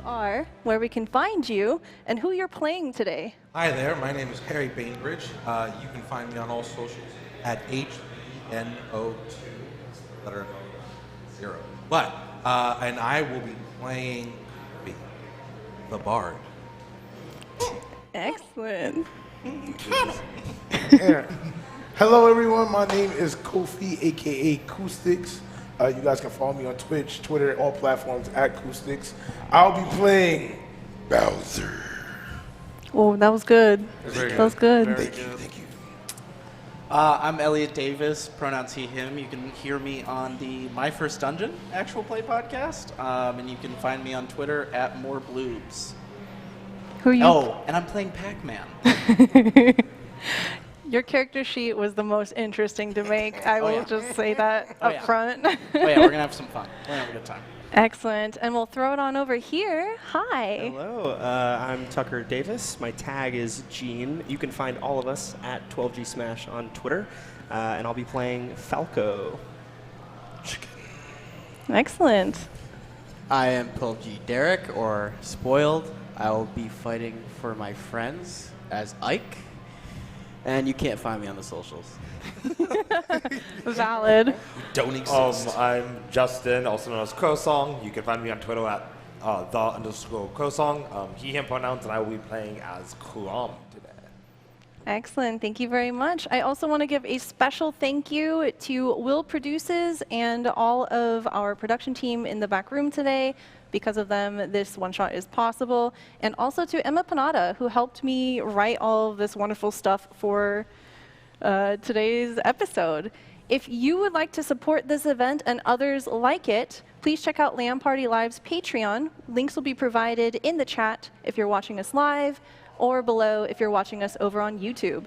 are, where we can find you, and who you're playing today. Hi there, my name is Harry Bainbridge. You can find me on all socials at HBNO2, letter 0. But, and I will be playing the Bard. Excellent. Hello, everyone. My name is Kofi, aka Acoustics. You guys can follow me on Twitch, Twitter, all platforms at Acoustics. I'll be playing Bowser. Oh, that was good. That was good. Thank you. I'm Elliot Davis, pronouns he, him. You can hear me on the My First Dungeon actual play podcast, and you can find me on Twitter at morebloobs. Who are you? Oh, and I'm playing Pac-Man. Your character sheet was the most interesting to make. I will just say that up front. Oh yeah, we're gonna have some fun. We're gonna have a good time. Excellent. And we'll throw it on over here. Hi. Hello, I'm Tucker Davis. My tag is Gene. You can find all of us at 12G Smash on Twitter, and I'll be playing Falco. Excellent. I am 12G Derek, or Spoiled. I will be fighting for my friends as Ike. And you can't find me on the socials. Valid. Don't exist. I'm Justin, also known as Krosong. You can find me on Twitter at _Krosong. He, him pronouns, and I will be playing as Kuram today. Excellent. Thank you very much. I also want to give a special thank you to Will Produces and all of our production team in the back room today. Because of them, this one-shot is possible. And also to Emma Panada, who helped me write all of this wonderful stuff for today's episode. If you would like to support this event and others like it, please check out LANParty Live's Patreon. Links will be provided in the chat if you're watching us live, or below if you're watching us over on YouTube.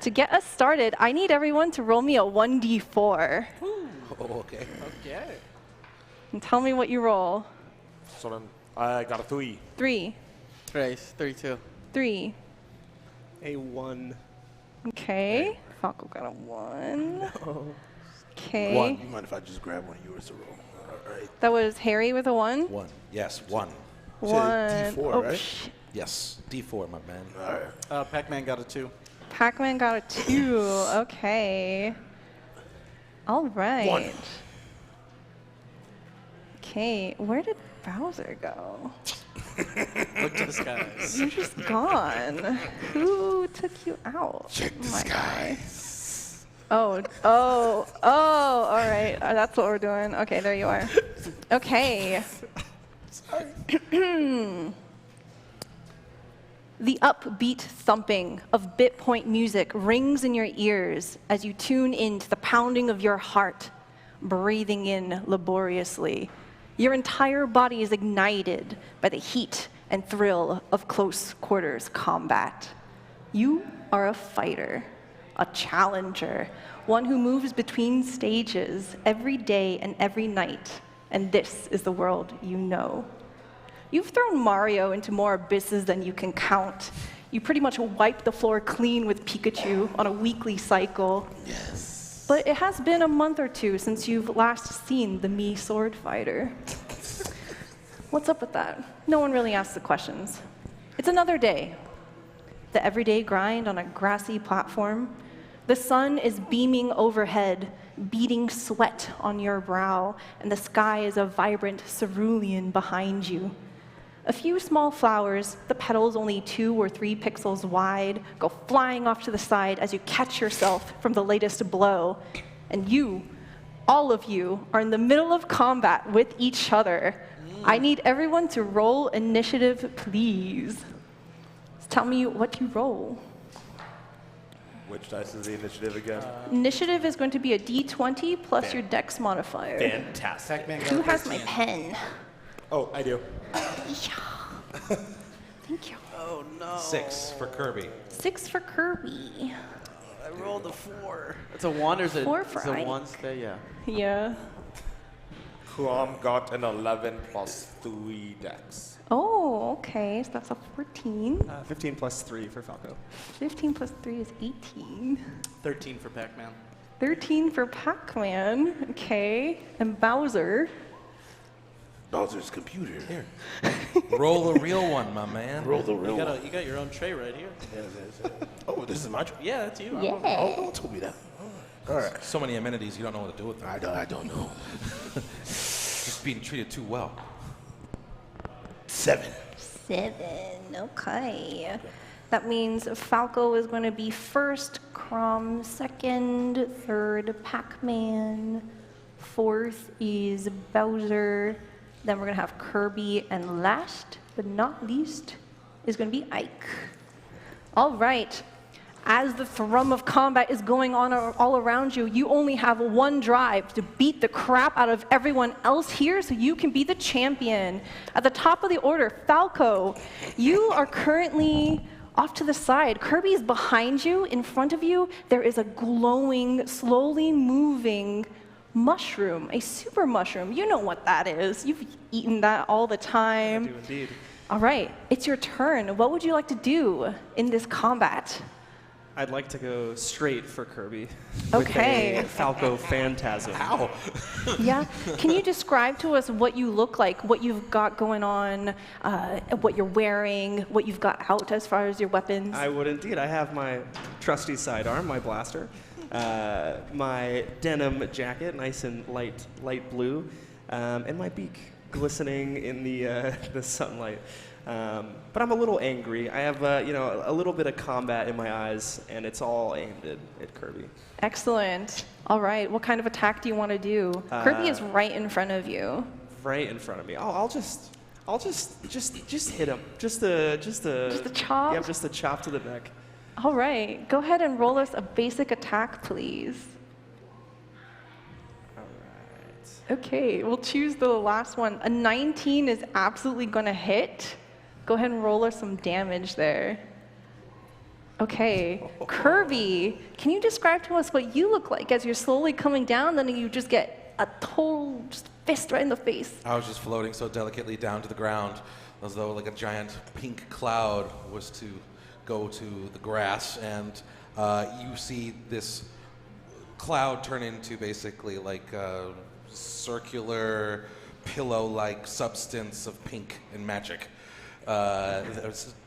To get us started, I need everyone to roll me a 1d4. Oh, okay. Okay. And tell me what you roll. So then I got a 3. 3. Trace, 32. 3. A 1. Okay. Falco got a 1. Okay. 1. You mind if I just grab one of yours to roll? All right. That was Harry with a 1. 1. Yes, 1. You said D4, Oh, right? Yes, D4, my man. All right. Pac-Man got a 2. Pac-Man got a 2. Okay. All right. 1. Okay. Where did Bowser go? Look to the skies. You're just gone. Who took you out? Check the My guy. skies. Oh, all right. That's what we're doing. Okay, there you are. Okay. The upbeat thumping of bit-point music rings in your ears as you tune into the pounding of your heart, breathing in laboriously. Your entire body is ignited by the heat and thrill of close-quarters combat. You are a fighter, a challenger, one who moves between stages every day and every night, and this is the world you know. You've thrown Mario into more abysses than you can count. You pretty much wipe the floor clean with Pikachu on a weekly cycle. Yes. But it has been a month or two since you've last seen the Mii sword fighter. What's up with that? No one really asks the questions. It's another day. The everyday grind on a grassy platform. The sun is beaming overhead, beating sweat on your brow, and the sky is a vibrant cerulean behind you. A few small flowers, the petals only 2 or 3 pixels wide, go flying off to the side as you catch yourself from the latest blow. And you, all of you, are in the middle of combat with each other. I need everyone to roll initiative, please. Tell me what you roll. Which dice is the initiative again? Initiative is going to be a d20 plus your dex modifier. Fantastic. Pac-Man got Who a has my 13. pen? Oh, I do. Thank you. Oh no. 6 for Kirby. 6 for Kirby. I rolled a 4. It's a 1 or is it? 4 It's for a Ike. 1 stay, yeah. Yeah. Kuram got an 11 plus 3 dex. Oh, okay. So that's a 14. 15 plus 3 for Falco. 15 plus 3 is 18. 13 for Pac-Man. 13 for Pac-Man. Okay. And Bowser. Bowser's computer. Here. Roll a real one, my man. Roll the real one. You got your own tray right here. Oh, this is my tray. Yeah, that's you. Oh, no one told me that. All right. So many amenities, you don't know what to do with them. I don't know. Just being treated too well. 7. 7. Okay. That means Falco is going to be first, Crom second, third Pac-Man, fourth is Bowser, then we're going to have Kirby, and last but not least is going to be Ike. All right. As the thrum of combat is going on all around you, you only have one drive to beat the crap out of everyone else here so you can be the champion. At the top of the order, Falco, you are currently off to the side. Kirby is behind you. In front of you, there is a glowing, slowly moving mushroom, a super mushroom. You know what that is. You've eaten that all the time. I do indeed. All right, it's your turn. What would you like to do in this combat? I'd like to go straight for Kirby. Okay. With a Falco Phantasm. Ow. Yeah? Can you describe to us what you look like, what you've got going on, what you're wearing, what you've got out as far as your weapons? I would indeed. I have my trusty sidearm, my blaster, my denim jacket, nice and light blue, and my beak glistening in the sunlight. But I'm a little angry. I have, a little bit of combat in my eyes, and it's all aimed at Kirby. Excellent. All right, what kind of attack do you want to do? Kirby is right in front of you. Right in front of me. I'll just hit him. Just a chop? Yep, just a chop to the neck. All right, go ahead and roll us a basic attack, please. All right. Okay, we'll choose the last one. A 19 is absolutely going to hit. Go ahead and roll us some damage there. Okay, Kirby, can you describe to us what you look like as you're slowly coming down, then you just get a total fist right in the face? I was just floating so delicately down to the ground, as though like a giant pink cloud was to go to the grass, and you see this cloud turn into basically like a circular pillow-like substance of pink and magic.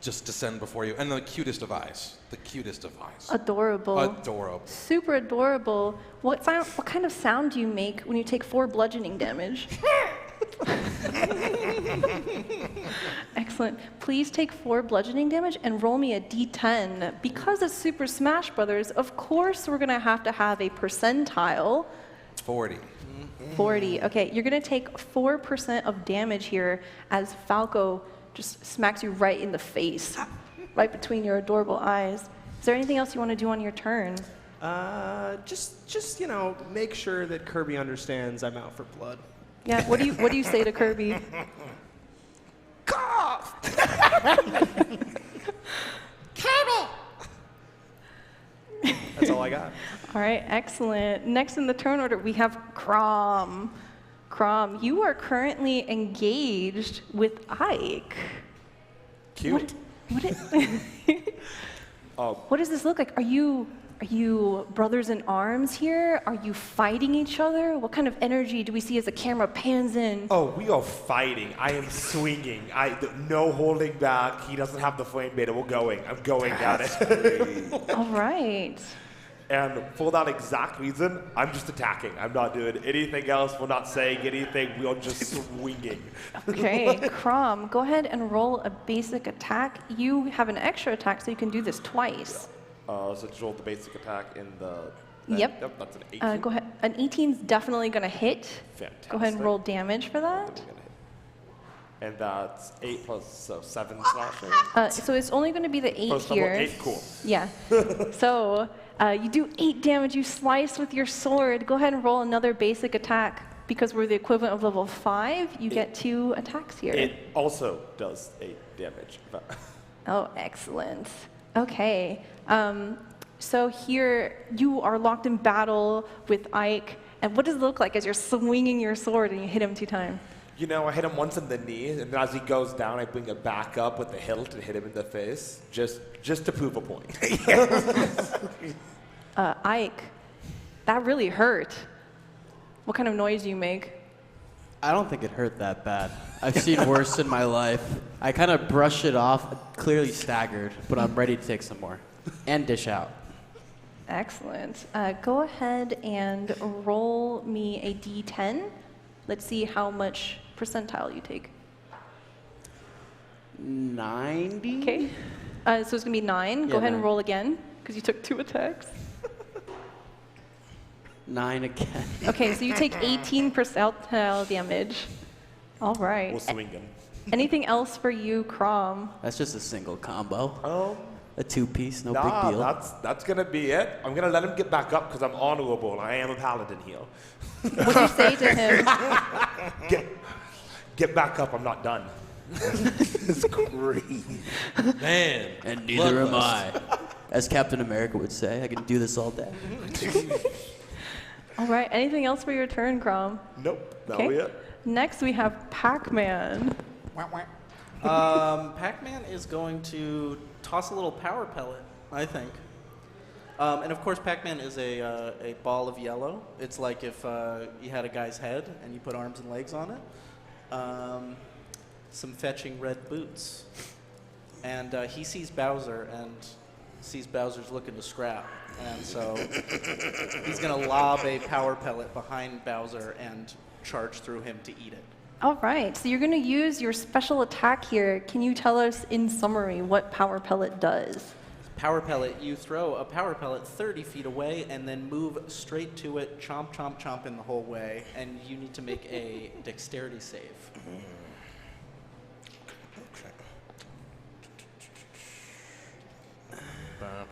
Just descend before you, and the cutest of eyes. The cutest of eyes. Adorable. Adorable. Super adorable. What kind of sound do you make when you take 4 bludgeoning damage? Excellent. Please take 4 bludgeoning damage and roll me a d10. Because it's Super Smash Brothers, of course we're going to have a percentile. 40. 40. Okay, you're going to take 4% of damage here as Falco just smacks you right in the face, right between your adorable eyes. Is there anything else you want to do on your turn? Just make sure that Kirby understands I'm out for blood. Yeah. What do you say to Kirby? Cough! Kirby! That's all I got. All right, excellent. Next in the turn order, we have Crom. Crom, you are currently engaged with Ike. Cute. What does this look like? Are you brothers in arms here? Are you fighting each other? What kind of energy do we see as the camera pans in? Oh, we are fighting. I am swinging. No holding back. He doesn't have the flame beta. We're going. I'm going at it. All right. And for that exact reason, I'm just attacking. I'm not doing anything else. We're not saying anything. We are just swinging. Okay, Crom, go ahead and roll a basic attack. You have an extra attack, so you can do this twice. So just roll the basic attack in the... Yep. That's an 18. Go ahead. An 18's definitely going to hit. Fantastic. Go ahead and roll damage for that. And that's 8 plus 7 slashing. So it's only going to be the 8 First here. level 8, cool. Yeah. So you do 8 damage. You slice with your sword. Go ahead and roll another basic attack. Because we're the equivalent of level 5, you get 2 attacks here. It also does 8 damage. Oh, excellent. Okay. So here you are locked in battle with Ike. And what does it look like as you're swinging your sword and you hit him 2 times? I hit him once in the knee, and then as he goes down, I bring it back up with the hilt and hit him in the face, just to prove a point. Ike, that really hurt. What kind of noise do you make? I don't think it hurt that bad. I've seen worse in my life. I kind of brushed it off, clearly staggered, but I'm ready to take some more. And dish out. Excellent. Go ahead and roll me a d10. Let's see how much percentile you take. 90? Okay. So it's going to be 9. Go Yeah, ahead and 9. roll again, because you took 2 attacks. 9 again. Okay, so you take 18 percentile damage. All right. We'll swing him. Anything else for you, Crom? That's just a single combo. A 2-piece, no big Nah, deal. that's gonna be it. I'm gonna let him get back up because I'm honorable. I am a paladin here. What do you say to him? Get back up. I'm not done. It's great. Man. And neither am I. As Captain America would say, I can do this all day. All right. Anything else for your turn, Crom? Nope. Not Okay. yet. Next, we have Pac-Man. Pac-Man is going to toss a little power pellet, I think. And of course, Pac-Man is a ball of yellow. It's like if you had a guy's head and you put arms and legs on it. Some fetching red boots. And he sees Bowser and sees Bowser's looking to scrap. And so he's going to lob a power pellet behind Bowser and charge through him to eat it. All right. So you're going to use your special attack here. Can you tell us in summary what Power Pellet does? Power pellet, you throw a power pellet 30 feet away and then move straight to it, chomp, chomp, chomp in the whole way, and you need to make a dexterity save. I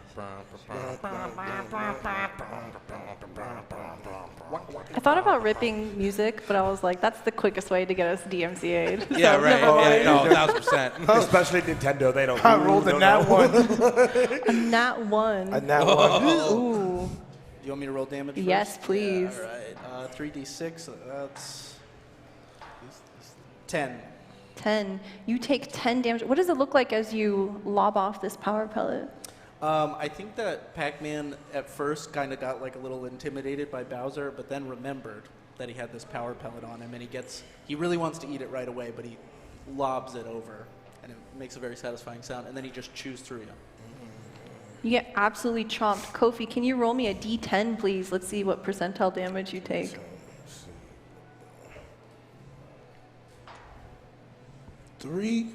thought about ripping music, but I was like, that's the quickest way to get us DMCA'd. Yeah, So right. never mind. Yeah, no, 1,000%. Especially Nintendo, they don't. I rolled a nat one. A nat 1. A nat one. Ooh. Do you want me to roll damage first? Yes, please. Yeah, all right. 3d6, that's 10. 10. You take 10 damage. What does it look like as you lob off this power pellet? I think that Pac-Man at first kind of got like a little intimidated by Bowser, but then remembered that he had this power pellet on him, and he really wants to eat it right away, but he lobs it over, and it makes a very satisfying sound, and then he just chews through you. You get absolutely chomped. Kofi, can you roll me a d10, please? Let's see what percentile damage you take. 3.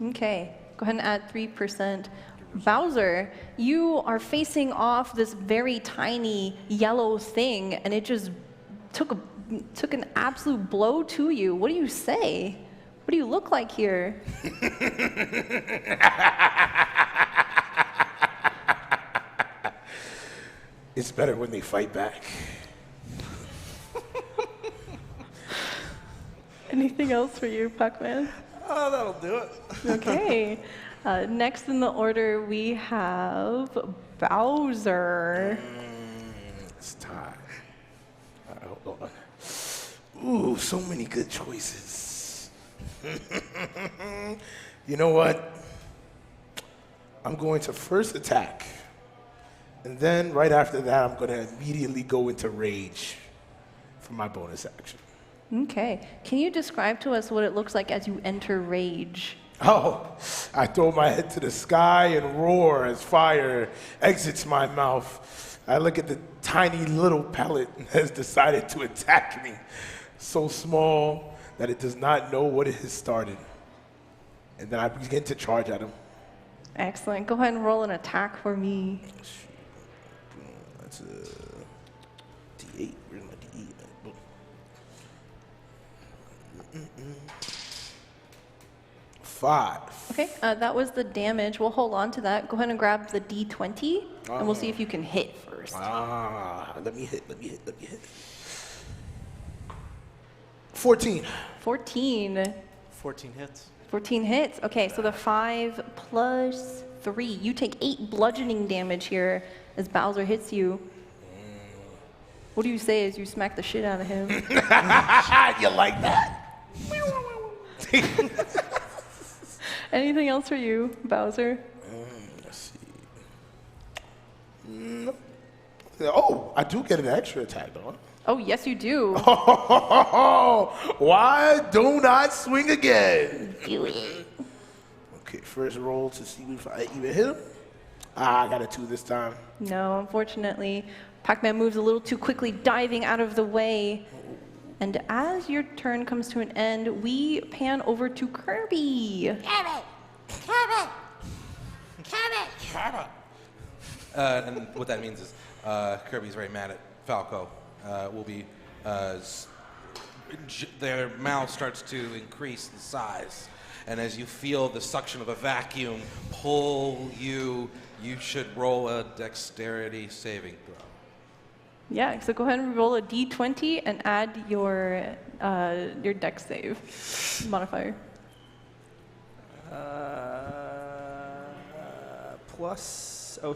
Okay, go ahead and add 3%. Bowser, you are facing off this very tiny yellow thing, and it just took an absolute blow to you. What do you say? What do you look like here? It's better when they fight back. Anything else for you, Pac-Man? Oh, that'll do it. Okay. Next in the order, we have Bowser. It's time. Hold on. Ooh, so many good choices. You know what? I'm going to first attack. And then right after that, I'm going to immediately go into rage for my bonus action. Okay. Can you describe to us what it looks like as you enter rage? Oh, I throw my head to the sky and roar as fire exits my mouth. I look at the tiny little pellet that has decided to attack me. So small that it does not know what it has started. And then I begin to charge at him. Excellent. Go ahead and roll an attack for me. That's a D8. Where's my D8? 5. Okay, that was the damage. We'll hold on to that. Go ahead and grab the D20, and we'll see if you can hit first. Let me hit. 14. 14. 14 hits. 14 hits. Okay, so the 5 plus 3. You take 8 bludgeoning damage here as Bowser hits you. What do you say as you smack the shit out of him? You like that? Anything else for you, Bowser? Let's see. Oh, I do get an extra attack, though. Oh, yes, you do. Why don't I swing again? Do it. Okay, first roll to see if I even hit him. I got a 2 this time. No, unfortunately, Pac-Man moves a little too quickly, diving out of the way. And as your turn comes to an end, we pan over to Kirby. And what that means is Kirby's very mad at Falco. Will be their mouth starts to increase in size, and as you feel the suction of a vacuum pull you, you should roll a dexterity saving throw. Yeah, so go ahead and roll a d20 and add your dex save modifier.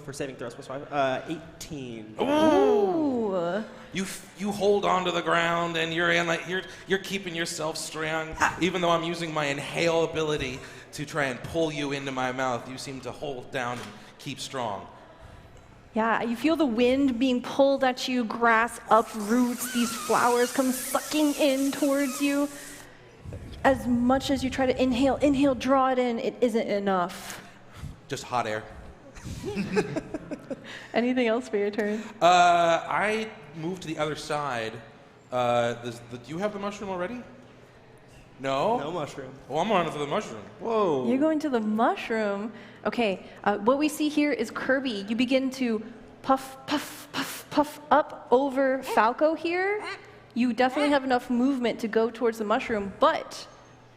For saving throws, +5. 18. Ooh. You hold onto the ground and you're keeping yourself strong. Even though I'm using my inhale ability to try and pull you into my mouth, you seem to hold down and keep strong. Yeah, you feel the wind being pulled at you, grass uproots, these flowers come sucking in towards you. As much as you try to inhale, draw it in, it isn't enough. Just hot air. Anything else for your turn? I moved to the other side. Do you have the mushroom already? No? No mushroom. Well, I'm running for the mushroom. Whoa. You're going to the mushroom. Okay, what we see here is Kirby. You begin to puff, puff, puff, puff up over Falco here. You definitely have enough movement to go towards the mushroom, but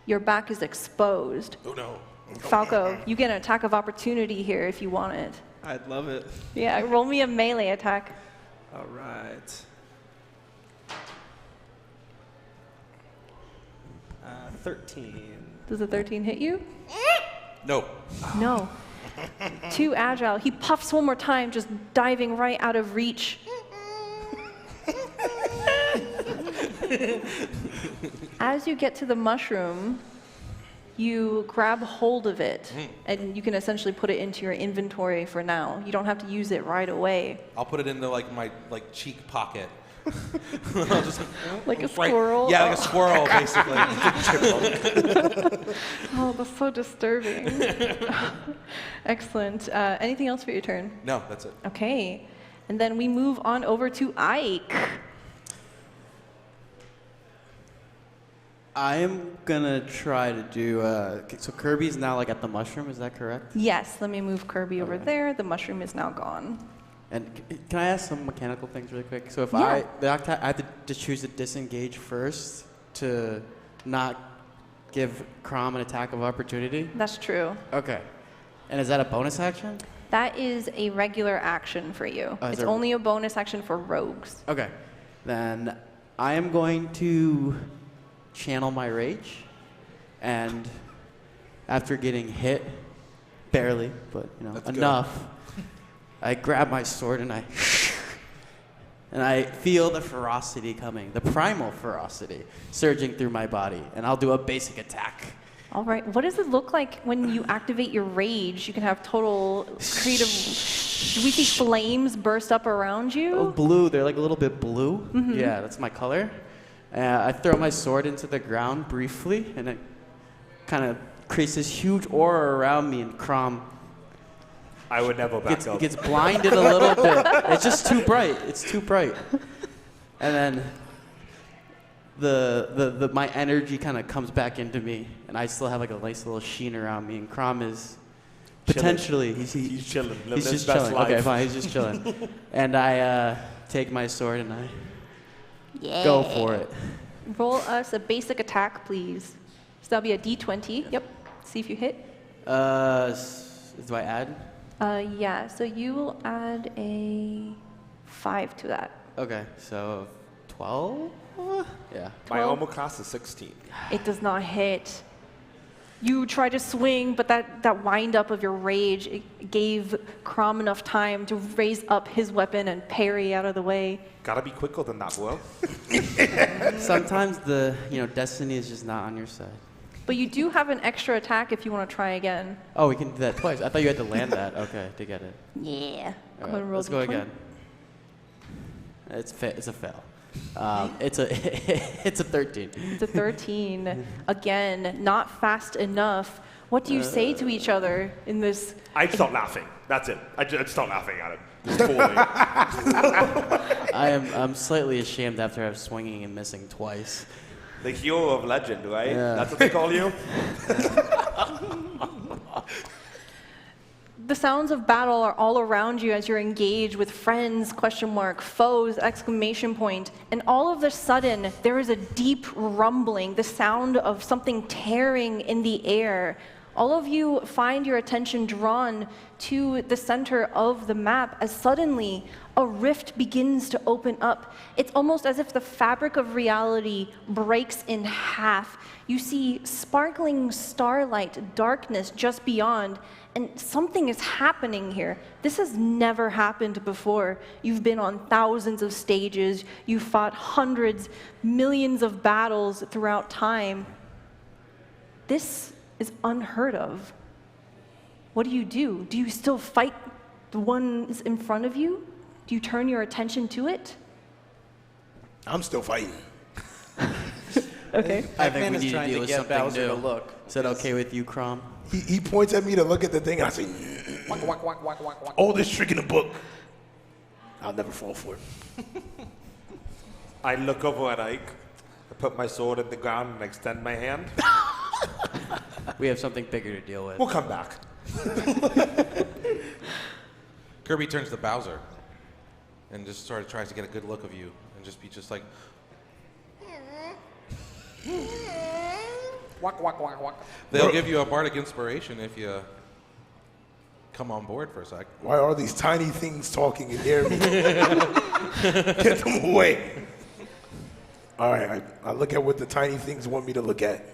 your back is exposed. Oh no. Falco, you get an attack of opportunity here if you want it. I'd love it. Yeah, roll me a melee attack. All right. 13. Does a 13 hit you? No. No. Too agile. He puffs one more time, just diving right out of reach. As you get to the mushroom, you grab hold of it, and you can essentially put it into your inventory for now. You don't have to use it right away. I'll put it into my cheek pocket. I'll just, Like a squirrel? Yeah, like a squirrel, basically. Oh, that's so disturbing. Excellent. Anything else for your turn? No, that's it. Okay. And then we move on over to Ike. I am gonna try to do. So Kirby's now like at the mushroom. Is that correct? Yes, let me move Kirby over Okay. there. The mushroom is now gone. And can I ask some mechanical things really quick? So if Yeah. I have to choose to disengage first to not give Crom an attack of opportunity. That's true. Okay. And is that a bonus action? That is a regular action for you. Oh, is It's there- only a bonus action for rogues. Okay. Then I am going to channel my rage, and after getting hit, barely, but That's good. enough, I grab my sword and I feel the ferocity coming, the primal ferocity surging through my body, and I'll do a basic attack. All right. What does it look like when you activate your rage? You can have total creative. Do we see flames burst up around Oh, you? blue, they're like a little bit blue. Mm-hmm. Yeah, that's my color. I throw my sword into the ground briefly, and it kind of creates this huge aura around me, and Crom I would never back up. gets blinded a little bit. It's just too bright. It's too bright. And then my energy kind of comes back into me, and I still have like a nice little sheen around me. And Crom is potentially He's chilling, living he's his just best chilling. life. Okay, fine. He's just chilling. And I take my sword and I go for it. Roll us a basic attack, please. So that'll be a d20. Yep. See if you hit. Do I add? Yeah. So you will add a 5 to that. Okay, so 12. Yeah. My 12. armor class is 16. It does not hit. You try to swing, but that wind up of your rage, it gave Crom enough time to raise up his weapon and parry out of the way. Gotta be quicker than that, bro. Sometimes destiny is just not on your side. But you do have an extra attack if you want to try again. Oh, we can do that twice. I thought you had to land that. Okay, to get it. Yeah. All Go ahead and roll let's go d20. again. It's a fail. It's a it's a 13. It's a 13. Again, not fast enough. What do you say to each other in this? I start laughing. That's it. I just start laughing at him. Just fully. I'm slightly ashamed after I'm swinging and missing twice. The hero of legend, right? Yeah. That's what they call you? The sounds of battle are all around you as you're engaged with friends, question mark, foes, exclamation point, and all of a sudden, there is a deep rumbling, the sound of something tearing in the air. All of you find your attention drawn to the center of the map as suddenly a rift begins to open up. It's almost as if the fabric of reality breaks in half. You see sparkling starlight, darkness just beyond, and something is happening here. This has never happened before. You've been on thousands of stages. You've fought hundreds, millions of battles throughout time. This is unheard of. What do? Do you still fight the ones in front of you? Do you turn your attention to it? I'm still fighting. Okay. I think Pac-Man we is need to trying deal to with get something Bowser new. to look. Is that okay with you, Crom? He points at me to look at the thing, and I say, oldest trick in the book. I'll never fall for it. I look over at Ike. I put my sword in the ground and extend my hand. We have something bigger to deal with. We'll come back. Kirby turns to Bowser and just sort of tries to get a good look of you and just be just like. They'll give you a bardic inspiration if you come on board for a sec. Why are these tiny things talking in near me? Get them away. All right, I look at what the tiny things want me to look at.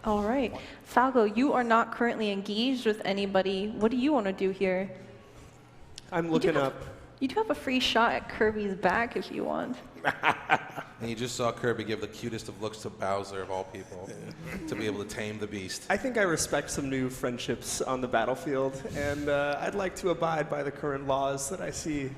All right. Falco, you are not currently engaged with anybody. What do you want to do here? I'm looking up. You do have a free shot at Kirby's back if you want. And you just saw Kirby give the cutest of looks to Bowser, of all people, to be able to tame the beast. I think I respect some new friendships on the battlefield, and I'd like to abide by the current laws that I see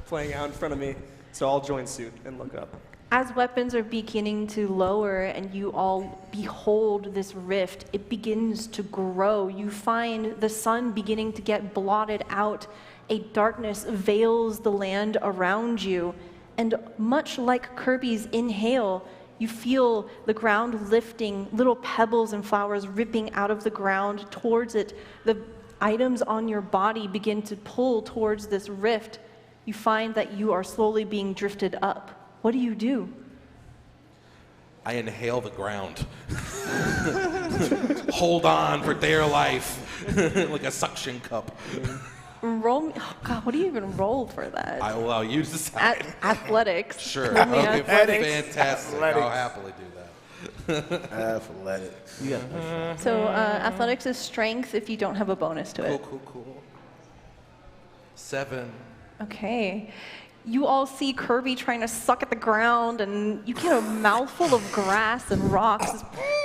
playing out in front of me. So I'll join suit and look up. As weapons are beginning to lower and you all behold this rift, it begins to grow. You find the sun beginning to get blotted out. A darkness veils the land around you. And much like Kirby's inhale, you feel the ground lifting, little pebbles and flowers ripping out of the ground towards it. The items on your body begin to pull towards this rift. You find that you are slowly being drifted up. What do? I inhale the ground. Hold on for dear life, like a suction cup. Roll me. Oh God, what do you even roll for that? I will allow you to decide. Athletics. Sure. Roll me Okay, athletics. fantastic. Athletics. I'll happily do that. Athletics. So athletics is strength if you don't have a bonus to it. Cool. 7. Okay. You all see Kirby trying to suck at the ground, and you get a mouthful of grass and rocks.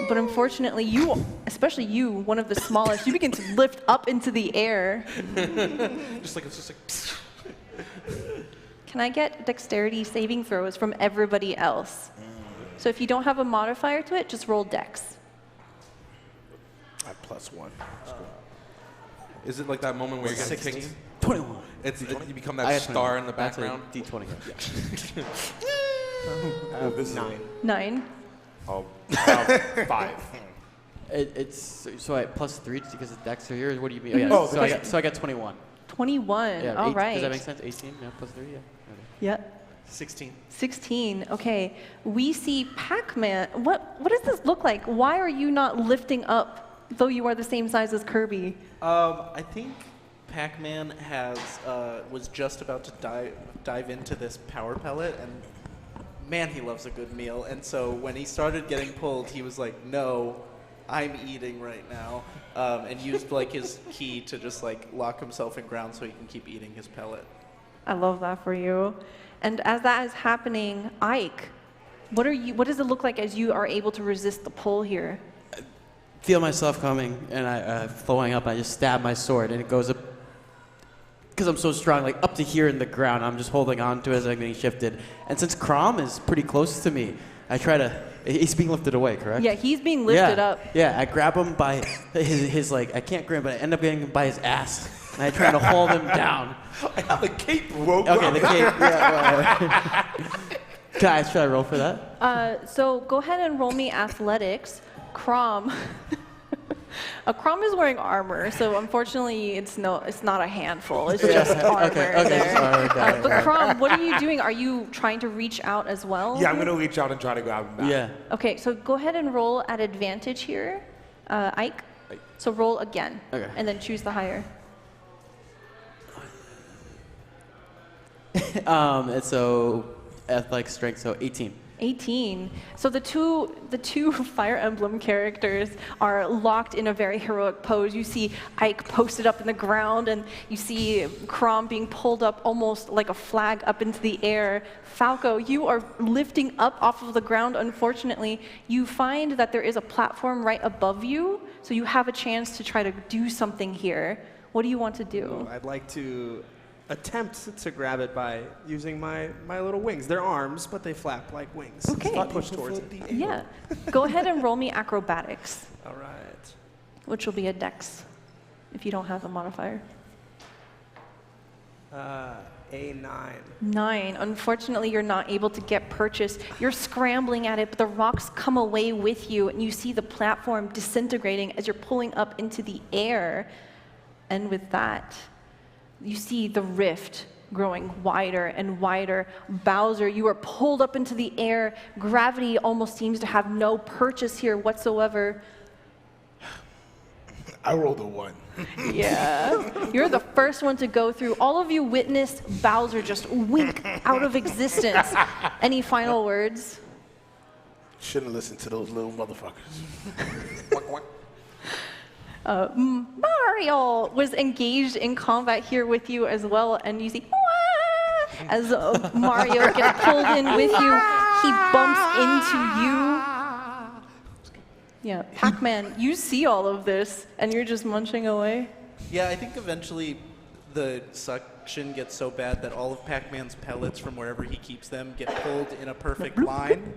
But unfortunately, you, especially you, one of the smallest, you begin to lift up into the air. It's just like. Can I get dexterity saving throws from everybody else? So if you don't have a modifier to it, just roll dex. I +1. Is it like that moment where you're getting 16? kicked? 21. You become I that got star 21. in the That's background. a D20. This is 9. 9. Oh, 5. It's so I +3 because the decks are here. What do you mean? Oh, yeah. Oh, So I got 21. 21. Yeah. All Does right. that make sense? 18. Yeah. +3. Yeah. Okay. Yep. 16. 16. Okay. We see Pac-Man. What does this look like? Why are you not lifting up, though you are the same size as Kirby? I think Pac-Man was just about to dive into this power pellet, and man, he loves a good meal. And so when he started getting pulled, he was like, "No, I'm eating right now," and used like his key to just like lock himself in ground so he can keep eating his pellet. I love that for you. And as that is happening, Ike, what does it look like as you are able to resist the pull here? Feel myself coming, and I flowing up. And I just stab my sword, and it goes up because I'm so strong, like up to here in the ground. I'm just holding on to it as I'm getting shifted. And since Crom is pretty close to me, I try to. He's being lifted away, correct? Yeah, he's being lifted up. Yeah, I grab him by his like, I can't grab him, but I end up getting him by his ass. And I try to hold him down. I have a cape rope. Okay, the cape. Yeah, Guys, should I roll for that? So go ahead and roll me athletics. Crom. Crom is wearing armor, so unfortunately it's not a handful. It's just armor okay, there. sorry, got it. But Crom, what are you doing? Are you trying to reach out as well? Yeah, I'm going to reach out and try to grab him back. Yeah. Okay, so go ahead and roll at advantage here, Ike. So roll again, and then choose the higher. And so athletic strength, so 18. 18. So the two Fire Emblem characters are locked in a very heroic pose. You see Ike posted up in the ground, and you see Crom being pulled up almost like a flag up into the air. Falco, you are lifting up off of the ground. Unfortunately, you find that there is a platform right above you, so you have a chance to try to do something here. What do you want to do? I'd like to attempt to grab it by using my little wings. They're arms, but they flap like wings. Okay. It's not pushed towards it. Yeah. Go ahead and roll me acrobatics, All right. which will be a dex if you don't have a modifier. A 9. 9. Unfortunately, you're not able to get purchase. You're scrambling at it, but the rocks come away with you, and you see the platform disintegrating as you're pulling up into the air. And with that, you see the rift growing wider and wider. Bowser, you are pulled up into the air. Gravity almost seems to have no purchase here whatsoever. I rolled a 1. Yeah. You're the first one to go through. All of you witnessed Bowser just wink out of existence. Any final words? Shouldn't have listened to those little motherfuckers. Mario was engaged in combat here with you as well, and you see "Wah!" as Mario gets pulled in with you. He bumps into you. Yeah, Pac-Man, you see all of this, and you're just munching away. Yeah, I think eventually the suction gets so bad that all of Pac-Man's pellets from wherever he keeps them get pulled in a perfect line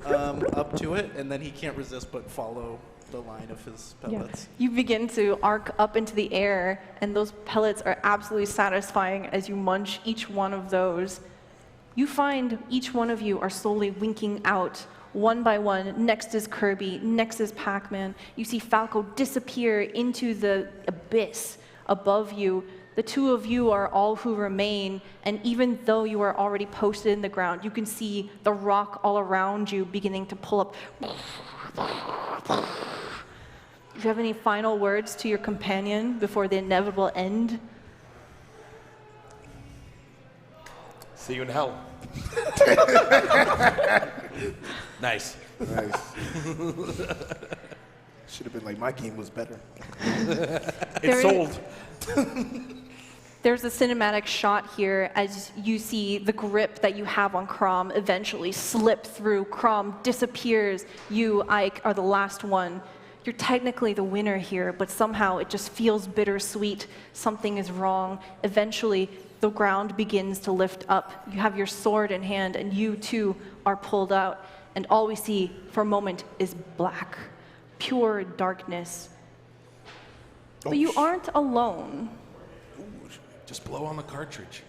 up to it, and then he can't resist but follow the line of his pellets. You begin to arc up into the air, and those pellets are absolutely satisfying as you munch each one of those. You find each one of you are slowly winking out one by one. Next is Kirby, next is Pac-Man. You see Falco disappear into the abyss above you. The two of you are all who remain, and even though you are already posted in the ground, you can see the rock all around you beginning to pull up. Do you have any final words to your companion before the inevitable end? See you in hell. Nice. Nice. Should have been like, my game was better. It's sold. There's a cinematic shot here as you see the grip that you have on Crom eventually slip through. Crom disappears. You, Ike, are the last one. You're technically the winner here, but somehow it just feels bittersweet. Something is wrong. Eventually, the ground begins to lift up. You have your sword in hand, and you too are pulled out. And all we see for a moment is black, pure darkness. But you aren't alone. Just blow on the cartridge.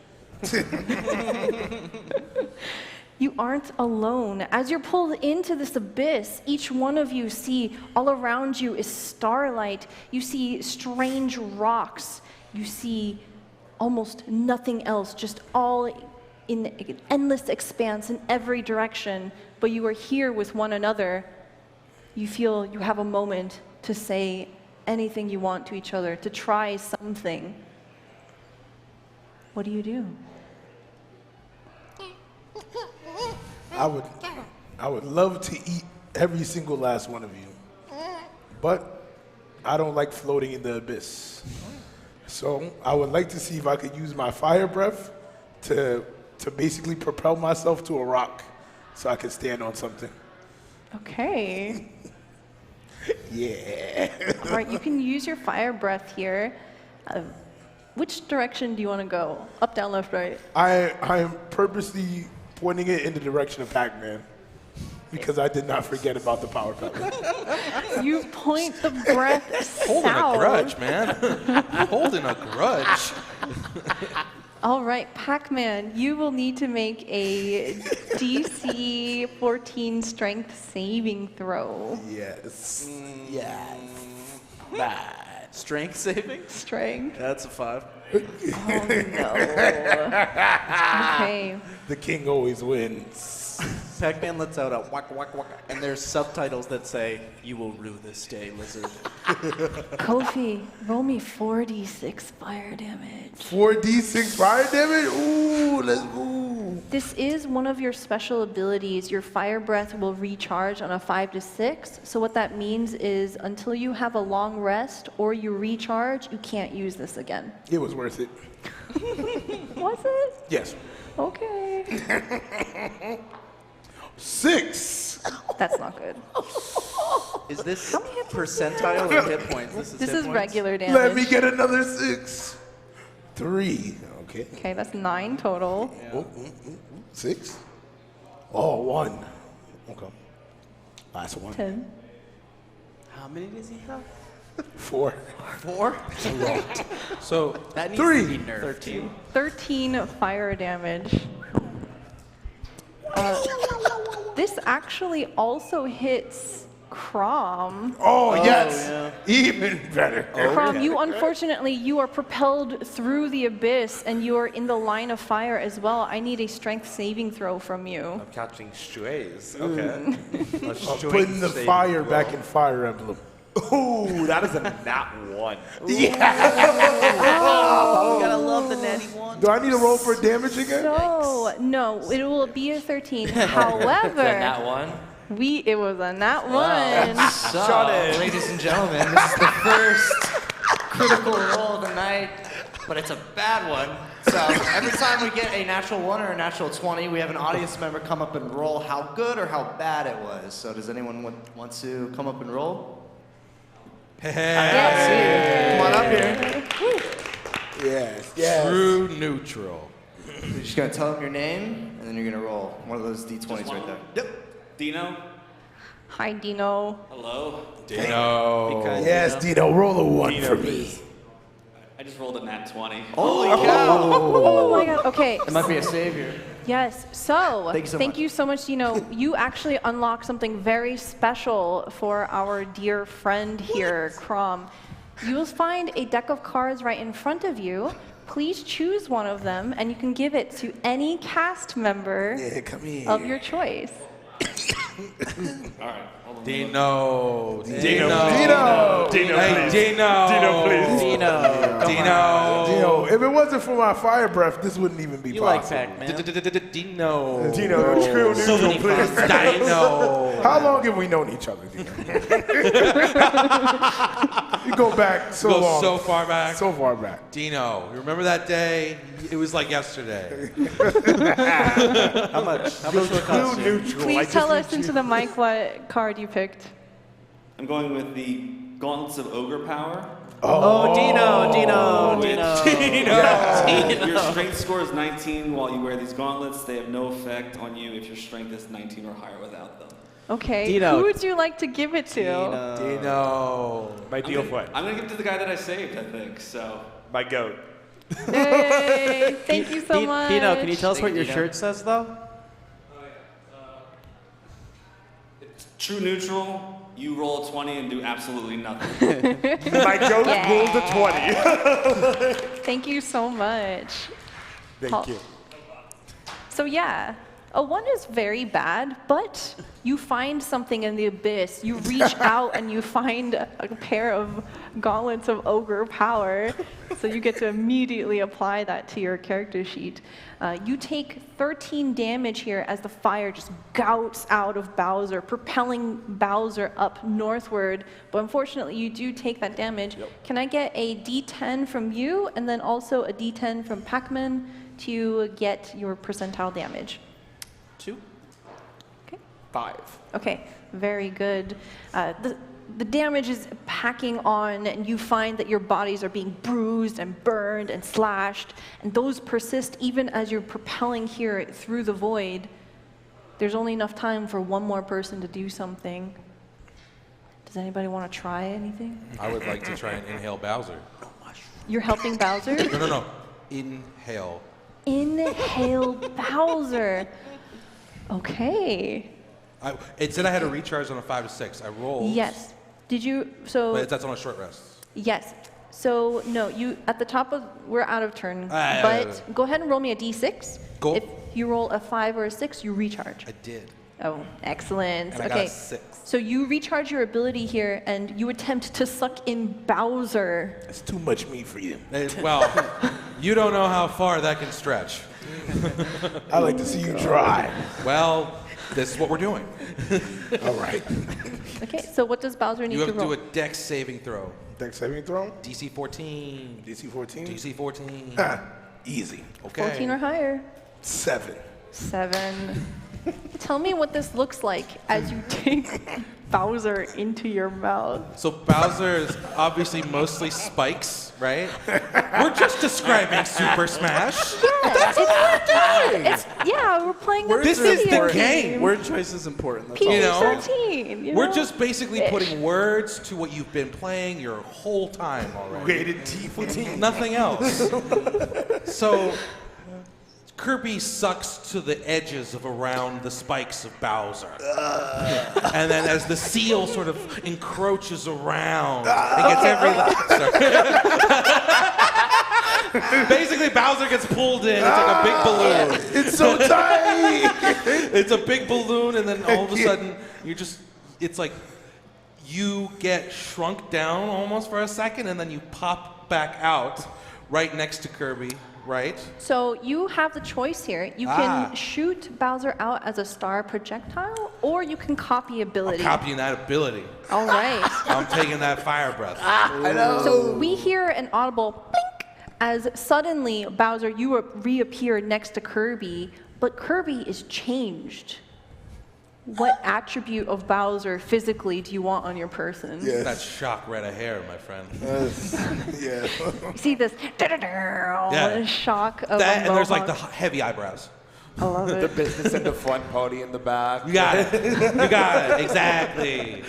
You aren't alone. As you're pulled into this abyss, each one of you see all around you is starlight. You see strange rocks. You see almost nothing else, just all in an endless expanse in every direction. But you are here with one another. You feel you have a moment to say anything you want to each other, to try something. What do you do? I would love to eat every single last one of you, but I don't like floating in the abyss. So I would like to see if I could use my fire breath to basically propel myself to a rock so I could stand on something. Okay. Yeah. All right, you can use your fire breath here. Which direction do you want to go? Up, down, left, right? I am purposely pointing it in the direction of Pac-Man because I did not forget about the power pellet. You point the breath Holding south. a grudge, man. Holding a grudge. All right, Pac-Man, you will need to make a DC 14 strength saving throw. Yes. Yes. Bad. Strength saving? Strength. That's a 5. Oh, no. Okay. The king always wins. Pac-Man lets out a whack, whack, whack, and there's subtitles that say, "You will rue this day, lizard." Kofi, roll me 4d6 fire damage. 4d6 fire damage? Ooh, let's go. This is one of your special abilities. Your fire breath will recharge on a 5 to 6. So what that means is until you have a long rest or you recharge, you can't use this again. It was worth it. Was it? Yes. Okay. 6. That's not good. Is this percentile or hit points? This This hit is points? regular damage. Let me get another 6. 3. Okay. Okay, that's 9 total. 6. Oh, 1. Okay. Last one. 10. How many does he have? 4. 4? So That needs 3. to be nerfed. 13. 13 fire damage. This actually also hits Crom. Oh, yes. yeah. Even better. Crom, you unfortunately, you are propelled through the abyss and you are in the line of fire as well. I need a strength saving throw from you. I'm catching strays. Okay. Putting the fire back in Fire Emblem. Ooh, that is a nat 1. You gotta love the natty 1. Do I need to roll for damage again? No, it will be a 13. However, That one. it was a nat 1. So, ladies and gentlemen, this is the first critical roll of the night, but it's a bad one. So every time we get a natural 1 or a natural 20, we have an audience member come up and roll how good or how bad it was. So does anyone want to come up and roll? hey, Come on up here. Yes. Yes. true neutral. You're just gonna tell them your name, and then you're gonna roll one of those d20s right there. Yep. Dino, Hi, Dino. hello. Dino. Yes, Dino, roll a 1 for me. I just rolled a nat 20. Holy cow! Oh my god. Okay. It might be a savior. Yes. So, Thank you so much. so much, Dino. You actually unlocked something very special for our dear friend here, Crom. You will find a deck of cards right in front of you. Please choose one of them, and you can give it to any cast member Yeah, come here. of your choice. All right. Hold on. Dino. Dino. Hey, Dino. Dino. Dino, if it wasn't for my fire breath, this wouldn't even be You like possible. Pac-Man. Dino. Dino, true neutral, please. Dino. How long have we known each other, Dino? You go back so Go long. so far back. So far back. Dino, you remember that day? It was like yesterday. How much will it cost you? Please tell us into the mic what card you picked. I'm going with the Gauntlets of Ogre Power. Oh, Dino. Your strength score is 19 while you wear these gauntlets. They have no effect on you if your strength is 19 or higher without them. Okay. Dino. Who would you like to give it to? Dino. My deal foot. I'm going to give it to the guy that I saved, I think. So, My goat. Yay! Thank you so much. Dino, can you tell us what your shirt says, though? it's true neutral. You roll a 20 and do absolutely nothing. My goat Yeah. rolled a 20. Thank you so much. Thank you. So yeah, a 1 is very bad, but you find something in the abyss. You reach out and you find a pair of gauntlets of ogre power. So you get to immediately apply that to your character sheet. You take 13 damage here as the fire just gouts out of Bowser, propelling Bowser up northward. But unfortunately, you do take that damage. Can I get a D10 from you and then also a D10 from Pac-Man to get your percentile damage? 2. Okay. 5. Okay, very good. the damage is packing on, and you find that your bodies are being bruised and burned and slashed, and those persist even as you're propelling here through the void. There's only enough time for one more person to do something. Does anybody want to try anything? I would like to try and inhale Bowser. You're helping Bowser? No. Inhale. Inhale Bowser. Okay. It said I had a recharge on a 5 to 6. I rolled. Yes. Did you, so. But that's on a short rest. Yes. So, no, you, at the top of, we're out of turn. Ah, But go ahead and roll me a d6. Go. If you roll a 5 or a 6, you recharge. I did. Oh, excellent. And I okay. got a 6. So you recharge your ability here, and you attempt to suck in Bowser. That's too much meat for you. Well, you don't know how far that can stretch. I like to see you try. Well, this is what we're doing. All right. Okay, so what does Bowser need You to have to roll? do a dex saving throw. Dex saving throw? DC 14. DC 14? DC 14. Easy. Okay. 14 or higher. 7. 7. Tell me what this looks like as you take Bowser into your mouth. So Bowser is obviously mostly spikes, right? We're just describing Super Smash. Yeah, we're playing a This is video the game. Word choice is important. That's all. You know, PG-13. You We're know? just basically putting words to what you've been playing your whole time already. Rated T for T. Nothing else. So Kirby sucks to the edges of around the spikes of Bowser. And then as the seal sort of encroaches around, it gets every... Basically, Bowser gets pulled in. It's like a big balloon. It's so tight. It's a big balloon, and then all of a sudden, it's like you get shrunk down almost for a second, and then you pop back out right next to Kirby, right? So you have the choice here. You can shoot Bowser out as a star projectile, or you can copy ability. I'm copying that ability. All right. I'm taking that fire breath. I know. So we hear an audible blink as suddenly, Bowser, you reappear next to Kirby, but Kirby is changed. What attribute of Bowser physically do you want on your person? Yes. That's shock red of hair, my friend. Yeah. You see this shock of That, a and there's like the mohawk. heavy eyebrows. I love The it. business and the fun party in the back. You got it. You got it. Exactly.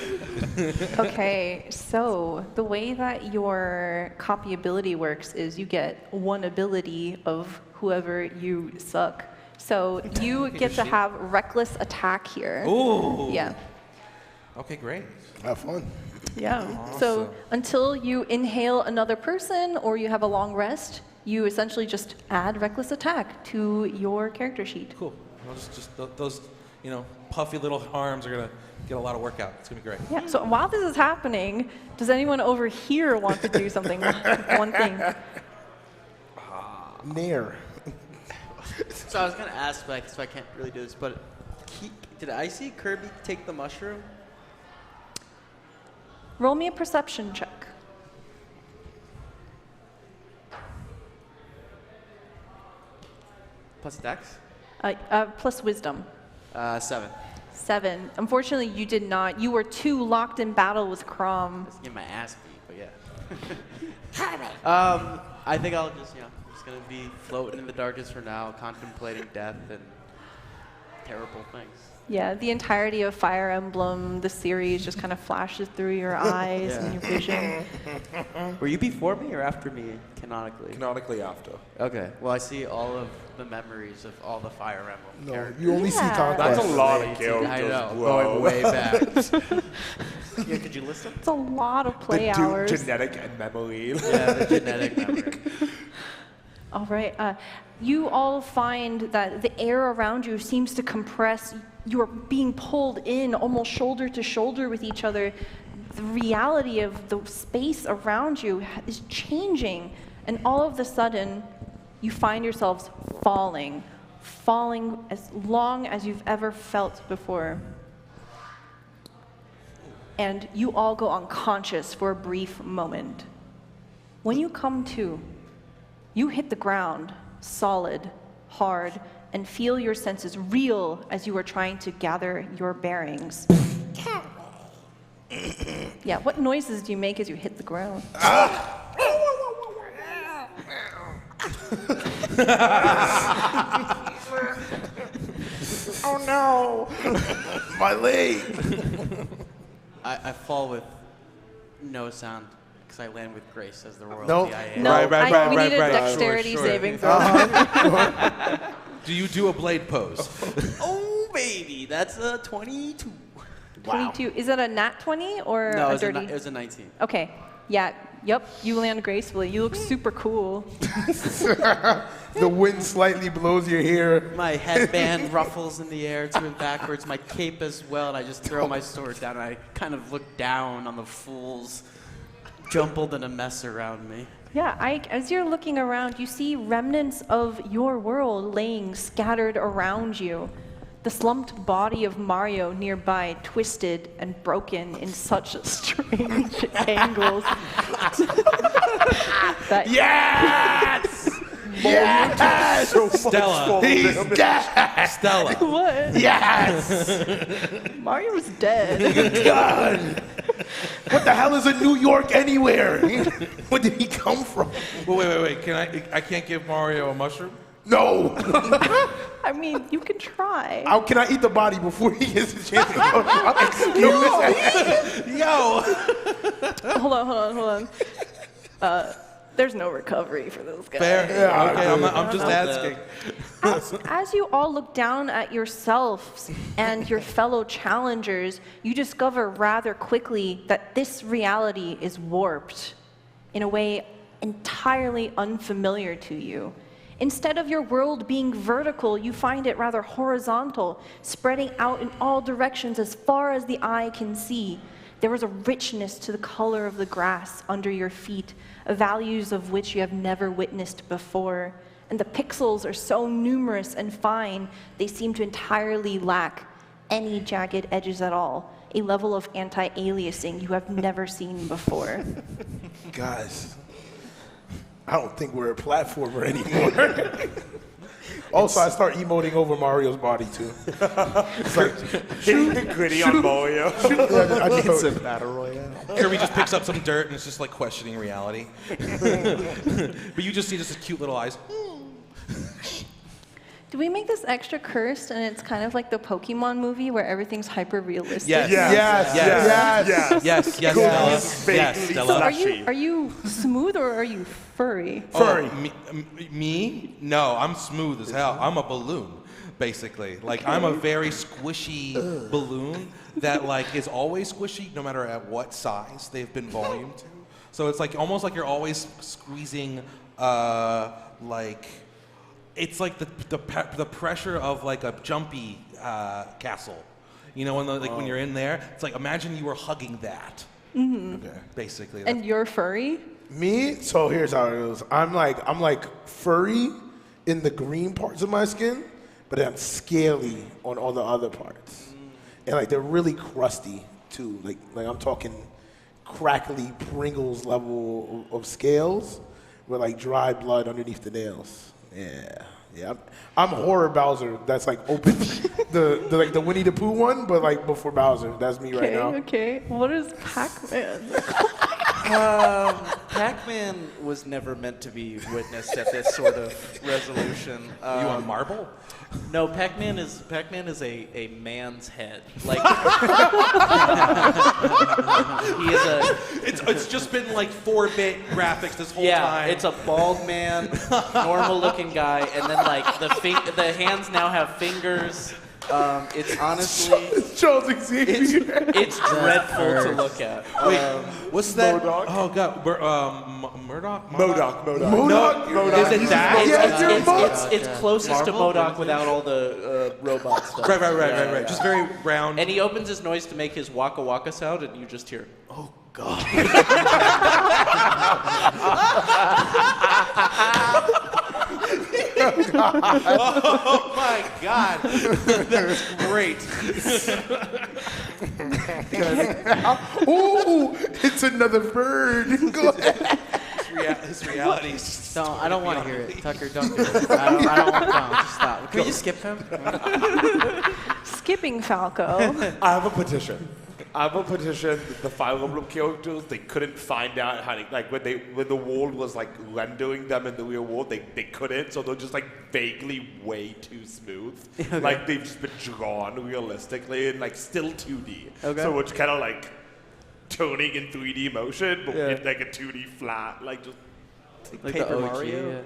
Okay, so the way that your copy ability works is you get one ability of whoever you suck. So you get to have reckless attack here. Ooh. Yeah. Okay, great. Have fun. Yeah. So until you inhale another person or you have a long rest, you essentially just add reckless attack to your character sheet. Cool. Those, puffy little arms are gonna get a lot of workout. It's gonna be great. Yeah. So while this is happening, does anyone over here want to do something? One thing. Near. So I was gonna ask, but I can't really do this. But did I see Kirby take the mushroom? Roll me a perception check. Plus Dex? Plus wisdom. 7. 7. Unfortunately, you did not. You were too locked in battle with Crom. Let's get my ass beat, but yeah. I think I'll just, just gonna be floating in the darkness for now, contemplating death and terrible things. Yeah, the entirety of Fire Emblem, the series, just kind of flashes through your eyes and your vision. Were you before me or after me, canonically? Canonically after. Okay. Well, I see all of the memories of all the Fire Emblem No, characters. you only see Yeah. conquest. That's a lot of characters. I know, Whoa. going way back. Yeah, could you list them? It's a lot of The play hours. genetic and memory. Yeah, the genetic memory. All right. You all find that the air around you seems to compress. You are being pulled in almost shoulder to shoulder with each other. The reality of the space around you is changing. And all of a sudden, you find yourselves falling as long as you've ever felt before. And you all go unconscious for a brief moment. When you come to, you hit the ground, solid, hard, and feel your senses reel as you are trying to gather your bearings. Yeah, what noises do you make as you hit the ground? Oh no! My leg! I fall with no sound because I land with grace as the royalty Nope. I am. No, Right, we need a right. dexterity Sure. saving throw. Do you do a blade pose? Oh, baby, that's a 22. 22. Is that a nat 20 or No, a dirty? it was a 19. Okay. Yeah. Yep. You land gracefully. You look super cool. The wind slightly blows your hair. My headband ruffles in the air to and backwards, my cape as well, and I just throw my sword down, and I kind of look down on the fools jumbled in a mess around me. Yeah. As you're looking around, you see remnants of your world laying scattered around you. The slumped body of Mario nearby, twisted and broken in such strange angles. that Yes! Yes! Stella. He's dead! Stella. What? Yes! Mario's dead. God! What the hell is in New York anywhere? Where did he come from? Well, wait. I can't give Mario a mushroom? No! I mean, you can try. How can I eat the body before he gets a chance to go? Yo! Hold on. There's no recovery for this guy. Fair. Yeah, Okay, I'm just asking. As you all look down at yourselves and your fellow challengers, you discover rather quickly that this reality is warped in a way entirely unfamiliar to you. Instead of your world being vertical, you find it rather horizontal, spreading out in all directions as far as the eye can see. There is a richness to the color of the grass under your feet, values of which you have never witnessed before. And the pixels are so numerous and fine, they seem to entirely lack any jagged edges at all, a level of anti-aliasing you have never seen before. Guys, I don't think we're a platformer anymore. Also, I start emoting over Mario's body, too. It's like, Gritty on Mario. it's a battle royale. Kirby just picks up some dirt and is just like questioning reality. But you just see just his cute little eyes. Do we make this extra cursed and it's kind of like the Pokemon movie where everything's hyper realistic? Yes. Yes. Yes, Stella. Are you smooth or are you furry? Furry. Me? No, I'm smooth as hell. I'm a balloon, basically. Like, I'm a very squishy balloon that, like, is always squishy no matter at what size they've been volumed to. So it's like almost like you're always squeezing, like, it's like the pressure of like a jumpy castle. You know, when you're in there, it's like imagine you were hugging that. Mm-hmm. Okay. Basically. And you're furry? Me? So here's how it goes. I'm like furry in the green parts of my skin, but I'm scaly on all the other parts. And like they're really crusty too. Like I'm talking crackly Pringles level of scales with like dry blood underneath the nails. Yeah. I'm horror Bowser. That's like open the Winnie the Pooh one, but like before Bowser. That's me right now. Okay. What is Pac-Man? Pac-Man was never meant to be witnessed at this sort of resolution. you on marble? No, Pac-Man is a man's head. Like he is a. It's just been like 4-bit graphics this whole time. It's a bald man, normal-looking guy, and then like the hands now have fingers. It's honestly, Charles Xavier. it's dreadful to look at. Wait, what's that? Modok? Oh God, Murdoch? Modok. Is it that? It's closest to MODOK without all the robot stuff. Right. Just very round. And he opens his noise to make his waka waka sound, and you just hear, oh God. Oh my God, that's great. Ooh, it's another bird. Go ahead. His reality. No, I don't want to hear it. Tucker, don't do it. I don't want to. Just stop. Can we just skip him? Skipping Falco. I have a petition. I'm a petition the Fire Emblem characters. They couldn't find out how to, like when the world was like rendering them in the real world, they couldn't. So they're just like vaguely way too smooth. Okay. Like they've just been drawn realistically and like still 2D. Okay. So it's kind of like turning in 3D motion, but Yeah. in like a 2D flat, like just. Like Paper the OG, Mario?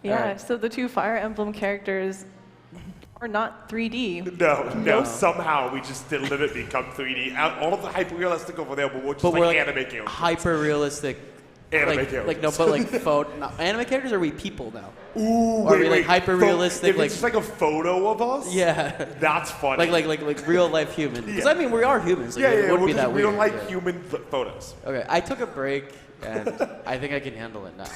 Yeah, so the two Fire Emblem characters are not 3D. No. Somehow we just still didn't become 3D. All of the hyper realistic over there, but we're just But like we're like anime characters. hyper realistic. Anime like, characters. like no, but like no, anime characters, or are we people now? Ooh, Or are we like hyper realistic? If Like it's just like a photo of us, yeah, that's funny. like real life humans. Because Yeah. I mean, we are humans. So yeah, it wouldn't we're be just- that we weird. don't like yeah. human photos. Okay, I took a break, and I think I can handle it now.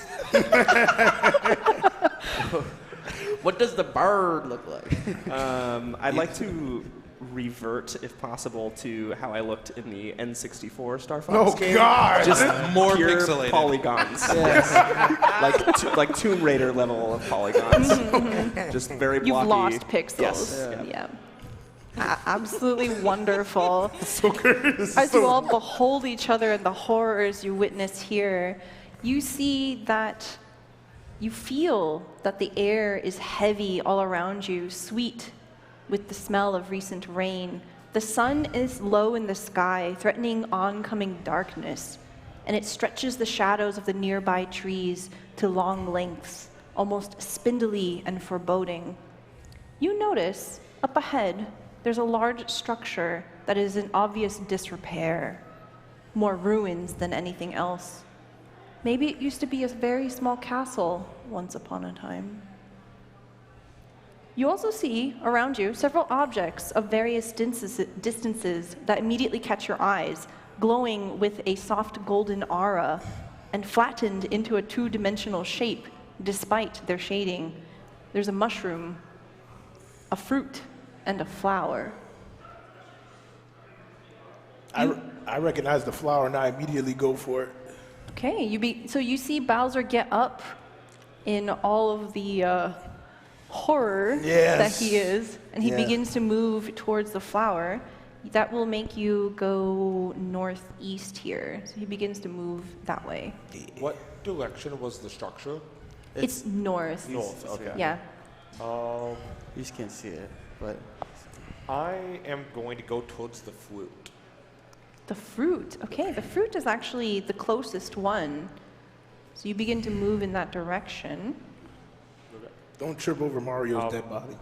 What does the bird look like? I'd like to revert, if possible, to how I looked in the N64 Star Fox Oh, game. God. Just More pure pixelated. polygons. like Tomb Raider level of polygons. Just very blocky. You've lost pixels. Yes. Yeah. Absolutely wonderful. So good. As you all behold each other and the horrors you witness here, you see that you feel that the air is heavy all around you, sweet with the smell of recent rain. The sun is low in the sky, threatening oncoming darkness, and it stretches the shadows of the nearby trees to long lengths, almost spindly and foreboding. You notice, up ahead, there's a large structure that is in obvious disrepair, more ruins than anything else. Maybe it used to be a very small castle once upon a time. You also see around you several objects of various distances that immediately catch your eyes, glowing with a soft golden aura and flattened into a two-dimensional shape despite their shading. There's a mushroom, a fruit, and a flower. I recognize the flower and I immediately go for it. Okay, so you see Bowser get up in all of the horror that he is, and he begins to move towards the flower. That will make you go northeast here. So he begins to move that way. What direction was the structure? It's north. North, okay. Yeah. You just can't see it, but I am going to go towards the fruit. The fruit. Okay, the fruit is actually the closest one. So you begin to move in that direction. Don't trip over Mario's dead body.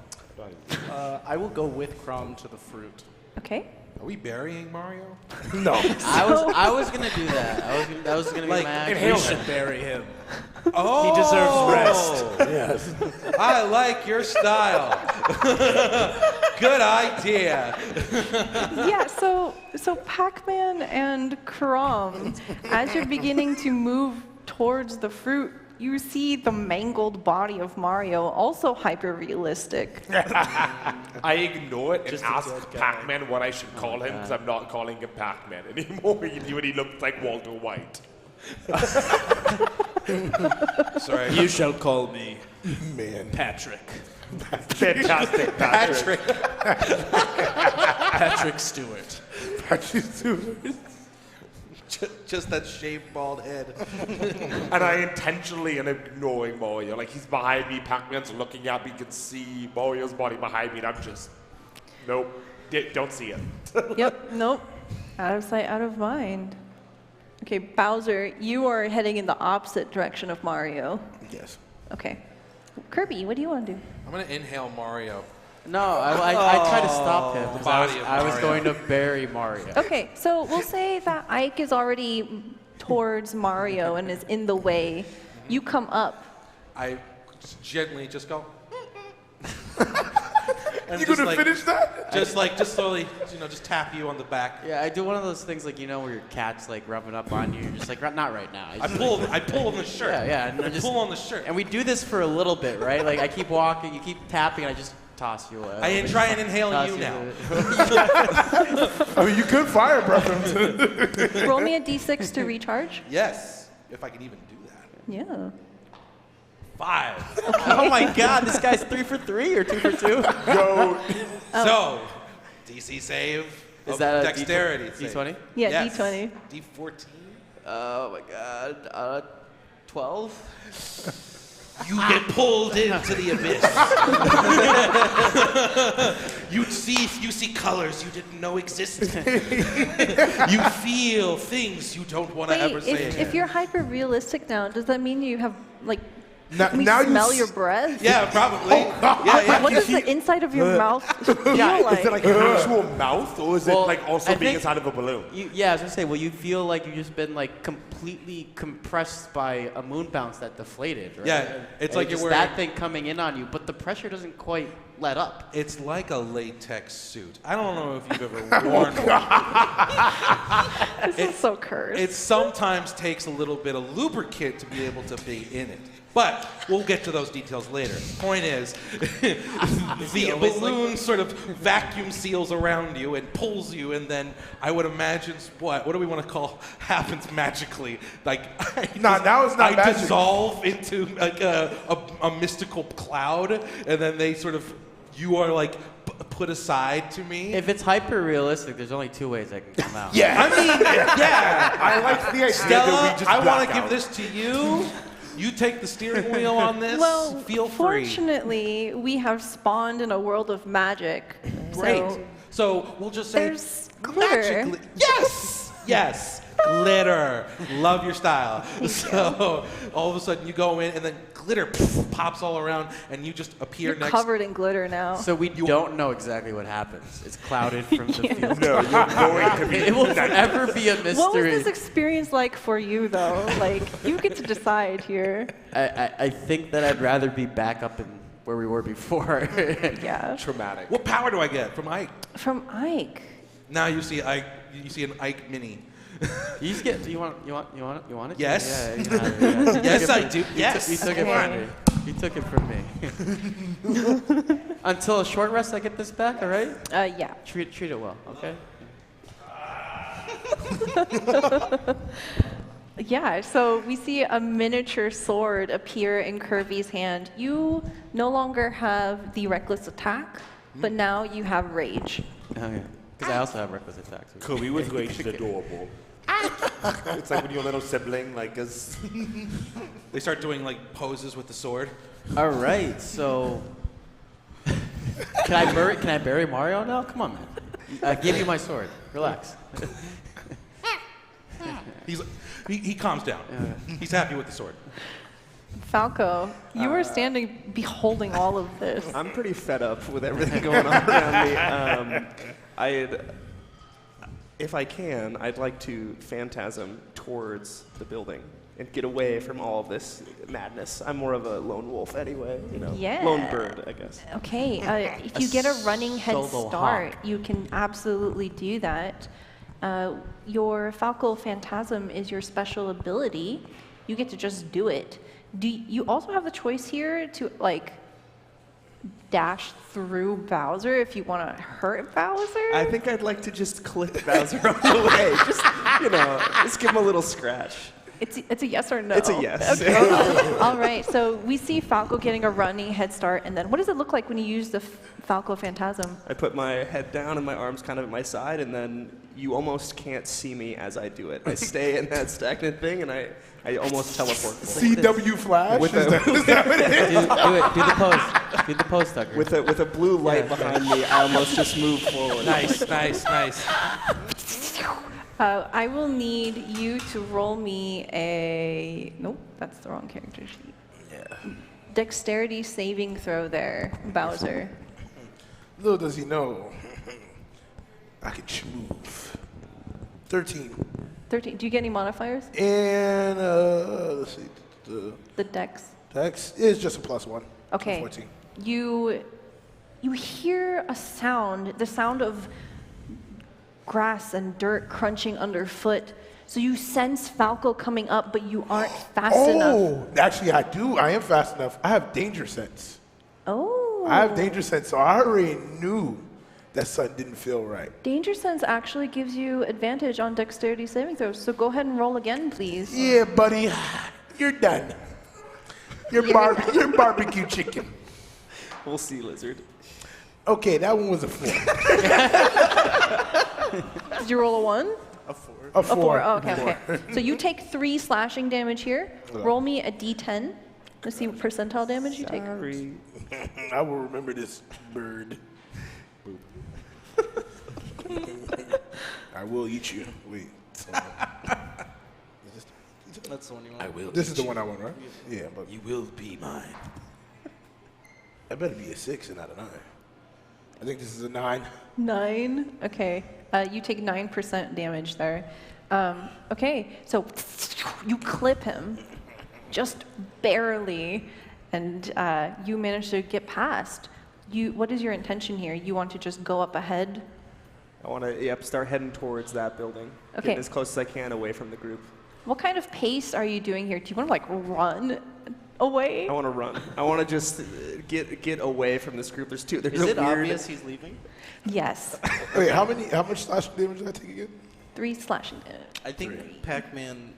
I will go with Crom to the fruit. Okay. Are we burying Mario? No. I was gonna do that. That was gonna be Like, my action. inhale We should bury him. Oh, He deserves Yes. I like your style. Good idea. Yeah, so Pac-Man and Karam, as you're beginning to move towards the fruit, you see the mangled body of Mario, also hyper-realistic. I ignore it and Just a ask dead guy. Pac-Man what I should call him because I'm not calling him Pac-Man anymore. He looked like Walter White. Sorry. You shall call me Man. Patrick. Fantastic, Patrick. Patrick Stewart. Just that shaved bald head. And I intentionally am ignoring Mario. Like, he's behind me, Pac-Man's looking at me, you can see Mario's body behind me, and I'm just, nope, don't see it. Yep, nope. Out of sight, out of mind. Okay, Bowser, you are heading in the opposite direction of Mario. Yes. Okay. Kirby, what do you want to do? I'm gonna inhale Mario. No, I tried to stop him because Body of I was Mario. going to bury Mario. Okay, so we'll say that Ike is already towards Mario and is in the way. You come up. I gently just go. And You just gonna like, finish that? Just slowly, just tap you on the back. Yeah, I do one of those things like, where your cat's like rubbing up on you. You're just like, not right now. I pull on the shirt. Yeah, and I pull on the shirt. And we do this for a little bit, right? Like I keep walking, you keep tapping, and I just toss you away. I try and inhale Toss you now. I mean, you could fire breath him. Roll me a d6 to recharge. Yes, if I can even do that. Yeah. 5. Oh my God, this guy's 3 for 3 or 2 for 2. Go. So, DC save. Is that a dexterity save? D20? Yeah, Yes. D20. D14. Oh my god. 12? You get pulled into the abyss. You see colors you didn't know existed. You feel things you don't want to Wait, ever say again. if you're hyper realistic now, does that mean you have like? Now- Can we now you smell s- your breath? Yeah, probably. Yeah. What does the inside of your mouth feel like? Is it like an actual mouth, or is Well, it like also I being think inside of a balloon? Yeah, I was gonna say, well, you feel like you've just been like completely compressed by a moon bounce that deflated, right? Yeah, it's like you're just wearing- that thing coming in on you, but the pressure doesn't quite let up. It's like a latex suit. I don't know if you've ever worn one. This is so cursed. It sometimes takes a little bit of lubricant to be able to be in it. But we'll get to those details later. Point is, the balloon sort of vacuum seals around you and pulls you, and then I would imagine what do we want to call happens magically? Like, now it's not I magic. dissolve into like a mystical cloud, and then they sort of, you are like put aside to me. If it's hyper realistic, there's only two ways I can come out. Yeah. I mean, yeah. I like the idea Stella, that we just I want black to give out. this to you. You take the steering wheel on this. well, Feel free. fortunately, we have spawned in a world of magic. Great. So So we'll just say there's glitter. magically. Yes. Yes. Glitter. Love your style. So all of a sudden you go in and then glitter pops all around and you just appear You're next. covered in glitter now. So we don't know exactly what happens. It's clouded from the field. No, you're going to be. It will forever be a mystery. What was this experience like for you, though? Like, you get to decide here. I think that I'd rather be back up in where we were before. Yeah. Traumatic. What power do I get from Ike? From Ike. Now you see Ike. You see an Ike mini. You just get. You want it? Yes. Yeah, you can have it, yeah. Yes, I do. Yes. You took it from me. You took it from me. Until a short rest, I get this back. All right. Yeah. Treat it well. Okay. Yeah, so we see a miniature sword appear in Kirby's hand. You no longer have the reckless attack, but now you have rage. Okay. Because I also have reckless attacks. Kobe with rage is adorable. It's like when your little sibling, like, is. They start doing like poses with the sword. All right, so can I bury Mario now? Come on, man. Give me my sword. Relax. He calms down. He's happy with the sword. Falco, you were standing beholding all of this. I'm pretty fed up with everything going on around me. If I can, I'd like to phantasm towards the building and get away from all of this madness. I'm more of a lone wolf anyway, you know. Yeah. Lone bird, I guess. Okay, if you get a running head solo start, hawk. you can absolutely do that. Your Falco Phantasm is your special ability. You get to just do it. Do you also have the choice here to like dash through Bowser if you want to hurt Bowser? I think I'd like to just clip Bowser on the way. Just, just give him a little scratch. It's a yes or no? It's a yes. Okay. All right, so we see Falco getting a running head start, and then what does it look like when you use the Falco Phantasm? I put my head down and my arms kind of at my side, and then you almost can't see me as I do it. I stay in that stagnant thing, and I almost teleport. CW Flash? With Is a- that what it is? Do the pose. Do the pose, Tucker. With a blue light behind me, I almost just move forward. Nice. I will need you to roll me a... Nope, that's the wrong character sheet. Yeah. Dexterity saving throw there, Bowser. Little does he know, I can move. 13. 13. Do you get any modifiers? And, let's see, the The dex. dex is just a +1. Okay. 14. You hear a sound, the sound of grass and dirt crunching underfoot. So you sense Falco coming up, but you aren't fast enough. Oh, actually I do. I am fast enough. I have danger sense. Oh. I have danger sense, so I already knew that something didn't feel right. Danger sense actually gives you advantage on dexterity saving throws. So go ahead and roll again, please. Yeah, buddy, you're done. You're barbecue chicken. We'll see, lizard. Okay, that one was a 4. Did you roll a 1? A 4. A 4. A 4. Oh, okay. So you take 3 slashing damage here. Roll me a d10. Let's see what percentile damage you take. Sorry. I will remember this bird. I will eat you. Wait. That's the one you want. This is the one I want, right? Yeah, but You will be mine. I better be a 6 and not a 9. I think this is a 9. 9? Okay. You take 9% damage there. Okay, so you clip him just barely, and you manage to get past. What is your intention here? You want to just go up ahead? I want to start heading towards that building. Okay. Getting as close as I can away from the group. What kind of pace are you doing here? Do you want to like run away? I want to run. I want to just get away from this group. There's Is a it weird... obvious he's leaving? Yes. Wait, how much slashing damage did I take again? 3 slashing damage. I think Pac-Man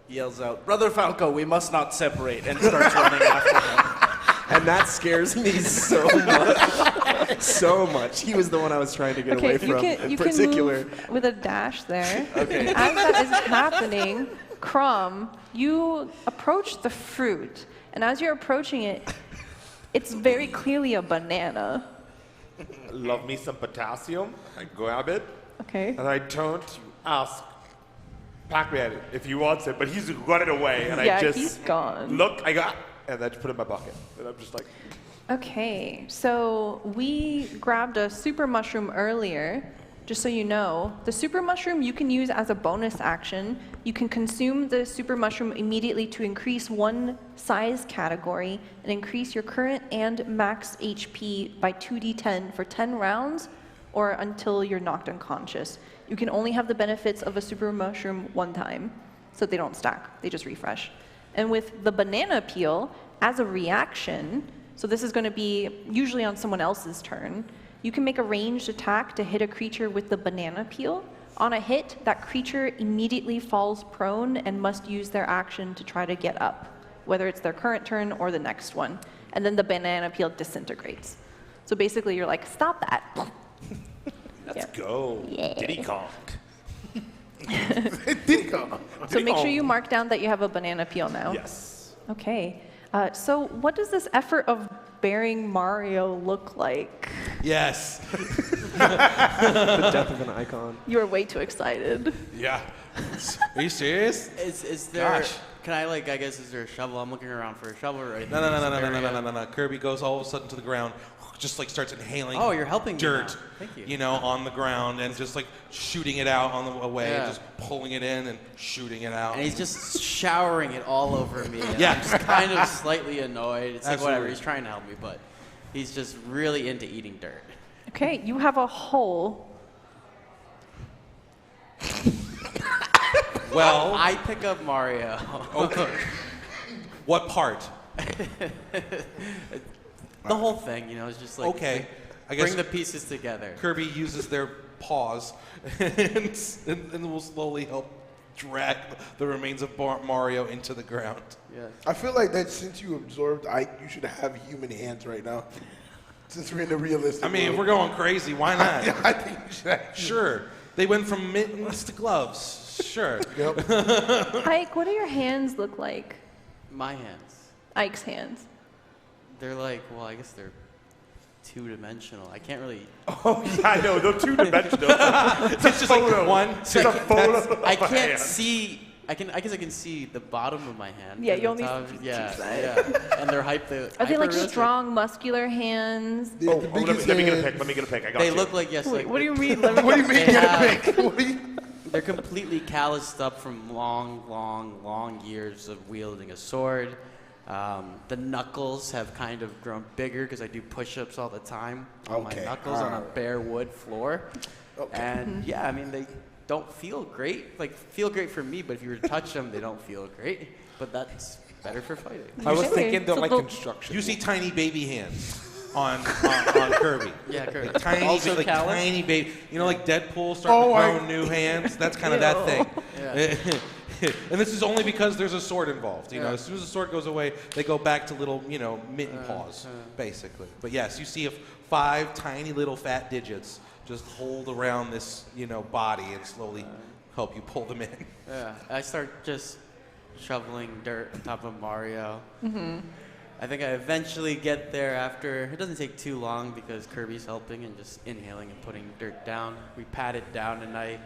yells out, "Brother Falco, we must not separate," and starts running after him. And that scares me so much. So much. He was the one I was trying to get away from in particular. Can move with a dash there. Okay. As that is happening, Crumb, you approach the fruit. And as you're approaching it, it's very clearly a banana. Love me some potassium. I grab it, Okay. and I turn to ask Pac-Man if he wants it, but he's running away, and Yeah, I just he's gone. look, and then just put it in my bucket. And I'm just like, Okay, so we grabbed a super mushroom earlier. Just so you know, the super mushroom you can use as a bonus action. You can consume the super mushroom immediately to increase one size category and increase your current and max HP by 2d10 for 10 rounds or until you're knocked unconscious. You can only have the benefits of a super mushroom one time, so they don't stack, they just refresh. And with the banana peel, as a reaction, so this is going to be usually on someone else's turn, you can make a ranged attack to hit a creature with the banana peel. On a hit, that creature immediately falls prone and must use their action to try to get up, whether it's their current turn or the next one. And then the banana peel disintegrates. So basically, you're like, stop that. let's go. Yeah. Diddy Kong. Diddy Kong. So make sure you mark down that you have a banana peel now. Yes. Okay. So what does this effort of bearing Mario look like? Yes. The death of an icon. You are way too excited. Yeah. Are you serious? Is there? Gosh. Can I guess is there a shovel? I'm looking around for a shovel right No, no, no, no, no, no, no, no, no. Kirby goes all of a sudden to the ground, just like starts inhaling. Oh, you're helping me dirt. now. Thank you. You know, on the ground and just like shooting it out on the way, Yeah. and just pulling it in and shooting it out. And he's just showering it all over me. And Yeah. I'm just kind of slightly annoyed. It's like whatever. Absolutely. He's trying to help me, but he's just really into eating dirt. Okay, you have a hole. Well, I pick up Mario. okay. What part? The whole thing, you know, is just like Okay, I guess bring the pieces together. Kirby uses their paws and will slowly help drag the remains of Mario into the ground. Yeah. I feel like that since you absorbed you should have human hands right now. Since we're in the realistic I mean, if world. we're going crazy, why not? Yeah, I think you should have. Sure. They went from mittens to gloves. Sure. Yep. Ike, what do your hands look like? My hands. Ike's hands. They're like, well, I guess they're two-dimensional. I can't really. Oh yeah, I know. They're two-dimensional. It's just like one. It's a photo. I of a can't hand. see. I guess I can see the bottom of my hand. Yeah, and you the only top- see yeah, two sides. yeah. And they're Are they like hyper-realistic. strong, muscular hands? The Let me biggest get a hands- pic. Let me get a pic. I got They you. look like yes. Wait, like what do the- you mean? Let me What do you mean? They Get a have- pic? What do you? They're completely calloused up from long years of wielding a sword. The knuckles have kind of grown bigger because I do push-ups all the time on my Okay, knuckles on a alright. bare wood floor. Okay. And yeah, I mean, they don't feel great. Like, feel great for me, but if you were to touch them, they don't feel great. But that's better for fighting. I was Okay, thinking they're so like the- construction. You see tiny baby hands on Kirby. Yeah, Kirby. Like tiny, Also like callous? tiny baby. You know, like Deadpool starting Oh, to grow new hands. That's kind of that thing. Yeah. And this is only because there's a sword involved. You know, as soon as the sword goes away, they go back to little, mitten paws, basically. But yes, you see 5 tiny little fat digits just hold around this, body and slowly help you pull them in. Yeah, I start just shoveling dirt on top of Mario. Mm-hmm. I think I eventually get there after, it doesn't take too long because Kirby's helping and just inhaling and putting dirt down. We pat it down and I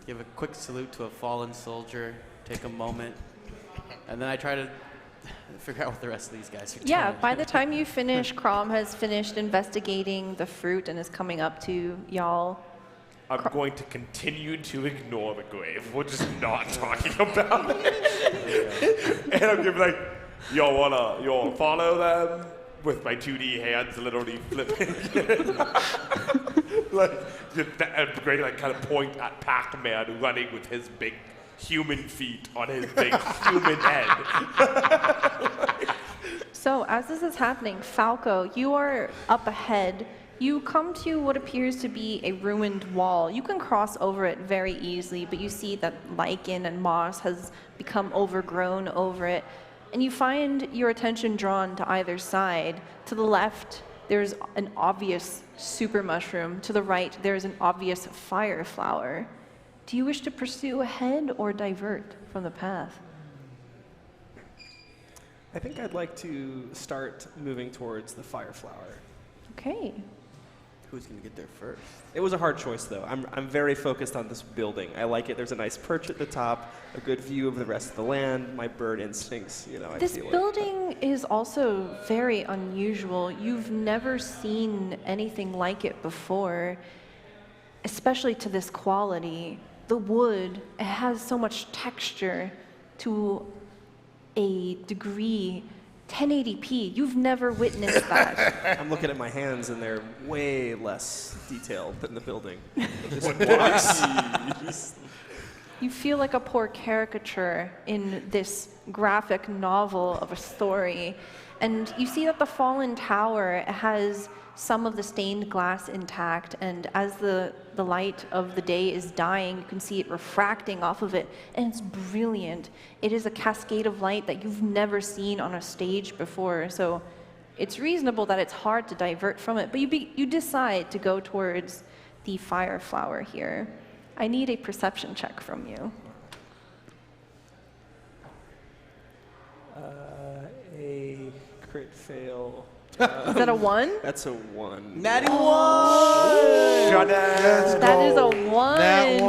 give a quick salute to a fallen soldier, take a moment, and then I try to figure out what the rest of these guys are doing. Yeah, by the time you finish, Crom has finished investigating the fruit and is coming up to y'all. I'm going to continue to ignore the grave. We're just not talking about it. And I'm gonna be like, y'all wanna follow them? With my 2D hands literally flipping. Great, kind of point at Pac-Man running with his big human feet on his big human head. So as this is happening, Falco, you are up ahead. You come to what appears to be a ruined wall. You can cross over it very easily, but you see that lichen and moss has become overgrown over it. And you find your attention drawn to either side. To the left, there's an obvious super mushroom. To the right, there's an obvious fire flower. Do you wish to pursue ahead or divert from the path? I think I'd like to start moving towards the fire flower. Okay. Who's gonna get there first? It was a hard choice, though. I'm very focused on this building. I like it. There's a nice perch at the top, a good view of the rest of the land. My bird instincts, I This feel it. building is also very unusual. You've never seen anything like it before, especially to this quality. The wood, it has so much texture to a degree. 1080p, you've never witnessed that. I'm looking at my hands, and they're way less detailed than the building. You feel like a poor caricature in this graphic novel of a story. And you see that the fallen tower has some of the stained glass intact, and as the light of the day is dying, you can see it refracting off of it, and it's brilliant. It is a cascade of light that you've never seen on a stage before, so it's reasonable that it's hard to divert from it, but you decide to go towards the fire flower here. I need a perception check from you. A crit fail. Is that a 1? That's a 1. Natty 1! Shut down. That is a 1. Nat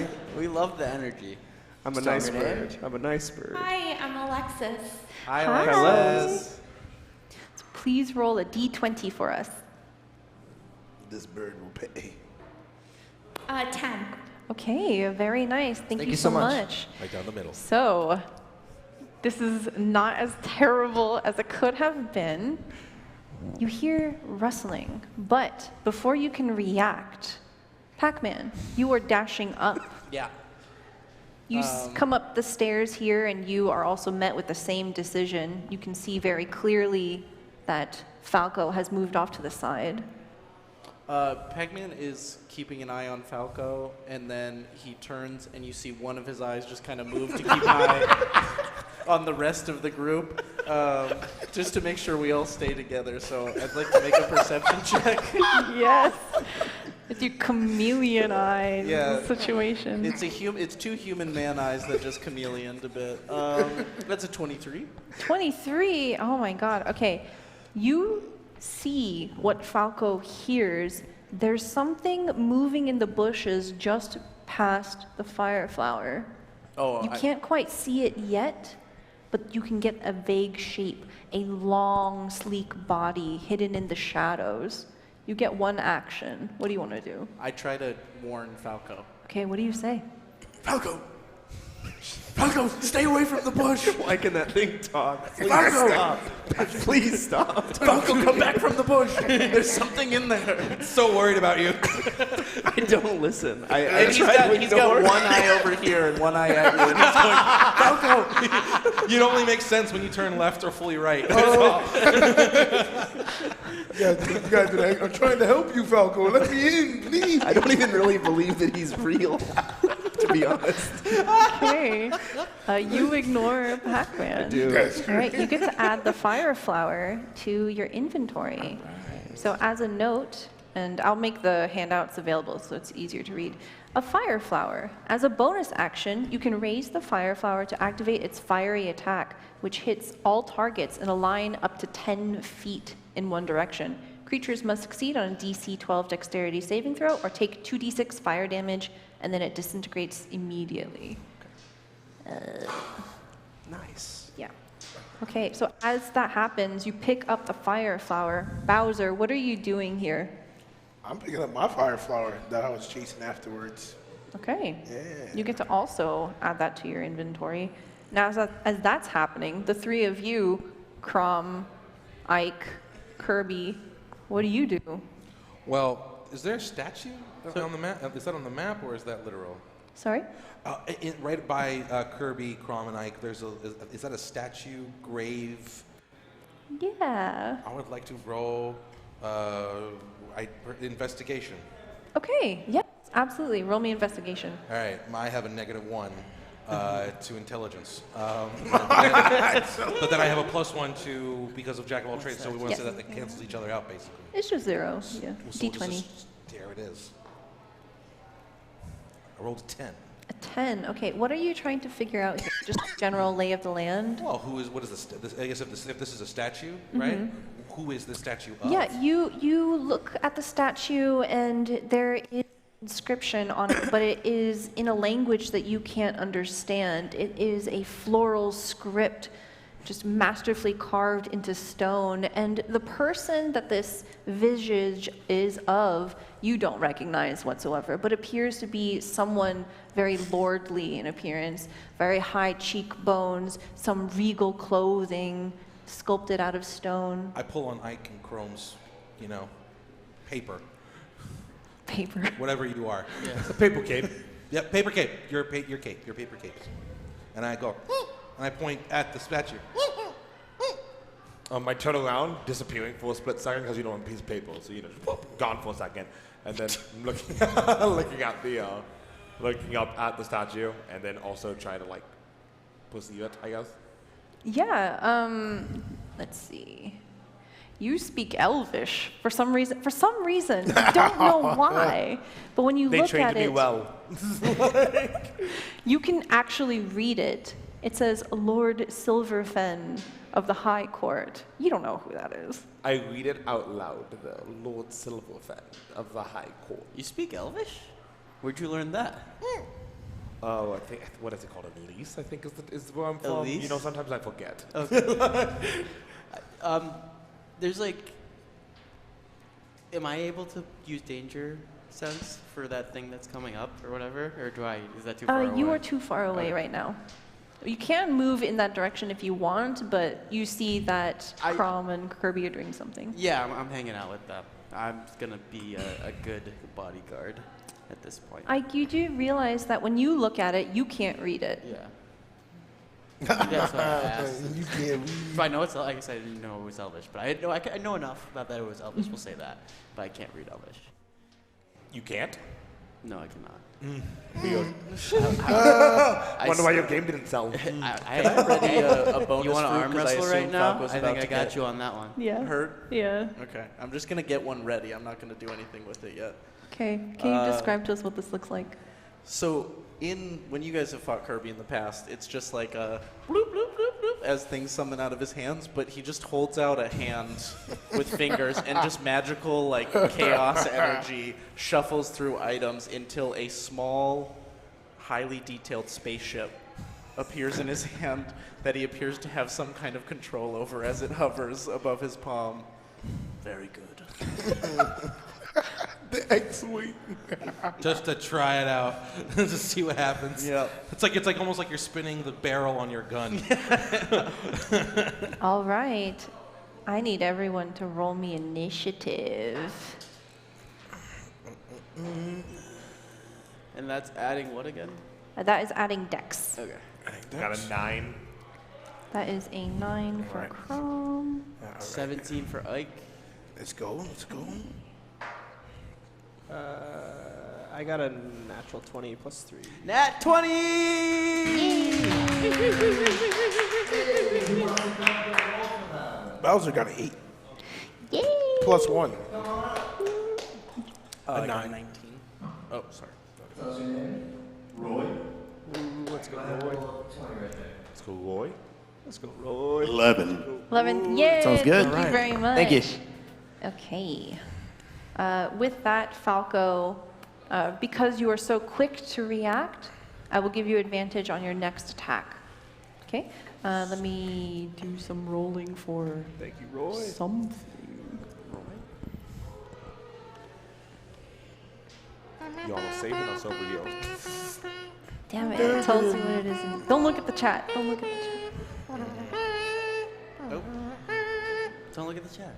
1. We love the energy. I'm a nice bird. I'm a nice bird. Hi, I'm Alexis. Hi, Hi. Alexis. So please roll a d20 for us. This bird will pay. 10. Okay, very nice. Thank you you so so much. much. Right down the middle. So, this is not as terrible as it could have been. You hear rustling, but before you can react, Pac-Man, you are dashing up. Yeah. You come up the stairs here, and you are also met with the same decision. You can see very clearly that Falco has moved off to the side. Pac-Man is keeping an eye on Falco, and then he turns, and you see one of his eyes just kind of move to keep an eye on the rest of the group, just to make sure we all stay together. So I'd like to make a perception check. Yes, with your chameleon eyes Yeah. situation. It's 2 human man eyes that just chameleoned a bit. That's a 23. 23, oh my god. Okay, you see what Falco hears. There's something moving in the bushes just past the fire flower. Oh, You can't quite see it yet, but you can get a vague shape, a long, sleek body hidden in the shadows. You get one action. What do you want to do? I try to warn Falco. Okay, what do you say? Falco! Falco, stay away from the bush! Why can that thing talk? Please Falco! stop. Please stop. Falco, come back from the bush! There's something in there. So worried about you. I don't listen. I And he's try to got ignore. one eye over here and one eye at you, and he's going, Falco! You'd only make sense when you turn left or fully right. You gotta do that. I'm trying to help you, Falco. Let me in, please. I don't even really believe that he's real, to be honest. Okay. You ignore Pac-Man. I do. That's All right, you get to add the fire flower to your inventory. So as a note, and I'll make the handouts available so it's easier to read. A fire flower. As a bonus action, you can raise the fire flower to activate its fiery attack, which hits all targets in a line up to 10 feet in one direction. Creatures must succeed on a DC 12 dexterity saving throw or take 2d6 fire damage, and then it disintegrates immediately. Nice. Yeah. Okay, so as that happens, you pick up the fire flower. Bowser, what are you doing here? I'm picking up my fire flower that I was chasing afterwards. Okay. Yeah. You get to also add that to your inventory. Now, as that's happening, the three of you, Crom, Ike, Kirby, what do you do? Well, is there a statue on the map? Is that on the map or is that literal? Sorry? Right by Kirby, Crom, and Ike, is that a statue grave? Yeah. I would like to roll investigation. Okay, yes, absolutely. Roll me investigation. All right, I have a -1 to intelligence. But then I have a +1 to because of Jack of all trades, so we want to say that it cancels each other out, basically. It's just 0, yeah. So D20. There it is. I rolled a 10. A 10, okay. What are you trying to figure out here? Just general lay of the land? Well, what is this? I guess if this is a statue, right? Who is the statue of? Yeah, you look at the statue and there is inscription on it, but it is in a language that you can't understand. It is a floral script, just masterfully carved into stone. And the person that this visage is of, you don't recognize whatsoever, but appears to be someone very lordly in appearance, very high cheekbones, some regal clothing, sculpted out of stone. I pull on Ike and Chrome's, paper. Paper. Whatever you are. Yeah. It's a paper cape. Yep, paper cape. Your cape. Your paper capes. And I go, and I point at the statue. I turn around, disappearing for a split second because you don't want a piece of paper, so gone for a second, and then looking up at the statue, and then also try to perceive it, I guess. Yeah, let's see. You speak Elvish for some reason. I don't know why. But when you look at it, they trained me well. you can actually read it. It says Lord Silverfen of the High Court. You don't know who that is. I read it out loud. The Lord Silverfen of the High Court. You speak Elvish? Where'd you learn that? Oh, I think, what is it called? Elise, I think is where I'm from. Elise? Sometimes I forget. Okay. There's am I able to use danger sense for that thing that's coming up or whatever? Or is that too far away? You are too far away right now. You can move in that direction if you want, but you see that Crom and Kirby are doing something. Yeah, I'm hanging out with them. I'm going to be a good bodyguard at this point. You do realize that when you look at it, you can't read it. Yeah. That's what I asked. You can't read. If I know I guess I didn't know it was Elvish, but I know enough about that it was Elvish. We'll say that, but I can't read Elvish. You can't? No, I cannot. Weird. I wonder why your game didn't sell. I have ready a bonus. You want to arm fruit 'cause I wrestle right assume now? Falco's I about think I to got get you on that one. Yeah. Hurt? Yeah. Okay, I'm just gonna get one ready. I'm not gonna do anything with it yet. Okay. Can you describe to us what this looks like? So, when you guys have fought Kirby in the past, it's just like a bloop, bloop, bloop, bloop, as things summon out of his hands, but he just holds out a hand with fingers and just magical, chaos energy shuffles through items until a small, highly detailed spaceship appears in his hand that he appears to have some kind of control over as it hovers above his palm. Very good. The X-Wing. Just to try it out, to see what happens. Yeah. It's like almost like you're spinning the barrel on your gun. All right. I need everyone to roll me initiative. And that's adding what again? That is adding dex. Okay. Got a 9. That is a 9 for Alright. Chrome. 17 for Ike. Let's go. Let's go. I got a natural 20 plus 3. Nat 20! Bowser got an 8. Yay! Plus 1. A 9. 19. Oh, sorry. Let's go, Roy. Let's go, Roy. Let's go, Roy. 11. 11. Yay! Sounds good. Thank you very much. Thank you. Okay. With that, Falco, because you are so quick to react, I will give you advantage on your next attack. Okay? Let me do some rolling for Thank you, Roy. something. Y'all are saving us over here. Damn it, tell us what it is. Don't look at the chat. Don't look at the chat. Oh. Don't look at the chat.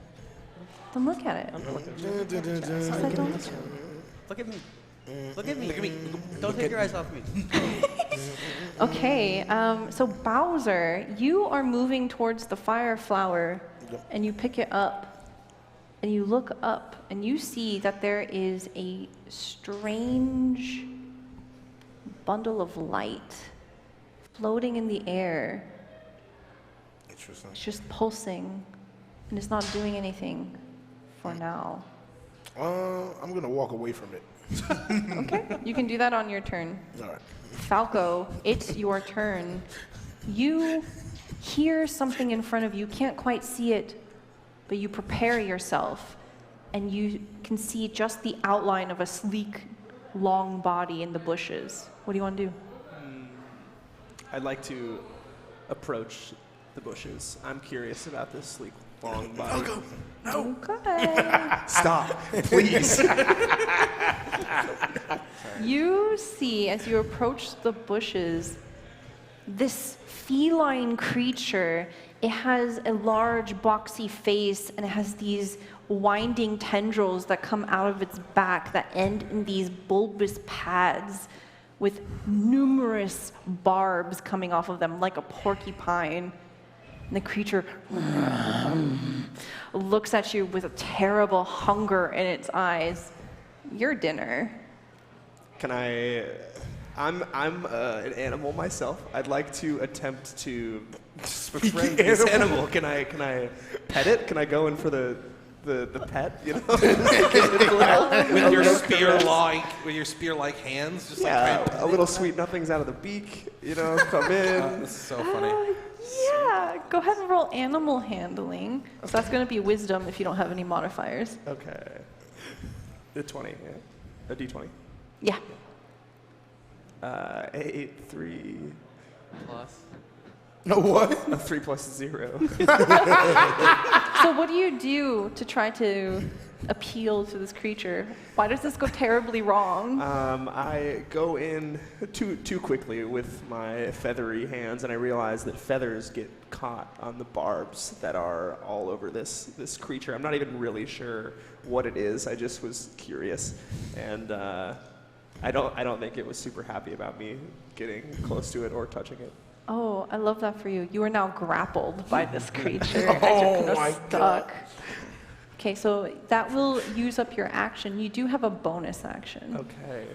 Don't look at it. I said don't look at it. Look at me. Look at me. Look at me. Don't take your eyes off me. Okay, so Bowser, you are moving towards the fire flower, and you pick it up, and you look up, and you see that there is a strange bundle of light floating in the air. Interesting. It's just pulsing, and it's not doing anything for now. I'm going to walk away from it. Okay, you can do that on your turn. All right. Falco, it's your turn. You hear something in front of you, can't quite see it, but you prepare yourself, and you can see just the outline of a sleek, long body in the bushes. What do you want to do? I'd like to approach the bushes. I'm curious about this sleek, long body. No. Okay. Stop, please. You see, as you approach the bushes, this feline creature. It has a large, boxy face, and it has these winding tendrils that come out of its back that end in these bulbous pads with numerous barbs coming off of them, like a porcupine. And the creature looks at you with a terrible hunger in its eyes. Your dinner. Can I'm an animal myself. I'd like to attempt to befriend this animal. Can I pet it? Can I go in for the pet? You know, with your spear-like hands, just like yeah, a little sweet nothings out of the beak. You know, come in. this is so funny. Yeah, go ahead and roll animal handling. So that's going to be wisdom if you don't have any modifiers. Okay. A 20, yeah. A D20. Yeah. 8, 3. Plus. No, what? A 3 plus 0. So what do you do to try to appeal to this creature? Why does this go terribly wrong? I go in too quickly with my feathery hands, and I realize that feathers get caught on the barbs that are all over this creature. I'm not even really sure what it is. I just was curious, and I don't think it was super happy about me getting close to it or touching it. Oh, I love that for you. You are now grappled by this creature. Oh You're my stuck. God. Okay, so that will use up your action. You do have a bonus action. Okay.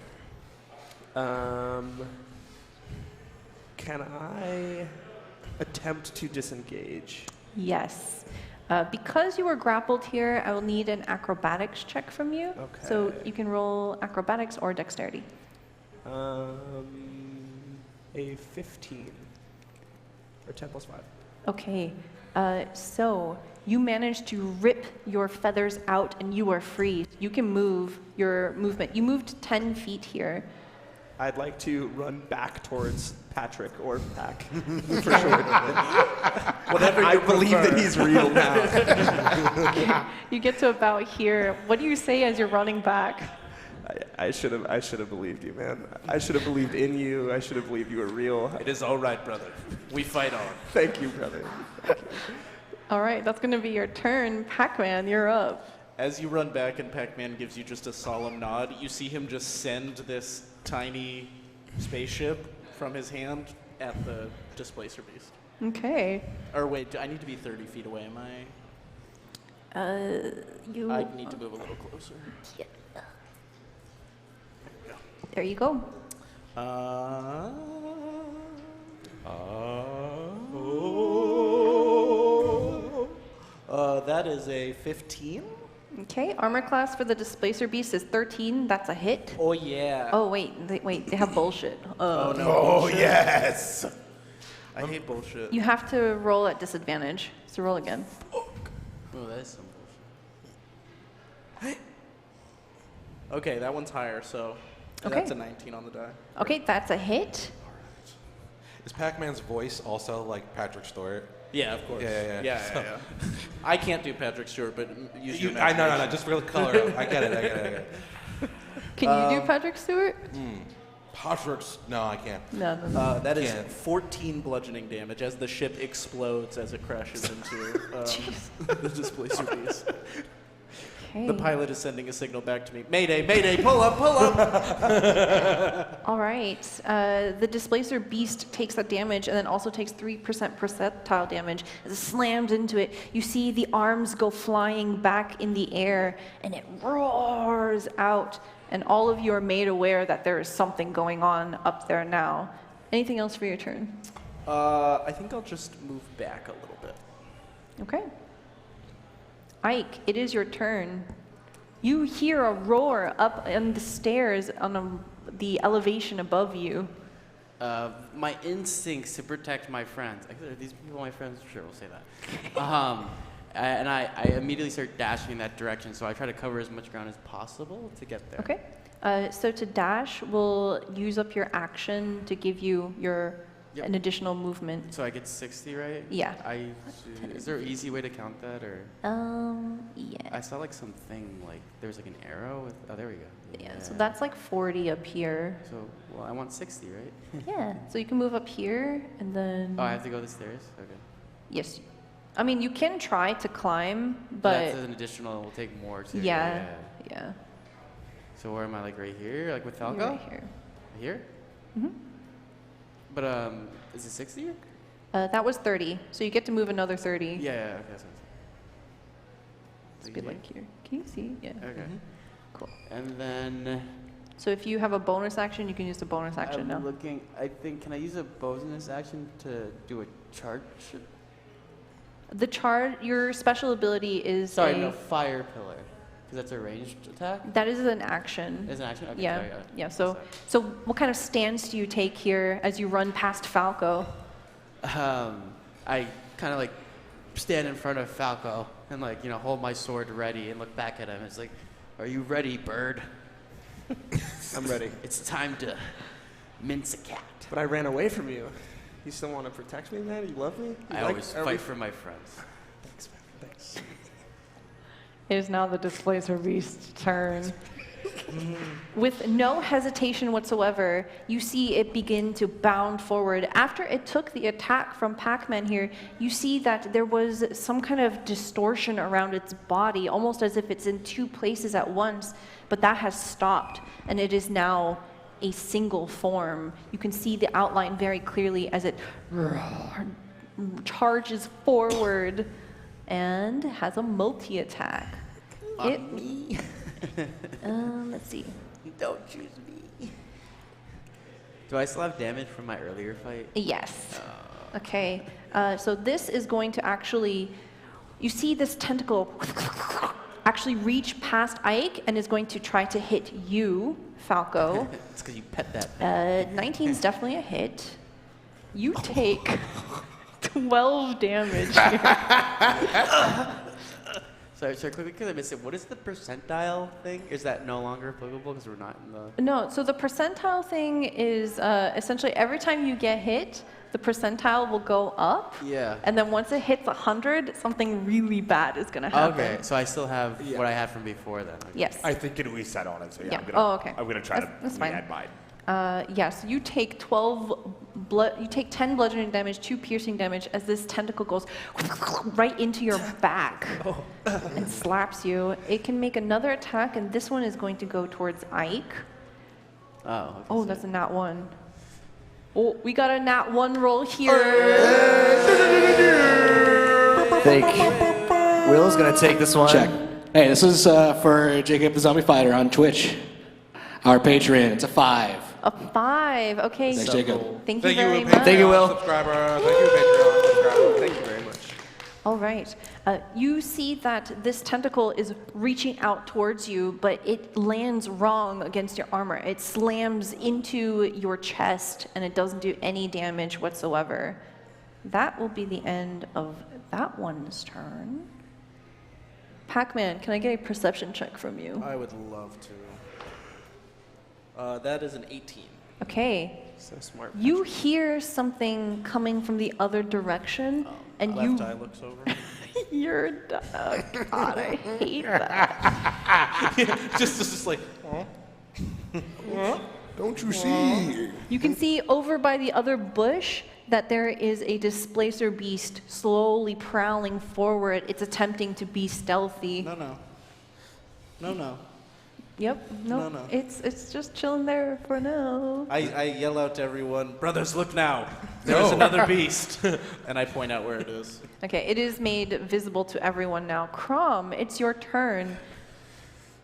Can I attempt to disengage? Yes. Because you were grappled here, I will need an acrobatics check from you. Okay. So you can roll acrobatics or dexterity. A 15. Or 10 plus 5. Okay. So you managed to rip your feathers out and you are free. You can move your movement. You moved 10 feet here. I'd like to run back towards Patrick or Pack, for sure. Whatever I believe that he's real now. You get to about here. What do you say as you're running back? I should have believed you, man. I should have believed in you. I should have believed you were real. It is all right, brother. We fight on. Thank you, brother. Thank you. All right, that's going to be your turn. Pac-Man, you're up. As you run back and Pac-Man gives you just a solemn nod, you see him just send this tiny spaceship from his hand at the displacer beast. Okay. Or wait, I need to be 30 feet away, am I? You. I need to move a little closer. Yeah. There you go. That is a 15. Okay, armor class for the Displacer Beast is 13. That's a hit. Oh, yeah. Oh, wait, they have bullshit. Oh, no. Oh, bullshit. yes. I hate bullshit. You have to roll at disadvantage, so roll again. Oh, that is some bullshit. Okay, that one's higher, so Okay. that's a 19 on the die. Okay, that's a hit. Is Pac-Man's voice also like Patrick Stewart? Yeah, of course. Yeah. Yeah. I can't do Patrick Stewart, but use your No, imagination. just real color. I get it. Can you do Patrick Stewart? Patrick's, no, I can't. No. That is Can't. 14 bludgeoning damage as the ship explodes as it crashes into the Displacer Beast. Okay. The pilot is sending a signal back to me. Mayday, mayday, pull up, pull up! All right. The Displacer Beast takes that damage and then also takes 3% projectile damage. As it slams into it, you see the arms go flying back in the air and it roars out. And all of you are made aware that there is something going on up there now. Anything else for your turn? I think I'll just move back a little bit. Okay. Ike, it is your turn. You hear a roar up on the stairs on the elevation above you. My instincts to protect my friends. Are these people my friends? Sure, we'll say that. And I immediately start dashing in that direction, so I try to cover as much ground as possible to get there. Okay. So to dash, we'll use up your action to give you an additional movement. So I get 60, right? Yeah. Is there an easy way to count that, or? Yeah. I saw like something like there's like an arrow with. Oh, there we go. Yeah, so that's like 40 up here. So, well, I want 60, right? Yeah, so you can move up here and then... Oh, I have to go the stairs? Okay. Yes. I mean, you can try to climb, but... That's an additional, will take more too. Yeah. So where am I, like right here? Like with Falco? You're right here. Here? Mm-hmm. But, is it 60? That was 30, so you get to move another 30. Yeah, okay, that's It's good like here. Can you see? Yeah. Okay. Cool. And then... So if you have a bonus action, you can use the bonus action now. I'm looking, I think, can I use a bonus action to do a charge? The charge, your special ability is Sorry, no, fire pillar. Because that's a ranged attack? That is an action. Is an action? Okay, Yeah. sorry, Yeah. So what kind of stance do you take here as you run past Falco? I kind of like stand in front of Falco and like, hold my sword ready and look back at him. It's like, are you ready, bird? I'm ready. It's time to mince a cat. But I ran away from you. You still want to protect me, man? You love me? I always fight for my friends. Thanks, man. Thanks. It is now the Displacer Beast's turn. With no hesitation whatsoever, you see it begin to bound forward. After it took the attack from Pac-Man here, you see that there was some kind of distortion around its body, almost as if it's in two places at once, but that has stopped, and it is now a single form. You can see the outline very clearly as it charges forward and has a multi-attack. Let's see. Don't choose me. Do I still have damage from my earlier fight? Yes. Okay. So this is going to actually, you see this tentacle actually reach past Ike and is going to try to hit you, Falco. It's because you pet that. 19 is definitely a hit. You take 12 damage here. Sorry, quickly, because I missed it. What is the percentile thing? Is that no longer applicable because we're not in the... No, so the percentile thing is essentially every time you get hit, the percentile will go up. Yeah. And then once it hits 100, something really bad is going to happen. Okay, so I still have what I had from before then. Okay. Yes. I think it reset on it, so yeah. Yeah. Okay. I'm gonna try That's to fine. add mine. Yes, you take 10 bludgeoning damage, 2 piercing damage as this tentacle goes right into your back and slaps you. It can make another attack, and this one is going to go towards Ike. Oh, that's a nat 1. Oh, we got a nat 1 roll here. Fake. Will's gonna take this one. Check. Hey, this is for Jacob the Zombie Fighter on Twitch. Our Patreon. It's a 5. A 5. Okay. Thanks, Jacob. Thank you very much. Thank you, Will. Subscriber. Thank you, Patreon subscriber. Thank you very much. All right. You see that this tentacle is reaching out towards you, but it lands wrong against your armor. It slams into your chest, and it doesn't do any damage whatsoever. That will be the end of that one's turn. Pac-Man, can I get a perception check from you? I would love to. That is an 18. Okay. So smart. You hear something coming from the other direction, and Left eye looks over. you're done. Oh, God, I hate that. just like, Don't you see? You can see over by the other bush that there is a displacer beast slowly prowling forward. It's attempting to be stealthy. No. Yep. No. No. It's just chilling there for now. I yell out to everyone, brothers, look now. There's another beast. And I point out where it is. Okay. It is made visible to everyone now. Crom, it's your turn.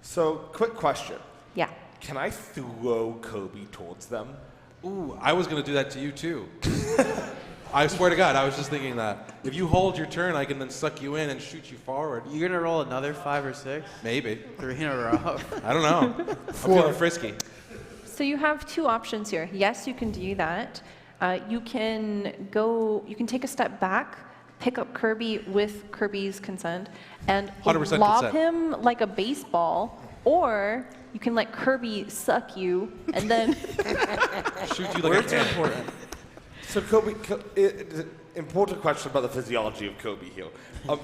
So, quick question. Yeah. Can I throw Kobe towards them? ooh, I was going to do that to you too. I swear to God, I was just thinking that. If you hold your turn, I can then suck you in and shoot you forward. You're gonna roll another 5 or 6? Maybe. 3 in a row. I don't know. I'm feeling frisky. So you have two options here. Yes, you can do that. You can take a step back, pick up Kirby with Kirby's consent, and 100% lob consent. him like a baseball, or you can let Kirby suck you and then Shoot you like a cannon. Important. So important question about the physiology of Kobe here.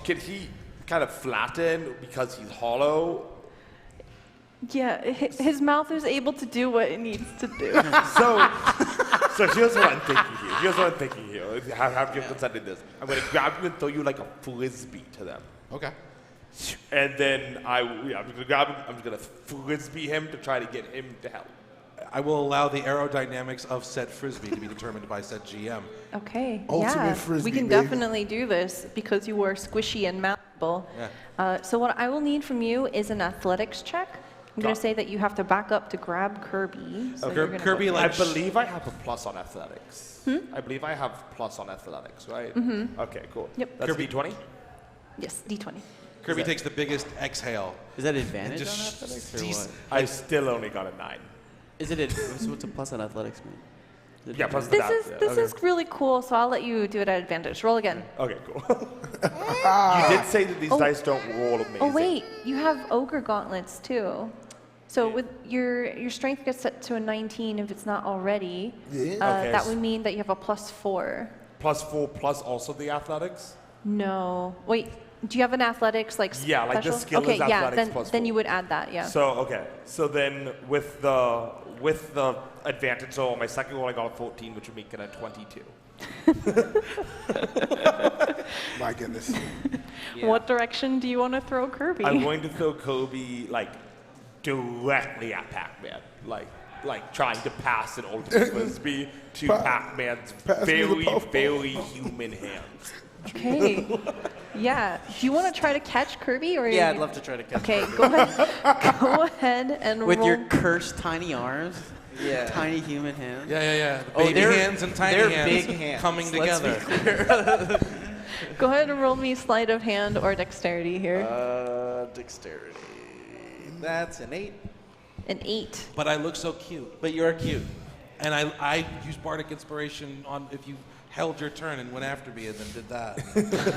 Can he kind of flatten because he's hollow? yeah, his mouth is able to do what it needs to do. So here's what I'm thinking here. Have you consented this? I'm going to grab you and throw you like a frisbee to them. Okay. And then I'm going to grab him. I'm just going to frisbee him to try to get him to help. I will allow the aerodynamics of said frisbee to be determined by said GM. Okay, Ultimate yeah, Frisbee, we can baby. definitely do this because you are squishy and malleable. Yeah. So what I will need from you is an athletics check. I'm going to say that you have to back up to grab Kirby. So you're gonna Kirby, go- like, I believe I have a plus on athletics. I believe I have plus on athletics, right? Mm-hmm. Okay, cool. Yep. That's Kirby- D20? Yes, D20. Kirby takes the biggest exhale. Is that advantage Just on athletics or sees- what? I still only got a 9. Is it what's a plus on athletics mean? Is it Yeah, plus advantage? the This is really cool, so I'll let you do it at advantage. Roll again. Okay, cool. You did say that these dice don't roll amazing. Oh wait, you have ogre gauntlets too. So with your strength gets set to a 19 if it's not already. Yeah. Okay, That so- would mean that you have a +4. Plus 4 plus also the athletics? No. Wait, do you have an athletics like Yeah, like the special? skill is okay, yeah, athletics then, plus then 4. you would add that, yeah. So, okay. So then with the advantage, so on my second roll I got a 14, which would make it a 22. My goodness. What direction do you want to throw Kirby? I'm going to throw Kobe like directly at Pac-Man, like trying to pass an ultimate frisbee to Pac-Man's pass me the very, puff-puff. very human hands. Okay. Yeah. Do you want to try to catch Kirby or? Yeah, I'd love to try to catch Okay, Kirby. go ahead. Go ahead and With roll. your cursed tiny arms, Yeah. tiny human hands. Yeah. The Oh, baby they're- hands and tiny they're hands, big hands. coming Let's be together. Go ahead and roll me sleight of hand or dexterity here. Dexterity. That's an 8. An 8. But I look so cute. But you're cute. And I use bardic inspiration on if you held your turn and went after me and then did that.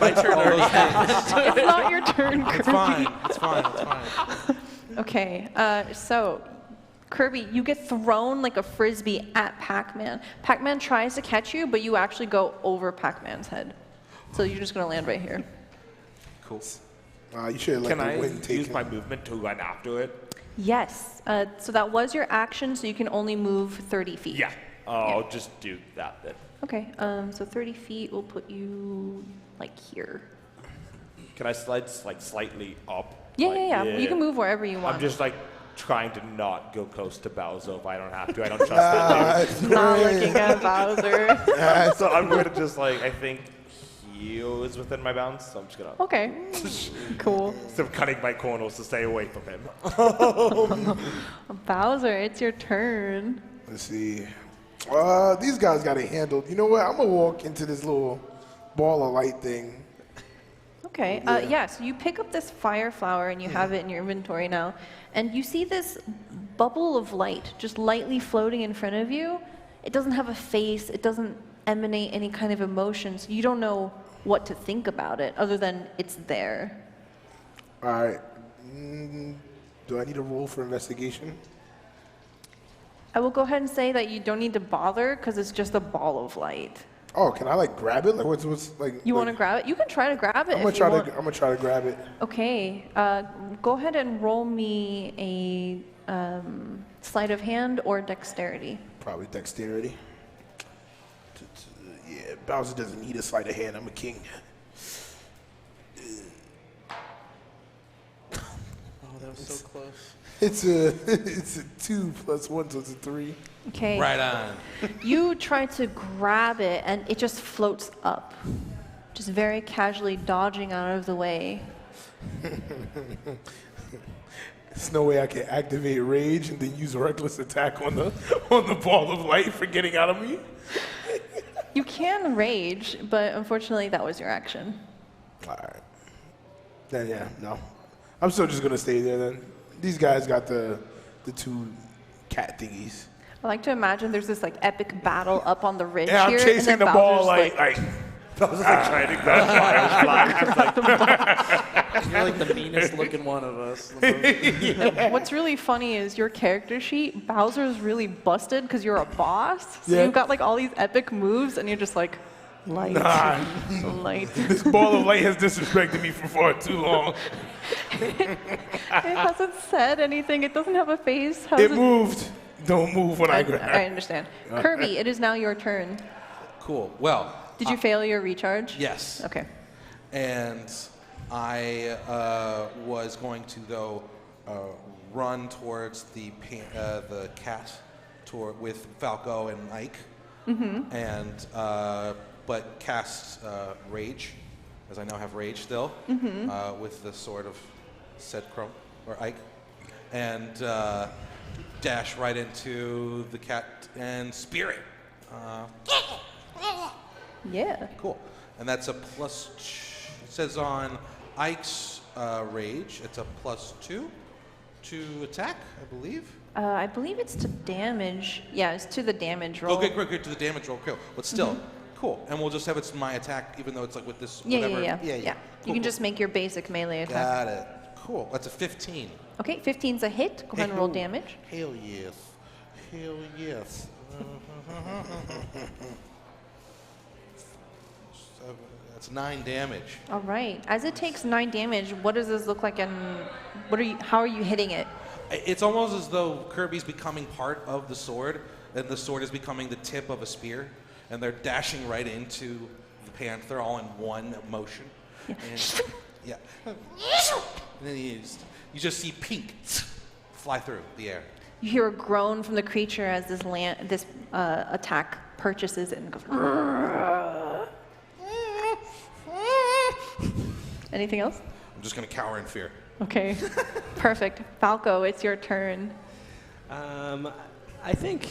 My turn already happened. It's not your turn, Kirby. It's fine. It's fine. Okay, so Kirby, you get thrown like a frisbee at Pac-Man. Pac-Man tries to catch you, but you actually go over Pac-Man's head. So you're just gonna land right here. Cool. You should have let Can the I wind take use him. my movement to run after it? Yes, so that was your action, so you can only move 30 feet. Yeah. I'll just do that then. Okay, so 30 feet will put you like here. Can I slide like slightly up? Yeah, Like, yeah. You can move wherever you want. I'm just like trying to not go close to Bowser if I don't have to. I don't trust that dude. That's not great. looking at Bowser. So I'm going to just like, I think feels within my bounds, so I'm just gonna. Okay. Cool. Instead of cutting my corners to stay away from him. Bowser, it's your turn. Let's see. These guys got it handled. You know what? I'm gonna walk into this little ball of light thing. Okay. Yeah. So you pick up this fire flower and you have it in your inventory now, and you see this bubble of light just lightly floating in front of you. It doesn't have a face. It doesn't emanate any kind of emotion. So you don't know what to think about it, other than it's there. All right. Do I need a roll for investigation? I will go ahead and say that you don't need to bother because it's just a ball of light. Oh, can I like grab it? Like what's like? You want to like, grab it? You can try to grab it. I'm if you want. gonna try to grab it. Okay. Go ahead and roll me a sleight of hand or dexterity. Probably dexterity. Yeah, Bowser doesn't need a sleight of hand. I'm a king. Oh, that was so close. It's a 2 plus 1, so it's a 3. Okay. Right on. You try to grab it, and it just floats up, just very casually dodging out of the way. There's no way I can activate rage and then use a reckless attack on the ball of light for getting out of me. You can rage, but unfortunately, that was your action. All right. Then yeah, no. I'm still just gonna stay there then. These guys got the 2 cat thingies. I like to imagine there's this like epic battle up on the ridge Yeah, I'm here, chasing and the then ball Bowser's like Bowser's like trying to grab fire. You're like the meanest looking one of us. What's really funny is your character sheet, Bowser's really busted because you're a boss. So Yeah. you've got like all these epic moves and you're just like, light, Nah. light. This ball of light has disrespected me for far too long. It hasn't said anything. It doesn't have a face. How It does moved. Don't move when I I grab. understand. Kirby, it is now your turn. Cool. Well, Did you fail your recharge? yes. Okay. And I was going to though run towards the cat with Falco and Ike, and but cast rage, as I now have rage still, with the sword of said Chrome or Ike, and dash right into the cat and spear it. Yeah. Cool. And that's a plus, it says on Ike's rage, it's a +2 to attack, I believe. I believe it's to damage. Yeah, it's to the damage roll. Okay, great, to the damage roll, cool. But still, cool. And we'll just have it's my attack, even though it's like with this whatever. Yeah. Yeah. You Cool, can just make your basic melee attack. Got it. Cool. That's a 15. Okay, 15's a hit. Go ahead and roll Hey-ho. damage. Hell yes. Hell yes. That's 9 damage. All right. As it takes 9 damage, what does this look like, and how are you hitting it? It's almost as though Kirby's becoming part of the sword, and the sword is becoming the tip of a spear, and they're dashing right into the panther all in one motion. Yeah. And, yeah. And then you just see pink fly through the air. You hear a groan from the creature as this attack purchases it and goes. Anything else? I'm just going to cower in fear. Okay. Perfect. Falco, it's your turn. I think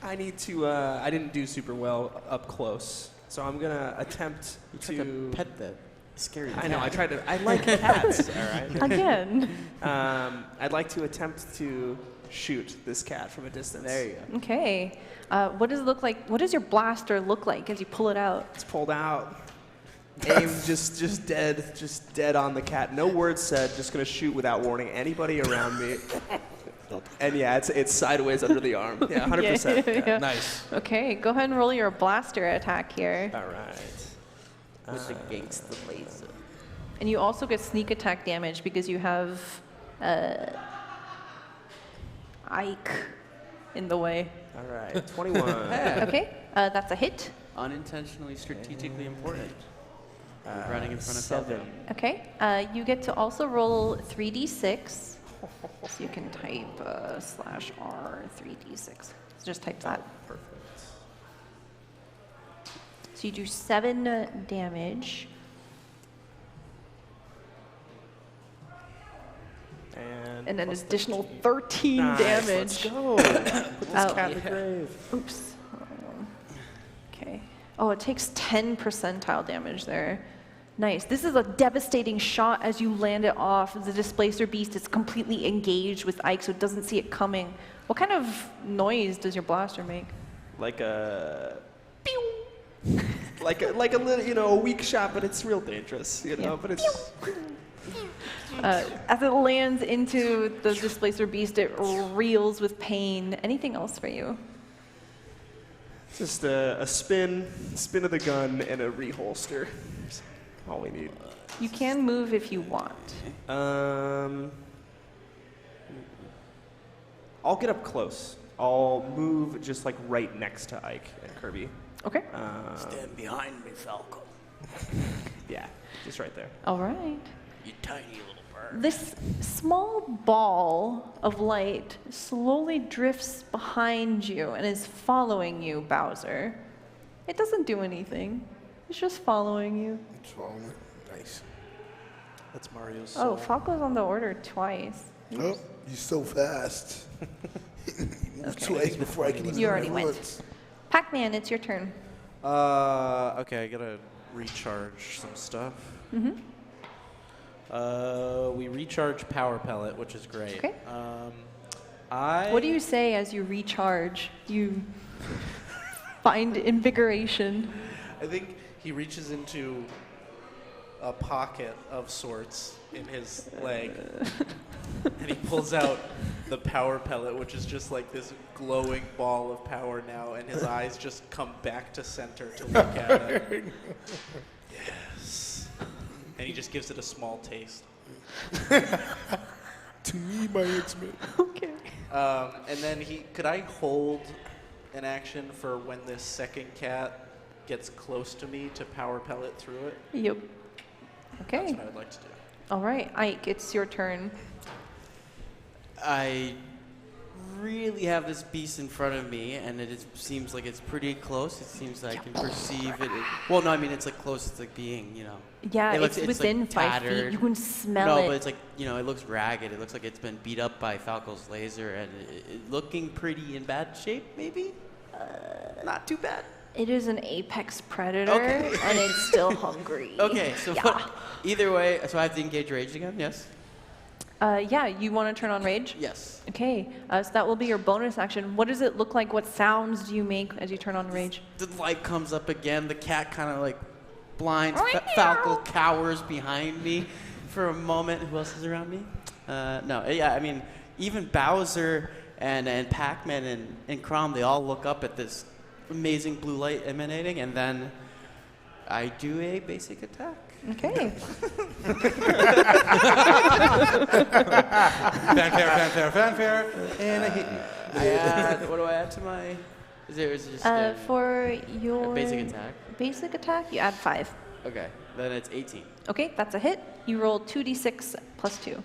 I need to. I didn't do super well up close, so I'm gonna attempt to pet that scary I know. I tried to. I like cats. All right. Again. I'd like to attempt to shoot this cat from a distance. There you go. Okay. What does it look like? What does your blaster look like as you pull it out? It's pulled out. Aim just dead on the cat. No words said. Just gonna shoot without warning anybody around me. And yeah, it's sideways under the arm. Yeah, 100%. Yeah. Nice. Okay, go ahead and roll your blaster attack here. All right. With the gangsta laser. And you also get sneak attack damage because you have Ike in the way. All right. 21. Okay, that's a hit. Unintentionally strategically important. Running in front of Falco. Okay, you get to also roll 3d6. So you can type /R 3d6. So just type that. Perfect. So you do 7 damage. And an additional 13 damage. Let's go. Put this cat in the grave. Oops. Okay. Oh, it takes 10 percentile damage there. Nice. This is a devastating shot as you land it off. The Displacer Beast is completely engaged with Ike, so it doesn't see it coming. What kind of noise does your blaster make? Like a... pew! like a little, a weak shot, but it's real dangerous, but it's... As it lands into the Displacer Beast, it reels with pain. Anything else for you? Just a spin of the gun, and a reholster. That's all we need. You can move if you want. I'll get up close. I'll move just like right next to Ike and Kirby. Okay. Stand behind me, Falco. Yeah, just right there. All right. You tiny little bird. This small ball of light slowly drifts behind you and is following you, Bowser. It doesn't do anything. It's just following you. It's following. Nice. That's Mario's Oh, soul. Falco's on the order twice. Oh, you're so fast. You moved twice before I can even You already move went. once. Pac-Man, it's your turn. Okay, I gotta recharge some stuff. Mm-hmm. We recharge Power Pellet, which is great. Okay. I What do you say as you recharge? You find invigoration. I think he reaches into a pocket of sorts in his leg, and he pulls out the Power Pellet, which is just like this glowing ball of power now, and his eyes just come back to center to look at it. Yes. And he just gives it a small taste. To me, my X-Men. Okay. And then could I hold an action for when this second cat gets close to me to Power Pellet through it? Yep. Okay. That's what I would like to do. All right, Ike, it's your turn. I really have this beast in front of me, and seems like it's pretty close. It seems like I can perceive it. Well, no, I mean, it's like close. It's like being, Yeah, it's within like 5 feet. tattered. You can smell it. No, but it's like, it looks ragged. It looks like it's been beat up by Falco's laser, and looking pretty in bad shape, maybe? Not too bad. It is an apex predator, Okay. and it's still hungry. Okay, so yeah. Either way, so I have to engage rage again, yes? Yeah, you want to turn on rage? Yes. Okay, so that will be your bonus action. What does it look like? What sounds do you make as you turn on rage? The light comes up again. The cat kind of like blinds. Falco cowers behind me for a moment. Who else is around me? No, yeah, I mean, even Bowser and Pac-Man and Crom, they all look up at this amazing blue light emanating, and then I do a basic attack. Okay. Fanfare. And a hit. What do I add to my? Is it just for your a basic attack? Basic attack, you add 5. Okay, then it's 18. Okay, that's a hit. You roll 2d6 plus 2. What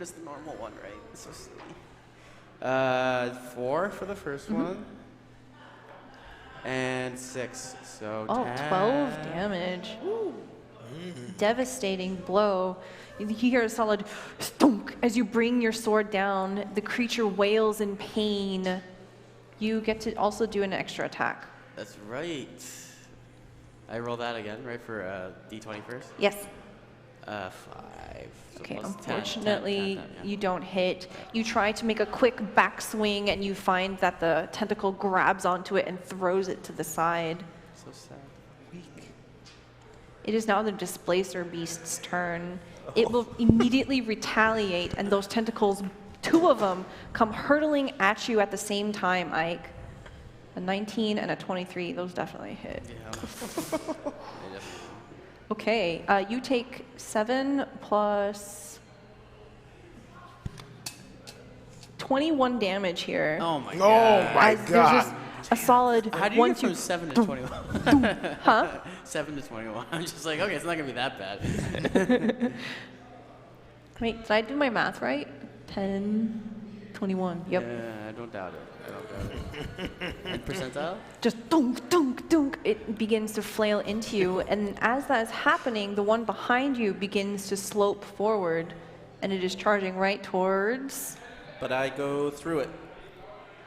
is the normal one, right? It's so silly. 4 for the first one. And 6, so 10. 12 damage. Devastating blow. You hear a solid stunk as you bring your sword down. The creature wails in pain. You get to also do an extra attack. That's right. I roll that again, right, for D20 first? Yes. 5. So Okay, plus 10, unfortunately, 10, yeah. you don't hit. You try to make a quick backswing, and you find that the tentacle grabs onto it and throws it to the side. So sad. Weak. It is now the Displacer Beast's turn. It will immediately retaliate, and those tentacles, 2 of them, come hurtling at you at the same time, Ike. A 19 and a 23, those definitely hit. Yeah. Okay, you take 7 plus 21 damage here. Oh my Oh god. my There's God. just a solid How do you 1, get from 2, 7 to 21? huh? 7 to 21. I'm just like, okay, it's not gonna be that bad. Wait, did I do my math right? 10, 21, yep. Yeah, I don't doubt it. And percentile? Just dunk, dunk, dunk. It begins to flail into you, and as that is happening, the one behind you begins to slope forward, and it is charging right towards. But I go through it.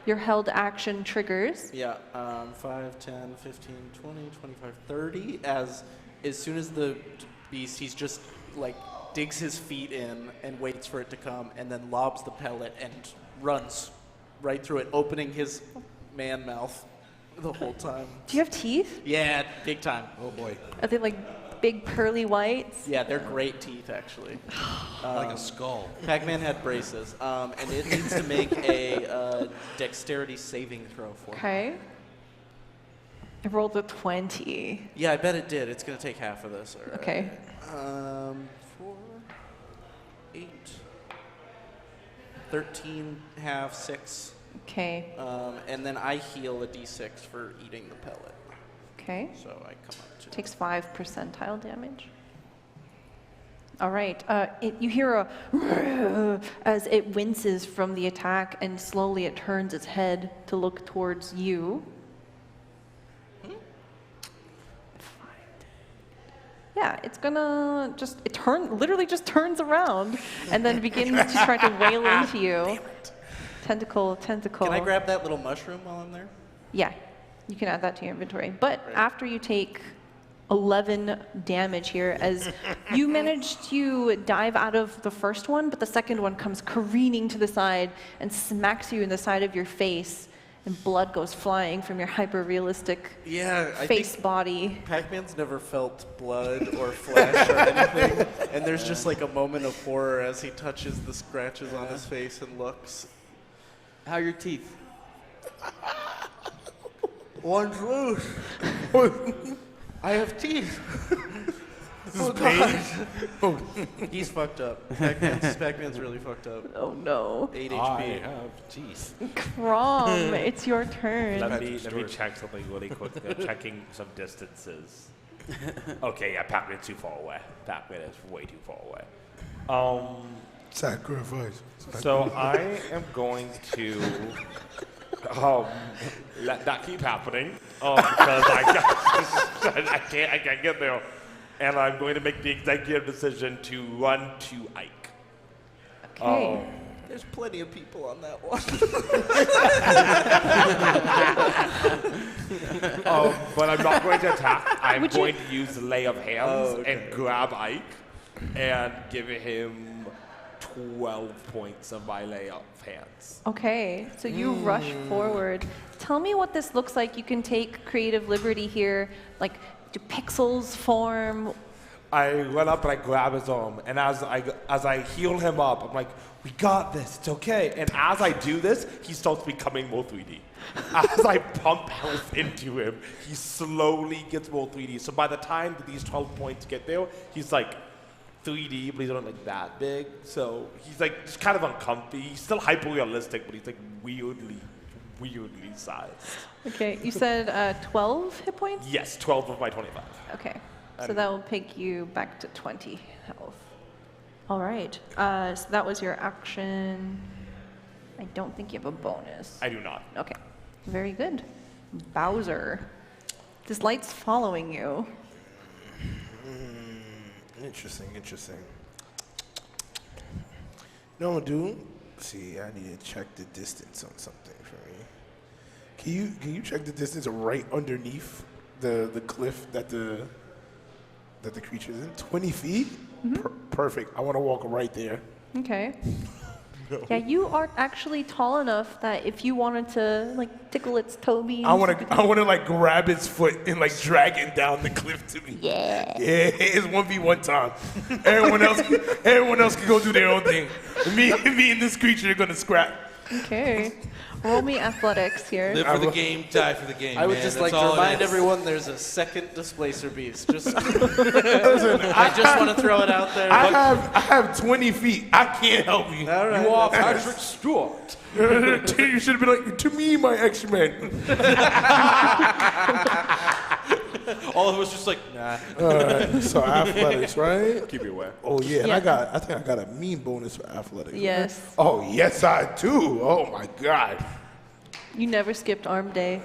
Your held action triggers. Yeah, 5, 10, 15, 20, 25, 30. As soon as the beast, he's just like digs his feet in and waits for it to come, and then lobs the pellet and runs right through it, opening his man mouth the whole time. Do you have teeth? Yeah, big time. Oh boy. Are they like big pearly whites? Yeah, they're great teeth, actually. Like a skull. Pac-Man had braces, and it needs to make a dexterity saving throw for me. Okay. I rolled a 20. Yeah, I bet it did. It's going to take half of this. All right. Okay. 4, 8, 13, half, 6. Okay. And then I heal a d6 for eating the pellet. Okay. So I come up to... Takes 5 percentile damage. All right. You hear a as it winces from the attack, and slowly it turns its head to look towards you. Yeah, it's gonna literally just turns around, and then begins to try to wail into you. Tentacle. Can I grab that little mushroom while I'm there? Yeah, you can add that to your inventory. But after you take 11 damage here, as you manage to dive out of the first one, but the second one comes careening to the side and smacks you in the side of your face, and blood goes flying from your hyper-realistic face body. Pac-Man's never felt blood or flesh or anything, and there's just like a moment of horror as he touches the scratches on his face and looks. How are your teeth? One's loose. I have teeth. This is pain. He's fucked up. Pac-Man's really fucked up. Oh no. 8 I HP. have teeth. Crom, it's your turn. Let me check something really quick. Checking some distances. Okay, yeah, Pac-Man's too far away. Pac-Man is way too far away. Sacrifice. So I am going to let that keep happening because I can't get there, and I'm going to make the executive decision to run to Ike. Okay. There's plenty of people on that one. But I'm not going to attack. I'm going to use the lay of hands and grab Ike and give him 12 points of my lay of hands. Okay, so you rush forward. Tell me what this looks like. You can take creative liberty here. Like, do pixels form? I run up and I grab his arm, and as I heal him up, I'm like, "We got this. It's okay." And as I do this, he starts becoming more 3D. As I pump health into him, he slowly gets more 3D. So by the time that these 12 points get there, he's like 3D, but he's not like that big. So he's like just kind of uncomfy. He's still hyper realistic, but he's like weirdly sized. Okay, you said 12 hit points? Yes, 12 of my 25. Okay, so that will take you back to 20 health. All right, so that was your action. I don't think you have a bonus. I do not. Okay, very good. Bowser, this light's following you. Interesting. No, dude. See, I need to check the distance on something for me. Can you check the distance right underneath the cliff that the creature's in? 20 feet? Mm-hmm. Perfect. I want to walk right there. Okay. Yeah, you are actually tall enough that if you wanted to like tickle its toe beams. I want to like grab its foot and like drag it down the cliff to me. Yeah. Yeah, it's 1v1 time. Everyone else can go do their own thing. Me and this creature are gonna scrap. Okay. Roll me athletics here. Live for the game, die for the game. I would man. just That's like to all it remind is. everyone there's a second displacer beast. I just want to throw it out there. I have 20 feet. I can't help you. All right. You are Patrick Stewart. You should have been like, to me, my X-Men. All of us just like, nah. So athletics, right? Keep you aware. Oh yeah, and Yeah. I think I got a mean bonus for athletics. Yes. Right? Oh yes, I do. Oh my God. You never skipped arm day.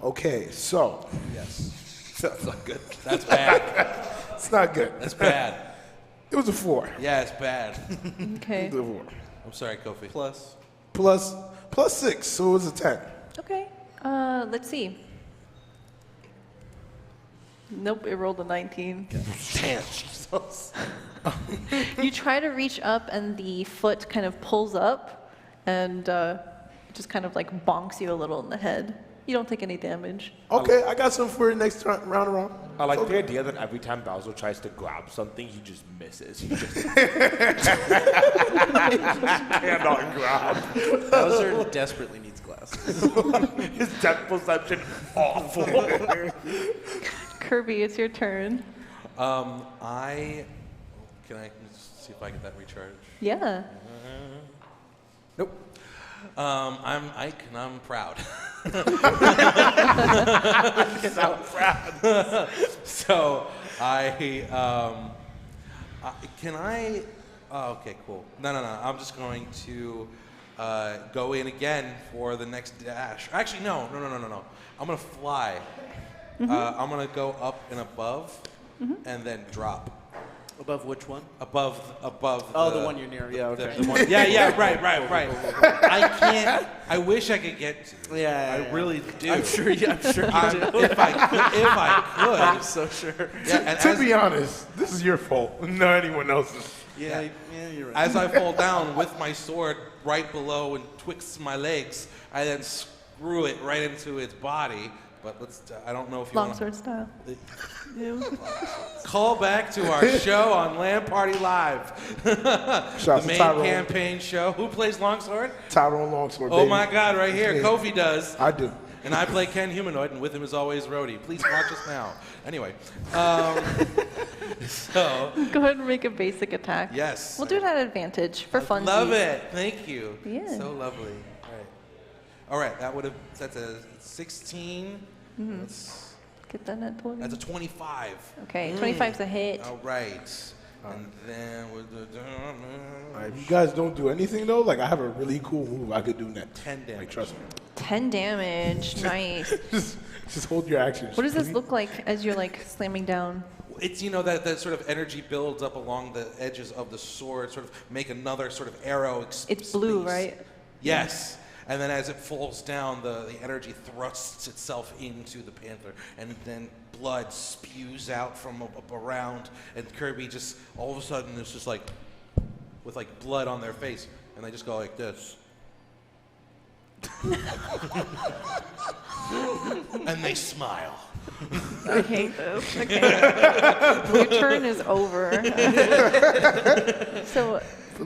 Okay, so. Yes. That's not good. That's bad. It's not good. That's bad. It was a 4. Yeah, it's bad. Okay. It was a 4. I'm sorry, Kofi. Plus 6, so it was a 10. Okay. Let's see. Nope, it rolled a 19. Damn, Jesus. You try to reach up, and the foot kind of pulls up, and just kind of like bonks you a little in the head. You don't take any damage. Okay, I got some for you next round around. I like the idea that every time Bowser tries to grab something, he just misses. He just cannot grab. Bowser desperately needs glasses. His depth perception awful. Kirby, it's your turn. Can I see if I get that recharge? Yeah. Nope. I'm Ike and I'm proud. So proud. So can I? Oh, okay, cool. No. I'm just going to go in again for the next dash. Actually, no. I'm gonna fly. I'm gonna go up and above, and then drop. Above which one? Above. Oh, the one you're near. Yeah, okay. The one, yeah, right. I can't. I wish I could get to. Yeah, I really do. I'm sure you do. If I could. I'm so sure. Yeah, and To be honest, this is your fault, not anyone else's. Yeah, you're right. As I fall down with my sword right below and twixt my legs, I then screw it right into its body. But I don't know if you want Longsword style. Call back to our show on LANParty Live. The main campaign show. Who plays Longsword? Tyrone Longsword, Oh baby. my God, right here. Yeah. Kofi does. I do. And I play Ken Humanoid, and with him is always Rhodey. Please watch us now. Anyway. So. Go ahead and make a basic attack. Yes. We'll do it at advantage for fun. Love it. Thank you. Yeah. So lovely. All right. That's a 16. Let's get that at 20. That's a 25. Okay, 25's a hit. All right. And then with the You guys don't do anything though? Like I have a really cool move I could do next. 10 damage. Like, trust me. 10 damage. Nice. Just hold your actions. What does this look like as you're like slamming down? It's, that sort of energy builds up along the edges of the sword, sort of make another sort of arrow. It's blue, right? Yes. And then as it falls down, the energy thrusts itself into the panther, and then blood spews out from up around, and Kirby just, all of a sudden, is just like, with like blood on their face, and they just go like this. And they smile. I hate this. Okay. Your turn is over. So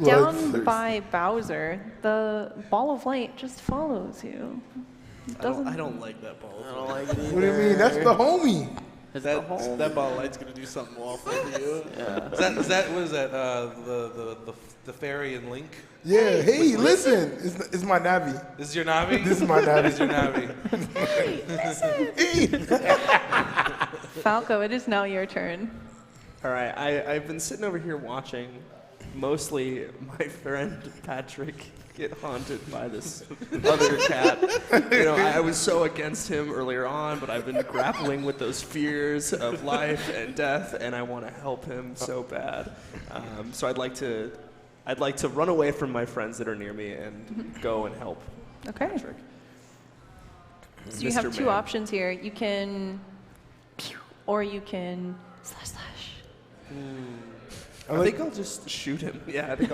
down by Bowser, the ball of light just follows you. I don't like that ball. I don't like it either. What do you mean? That's the homie. That ball of light's gonna do something awful to you. Yeah. What is that? The fairy and Link? Yeah. Hey, listen. It's my Navi. This is your Navi? This is my Navi. This is your Navi. Falco, it is now your turn. All right, I've been sitting over here watching mostly my friend Patrick get haunted by this other cat. I was so against him earlier on, but I've been grappling with those fears of life and death, and I want to help him so bad. So I'd like to run away from my friends that are near me and go and help Patrick. So you have two options here. You can, or you can slash. I think I'll just shoot him. Yeah, I think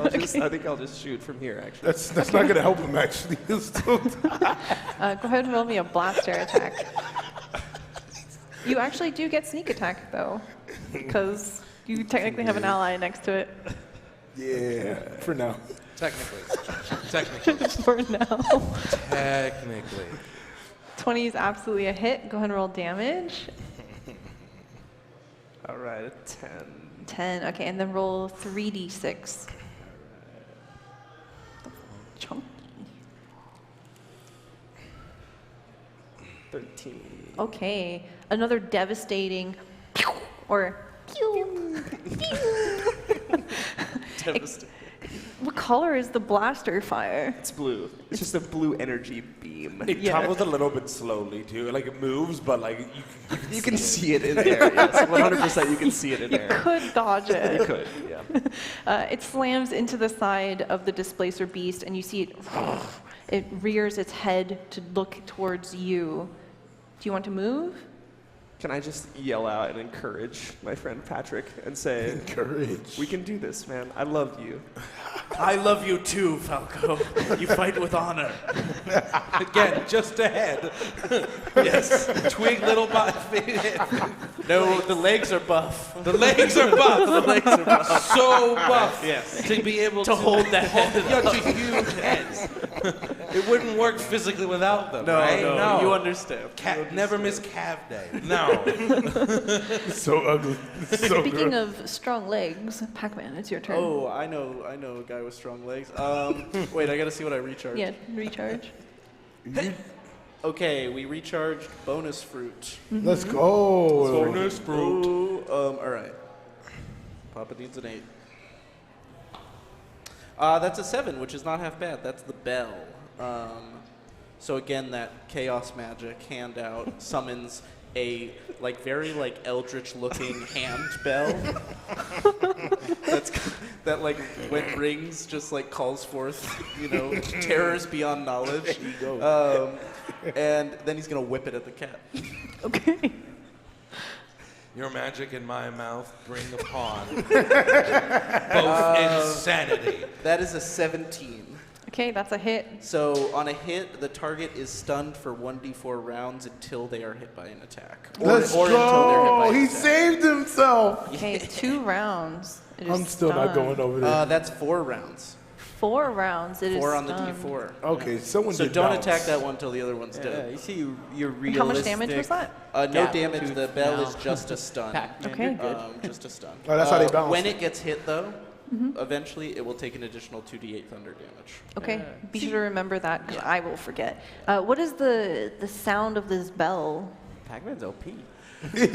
I'll just shoot from here. Actually, that's not gonna help him. Actually, go ahead and roll me a blaster attack. You actually do get sneak attack though, because you technically have an ally next to it. Yeah, for now. Technically. For now. Technically. 20 is absolutely a hit. Go ahead and roll damage. all right, a 10. 10, okay, and then roll 3d6. Chunky. 13. Okay, another devastating, or Devastating. What color is the blaster fire? It's blue. It's just a blue energy beam. It travels a little bit slowly too. Like it moves, but like You can see it in there. Yes, 100%. You can see it in You there. could dodge it. You could. Yeah. It slams into the side of the displacer beast, and you see it. It rears its head to look towards you. Do you want to move? Can I just yell out and encourage my friend Patrick and say, Encourage. "We can do this, man. I love you." I love you too, Falco. You fight with honor. Again, just ahead. Yes. Twig little body. No, the legs are buff. The legs are buff. The legs are buff. So buff. Yes. To be able to hold that head. Such a huge heads. It wouldn't work physically without them, No, right? no, you understand. Never miss calf day. No. So ugly. So Speaking gross. of strong legs, Pac-Man, it's your turn. Oh, I know a guy with strong legs. Wait, I gotta see what I recharge. Yeah, recharge. Okay, we recharged bonus fruit. Let's go. Bonus fruit. Ooh, all right. Papa needs an 8. That's a 7, which is not half bad. That's the bell. So again, that chaos magic handout summons a very eldritch looking hand bell. That when it rings just calls forth, terrors beyond knowledge. And then he's gonna whip it at the cat. Okay. Your magic in my mouth bring upon both insanity. That is a 17. Okay, that's a hit. So on a hit, the target is stunned for 1d4 rounds until they are hit by an attack. Let's or until they're hit by go. an He attack. saved himself. Okay, 2 rounds. It is I'm still not stunned. going over there. That's 4 rounds. 4 rounds. It is 4 on the stunned. d4. Okay, someone So did don't bounce. attack that one until the other one's Yeah, dead. you see your realistic. How much damage was that? No gap damage. tooth The bell now. is just a stun. Pac-Man, Okay. you're good. Just a stun. Oh, that's how they bounce When it. it gets hit, though, eventually it will take an additional 2d8 thunder damage. Okay, be sure to remember that because I will forget. What is the sound of this bell? Pac-Man's OP.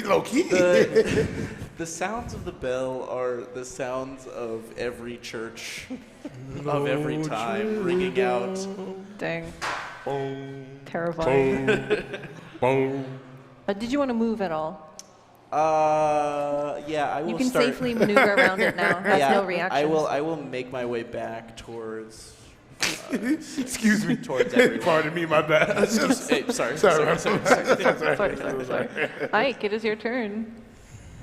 Low key. The sounds of the bell are the sounds of every church of every time ringing out. Dang. Boom. Terrifying. Boom. Did you want to move at all? Yeah, I will You can start. safely maneuver around it now. That's Yeah, no reaction. I will make my way back towards. Excuse me. Towards everyone. Pardon me, my bad. Hey, sorry. Sorry. Sorry. Ike, it is your turn.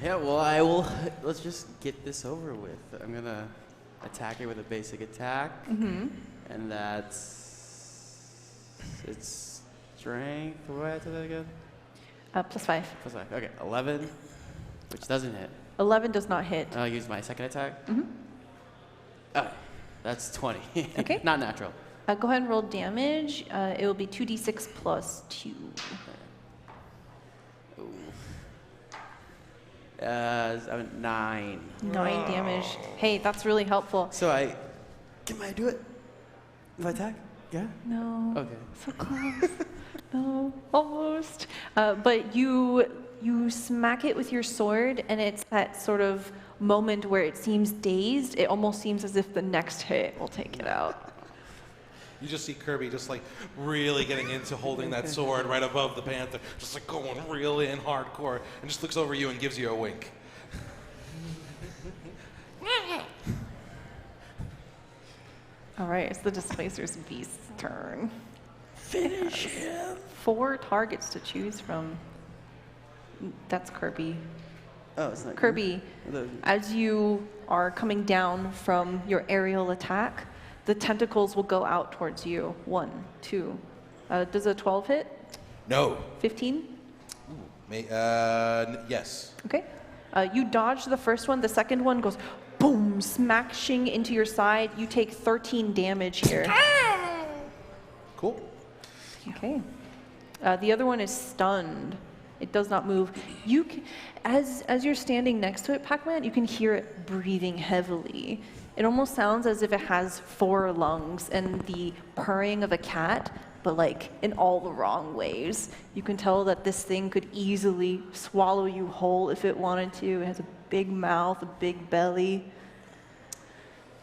Yeah, well, I will. Let's just get this over with. I'm gonna attack it with a basic attack, and it's strength. What do I have to do that again? +5. +5. Okay, 11, which doesn't hit. 11 does not hit. I'll use my second attack. Okay, that's 20. Okay. Not natural. Go ahead and roll damage. It will be 2d6 plus 2. Ooh. 9. 9 damage. Hey, that's really helpful. So can I do it? If I attack? Yeah. No. Okay. So close. No, almost. But you smack it with your sword, and it's that sort of moment where it seems dazed. It almost seems as if the next hit will take it out. You just see Kirby just really getting into holding that sword right above the panther, just going real in hardcore, and just looks over you and gives you a wink. All right, it's the Displacer's Beast's turn. Finish him. 4 targets to choose from. That's Kirby. Oh, it's not Kirby, as you are coming down from your aerial attack, the tentacles will go out towards you. 1, 2. Does a 12 hit? No. 15? Yes. Okay. You dodge the first one. The second one goes boom, smashing into your side. You take 13 damage here. Cool. Okay. The other one is stunned. It does not move. You can, as you're standing next to it, Pac-Man, you can hear it breathing heavily. It almost sounds as if it has 4 lungs and the purring of a cat, but in all the wrong ways. You can tell that this thing could easily swallow you whole if it wanted to. It has a big mouth, a big belly.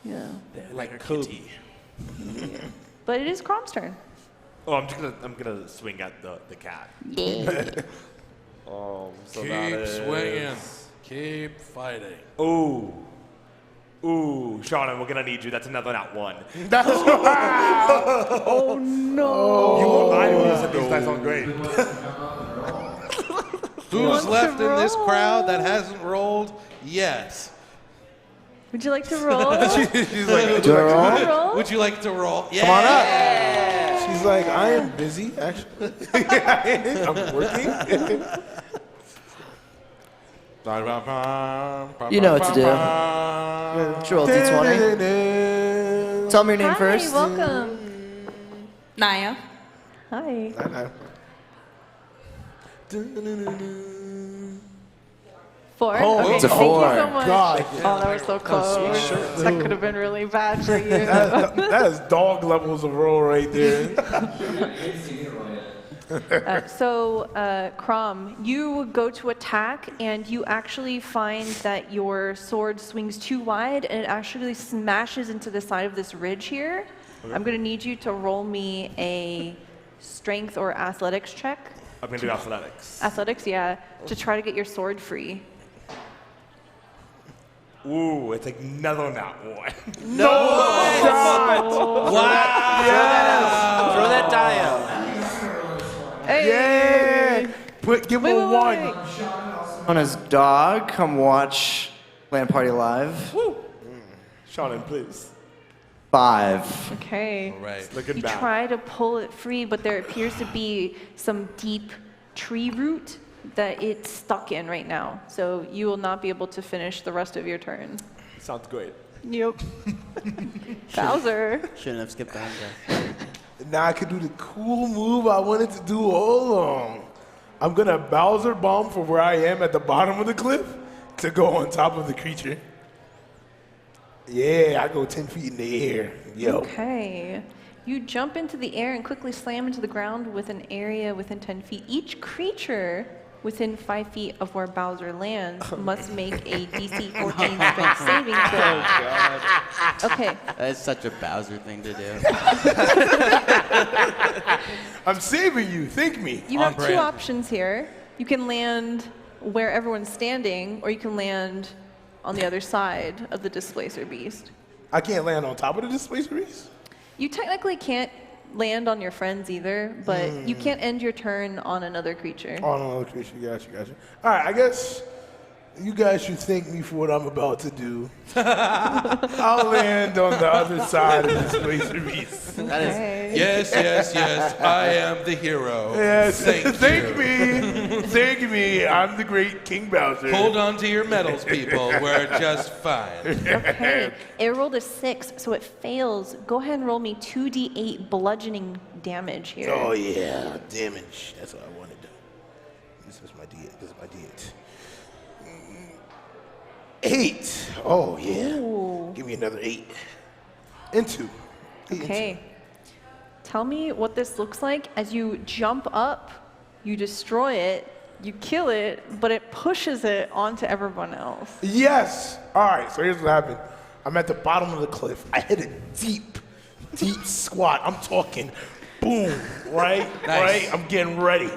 Yeah. Like Kobe. But it is Crom's turn. Oh, I'm gonna swing at the cat. So Keep that is... swinging. Keep fighting. Ooh, Shauna, we're gonna need you. That's another not one. That's Oh no! You won't lie to me. You said these dice aren't great. Who's left in this crowd that hasn't rolled yet? Would you like to roll? She's like, roll? would you like to roll? Yeah. Come on up. She's like, I am busy, actually. I'm working. You know what to do. Roll D20. Tell me your name Hi, first. welcome. Naya. Hi. I know. 4. Oh, okay, it's a thank 4. you so much. God. Oh, that was so close. That could have been really bad for you. That is dog levels of roll right there. Crom, you go to attack, and you actually find that your sword swings too wide, and it actually smashes into the side of this ridge here. Okay. I'm going to need you to roll me a strength or athletics check. I'm gonna do athletics. Athletics, yeah, to try to get your sword free. Ooh, it's another not one. No! Wow! Throw that die out. Hey! Yeah! Give her one. On his dog, come watch LANParty live. Woo! Shauna, please. 5. Okay. All right. Looking You back. try to pull it free, but there appears to be some deep tree root that it's stuck in right now. So you will not be able to finish the rest of your turn. Sounds great. Yep. Bowser. Shouldn't have skipped that guy. Now I could do the cool move I wanted to do all along. I'm gonna Bowser bomb from where I am at the bottom of the cliff to go on top of the creature. Yeah, I go 10 feet in the air. Yo. Okay. You jump into the air and quickly slam into the ground with an area within 10 feet. Each creature within 5 feet of where Bowser lands must make a DC 14 strength saving throw. Okay. That's such a Bowser thing to do. I'm saving you. Thank me. You have 2 options here. You can land where everyone's standing, or you can land on the other side of the displacer beast. I can't land on top of the displacer beast? You technically can't land on your friends either, but you can't end your turn on another creature. On another creature. Gotcha. All right, I guess you guys should thank me for what I'm about to do. I'll land on the other side of the displacer beast. Okay. Yes. I am the hero. Yes, Thank Thank me. I'm the great King Bowser. Hold on to your medals, people. We're just fine. Okay. It rolled a 6, so it fails. Go ahead and roll me 2d8 bludgeoning damage here. Oh yeah, damage. That's what I want to do. This is my D8. 8. Oh yeah. Ooh. Give me another 8. And 2. 8 and Okay. Tell me what this looks like as you jump up, you destroy it, you kill it, but it pushes it onto everyone else. 2. Yes. All right. So here's what happened. I'm at the bottom of the cliff. I hit a deep squat. I'm talking, boom. Right. Nice. Right. I'm getting ready.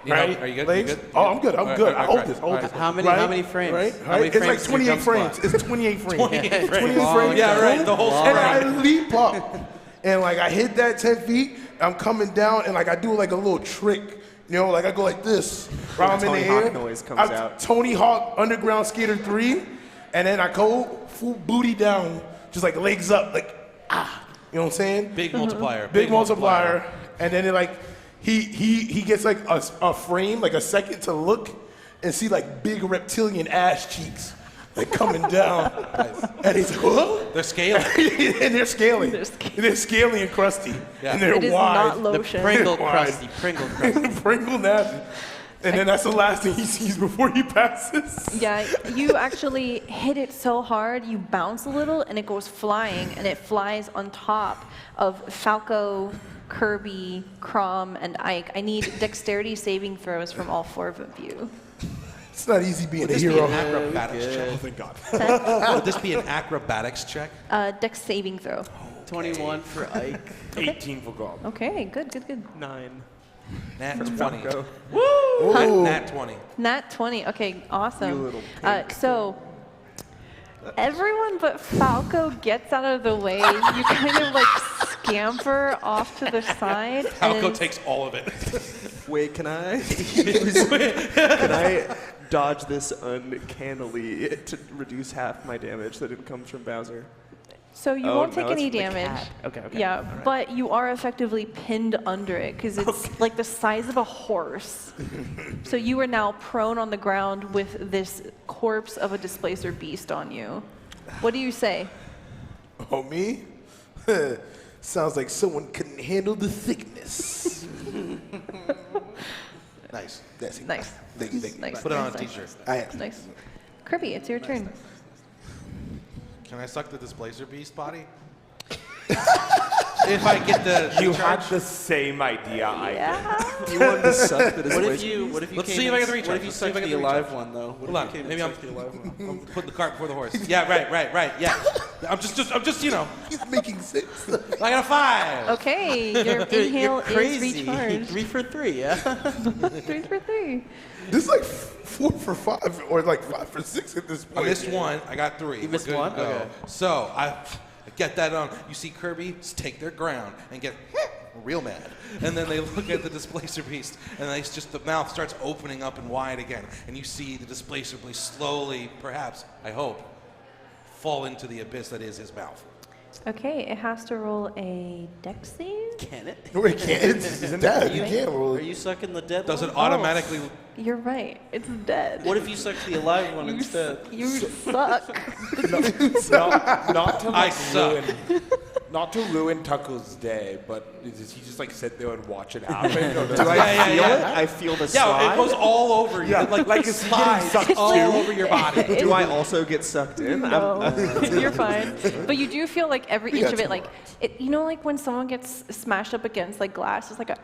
Right? Are you good? Legs? You good? Oh, I'm good. I'm All right, good. all right, I hold all this. right, all right. How many frames? Right? How many It's like frames do you 28 jump frames. squat? It's 28 frames. 28 frames. 28 Long frames. Yeah, right, the whole And I sprint. leap up. And like I hit that 10 feet, I'm coming down and like I do like a little trick. You know, like I go like this. While I'm in Tony the Hawk air. noise comes I'm out. Tony Hawk Underground Skater 3. And then I go full booty down, just like legs up, like, ah. You know what I'm saying? Big multiplier. Big multiplier. And then it like, he gets like a frame, like a second to look and see like big reptilian ass cheeks like coming down. And he's like, whoa. They're scaling. And they're scaling. They're scaly and crusty. Yeah. And they're It is wide. not lotion. Pringle They're wide. crusty. Pringle crusty. Pringle nasty. And then that's the last thing he sees before he passes. Yeah, you actually hit it so hard, you bounce a little, and it goes flying, and it flies on top of Falco, Kirby, Crom, and Ike. I need dexterity saving throws from all 4 of you. It's not easy being Would a this be hero. an acrobatics check? Oh, thank God. Would this be an acrobatics check? Dex saving throw. 21 for Ike. 18 for Gob. Okay, good. 9. Nat For 20. Falco. Ooh. Nat 20. Nat 20. Okay, awesome. You little pink So everyone but Falco gets out of the way. You kind of like scamper off to the side. Falco and takes all of it. Wait, can I can I dodge this uncannily to reduce half my damage that it comes from Bowser? So you Oh, won't take no, it's any the damage. cat. Okay. Yeah, All right. but you are effectively pinned under it because it's like the size of a horse. So you are now prone on the ground with this corpse of a displacer beast on you. What do you say? Oh, me? Sounds like someone couldn't handle the thickness. Nice. That's it. Nice. Thank you. Nice. Put it on a nice, t-shirt. I am. Nice. Kirby, it's your turn. Can I suck the displacer beast body? If I get the You recharge? had the same idea I did. You wanted to suck the What if displacer. you Let's came see if I in- get the recharge. What if you Let's see if sucked I get the the alive recharge. one though? What Hold on. if you came Maybe and I'm sucked the alive one? I'm putting the cart before the horse. Yeah, right. Yeah. I'm just, you know. He's making sense. I got a 5. Okay, your inhale You're crazy. is recharged. 3 for 3, yeah? 3 for 3. This is like 4 for 5 or like 5 for 6 at this I point. missed one. I got 3. You missed We're good one? to go. Okay. So I get that on. You see Kirby take their ground and get real mad, and then they look at the displacer beast, and they just the mouth starts opening up and wide again, and you see the displacer beast slowly, perhaps, I hope, fall into the abyss that is his mouth. Okay, it has to roll a dex save. Can it? No, it can't. It's dead. You can't roll Are it. you sucking the dead Does one? it automatically? You're right. It's dead. What if you sucked the alive one You instead? You suck. Not to I like suck. not to ruin Tucko's day, but does he just like sit there and watch it happen? Or does Do I Yeah, feel yeah. it? I feel the Yeah, slide. it goes all over you. Yeah, like is he slides getting sucked all too? over your body. Do I also get sucked in? No, you're fine. But you do feel like every We inch got of it, two like, you know, like when someone gets smashed up against like glass, it's like a.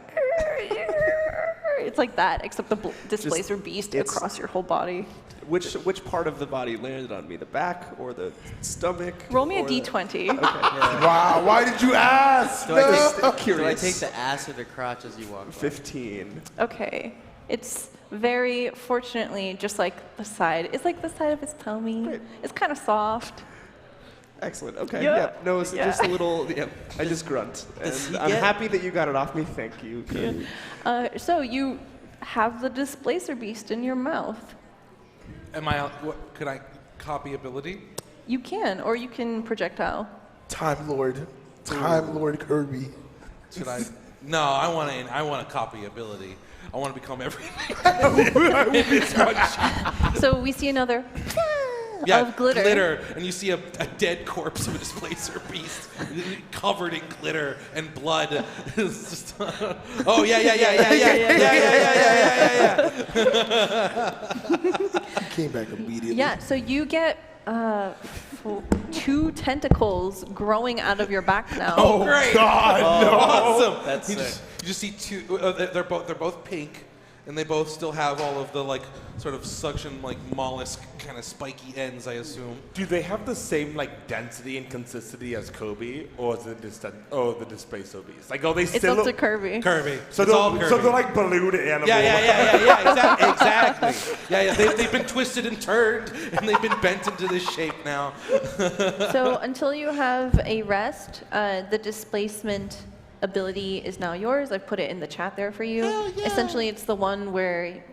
It's like that, except the displacer beast it's- across your whole body. Which part of the body landed on me? The back or the stomach? Roll me a or the- d20. Wow, why did you ask? Do I take, No. do I take the ass or the crotch as you walk by? 15. Okay. It's very, fortunately, just like the side. It's like the side of his tummy. Great. It's kind of soft. Excellent. Okay. Yeah. Yeah. No, it's Yeah. just a little. Yeah. I just grunt, Does and he I'm get- happy that you got it off me. Thank you. Kirby. So you have the displacer beast in your mouth. Am I? Could I copy ability? You can, or you can projectile. Time Lord Kirby. Should I? No, I want a copy ability. I want to become everything. So we see another Yeah, of glitter. and you see a dead corpse of a displacer beast covered in glitter and blood. It's just, oh yeah. Came back immediately. Yeah, so you get 2 tentacles growing out of your back now. Oh, Great. God, no. Awesome. That's you sick. just see 2. They're both pink, and they both still have all of the like sort of suction like mollusk kind of spiky ends, I assume. Do they have the same like density and consistency as Kobe, or is it the displacer beast? Like, are they It's still? up to Kirby. Kirby. So It's all they're, Kirby. so they're like balloon animals. Yeah. Exactly. Yeah. They've been twisted and turned, and they've been bent into this shape now. So until you have a rest, the displacement ability is now yours. I've put it in the chat there for you. Essentially, it's the one where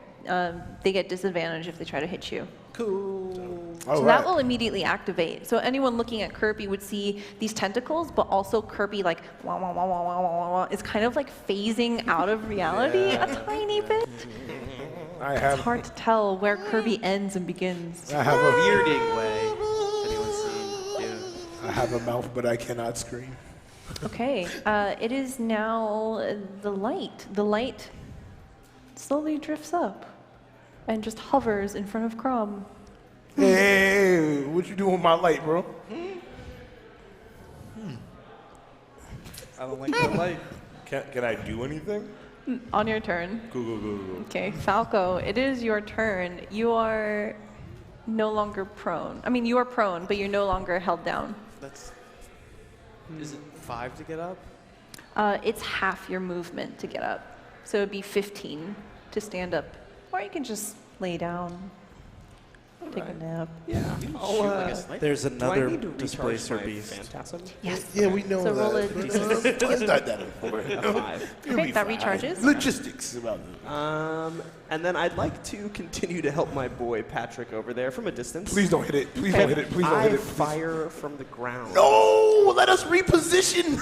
they get disadvantage if they try to hit you. Cool. So that will immediately activate. So anyone looking at Kirby would see these tentacles, but also Kirby like wah, wah, wah, wah, wah, wah, wah, is kind of like phasing out of reality a tiny bit. It's hard to tell where Kirby ends and begins. I have a Weirding way. If anyone's seen Dune. I have a mouth, but I cannot scream. Okay, it is now the light. The light slowly drifts up and just hovers in front of Crom. Hey, what you doing with my light, bro? I don't like that light. Can I do anything? On your turn. Go. Okay, Falco, it is your turn. You are no longer prone. I mean, you are prone, but you're no longer held down. That's. Is it 5 to get up? It's half your movement to get up. So it'd be 15 to stand up. Or you can just lay down, take a nap. Yeah. Shoot like a sniper. There's Do I another need to displacer recharge my beast. Phantasm? Yes. Yeah, we know So roll that. a Let's start that before. A 5. Okay, that recharges. Logistics about it. And then I'd like to continue to help my boy Patrick over there from a distance. Please don't hit it. Please don't hit it. Please don't I hit it. fire from the ground. No, let us reposition.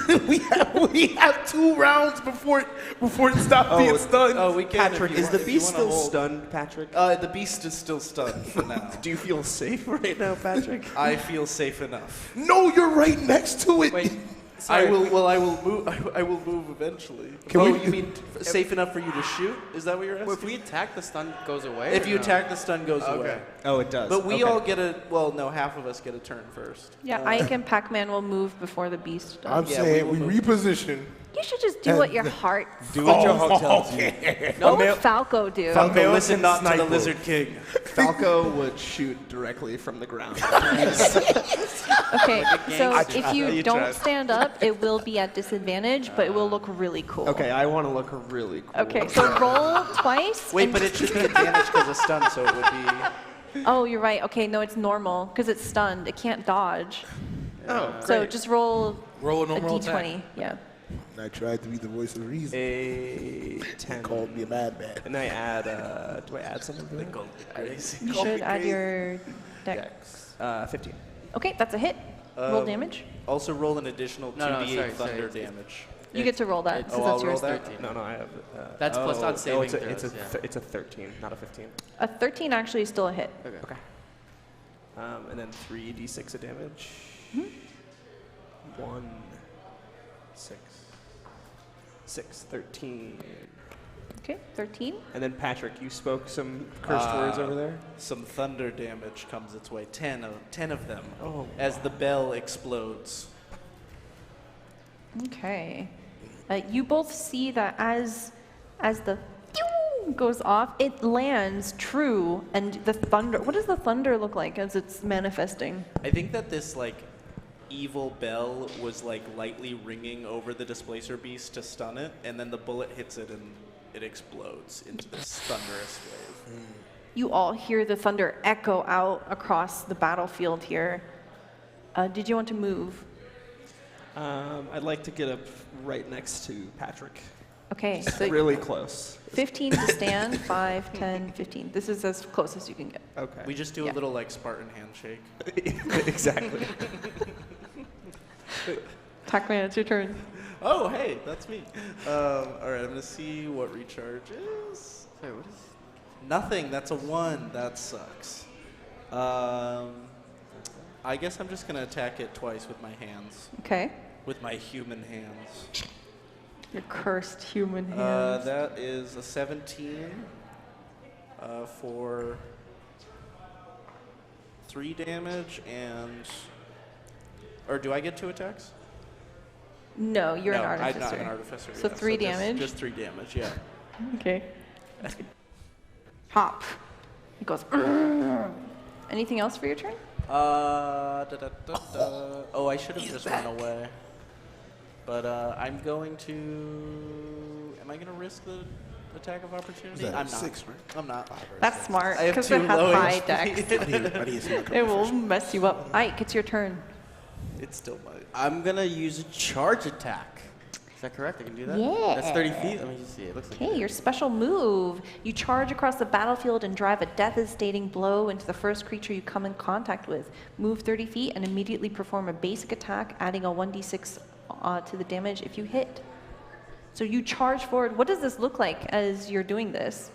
we have 2 rounds before it stops being stunned. Oh, we can. Patrick, is the beast still stunned, Patrick? The beast is still stunned for now. Do you feel safe right now, Patrick? I feel safe enough. No, you're right next to it. Wait. I Sorry. will. Well, I will move. I will move eventually. You mean safe enough for you to shoot? Is that what you're asking? Well, if we attack, the stun goes away? If or you no? attack, the stun goes away. Oh, it does. But we Okay. all get a. Well, no, half of us get a turn first. Yeah, Ike and Pac-Man will move before the beast does. I'm Yeah, saying we we will reposition. You should just do what your heart. Do what your heart tells you. What would Falco do? Falco, listen not to sniper. the Lizard King. Falco would shoot directly from the ground. Okay, so I if tried. you You don't tried. stand up, it will be at disadvantage, but it will look really cool. Okay, I want to look really cool. Okay, so roll twice. Wait, and- but it should be advantage because of stun, so it would be. Oh, you're right. Okay, no, it's normal because it's stunned. It can't dodge. Oh, So just roll Roll a a normal d20. attack. Yeah. I tried to be the voice of reason. A 10. Called me a madman. And I add, do I add something to it? You should add your dex. 15. Okay, that's a hit. Roll damage. Also, roll an additional 2d8 No, sorry, thunder sorry. damage. You get to roll that it's- since I'll that's yours. roll that? 13. No, I have. That's plus on saving it's a, throws, yeah. it's a 13, not a 15. A 13 actually is still a hit. Okay. And then 3d6 of damage. 1, 6, 13. Okay, 13. And then Patrick, you spoke some cursed words over there? Some thunder damage comes its way. 10 of them. Oh, As the bell explodes. Okay. You both see that as the pew goes off, it lands true, and the thunder. What does the thunder look like as it's manifesting? I think that this evil bell was lightly ringing over the displacer beast to stun it, and then the bullet hits it and it explodes into this thunderous wave. You all hear the thunder echo out across the battlefield here. Did you want to move? I'd like to get up right next to Patrick. Okay, so Really close. 15 to stand, 5, 10, 15. This is as close as you can get. Okay. We just do Yeah. a little Spartan handshake. Exactly. Pac-Man, it's your turn. Oh, hey, that's me. All right, I'm gonna see what recharge is. Sorry, what is? Nothing. That's a 1. That sucks. I guess I'm just gonna attack it twice with my hands, Okay. with my human hands. Your cursed human hands. That is a 17 for 3 damage and. Or do I get 2 attacks? No, you're no, an I'm artificer. not an artificer. So yeah, 3 damage? Just 3 damage, yeah. Okay. Pop. It goes. Anything else for your turn? Oh, I should have just run away. But I'm going to. Am I going to risk the attack of opportunity? Is that I'm not. 6, right? I'm not. That's smart, I have because 2 it has low high HP. dex. I need to see my It will professional. mess you up. Ike, it's your turn. It's still my. I'm gonna use a charge attack. Is that correct? I can do that? Yeah. That's 30 feet? Let me just see. It looks like Okay, your special move. You charge across the battlefield and drive a devastating blow into the first creature you come in contact with. Move 30 feet and immediately perform a basic attack, adding a 1d6 to the damage if you hit. So you charge forward. What does this look like as you're doing this?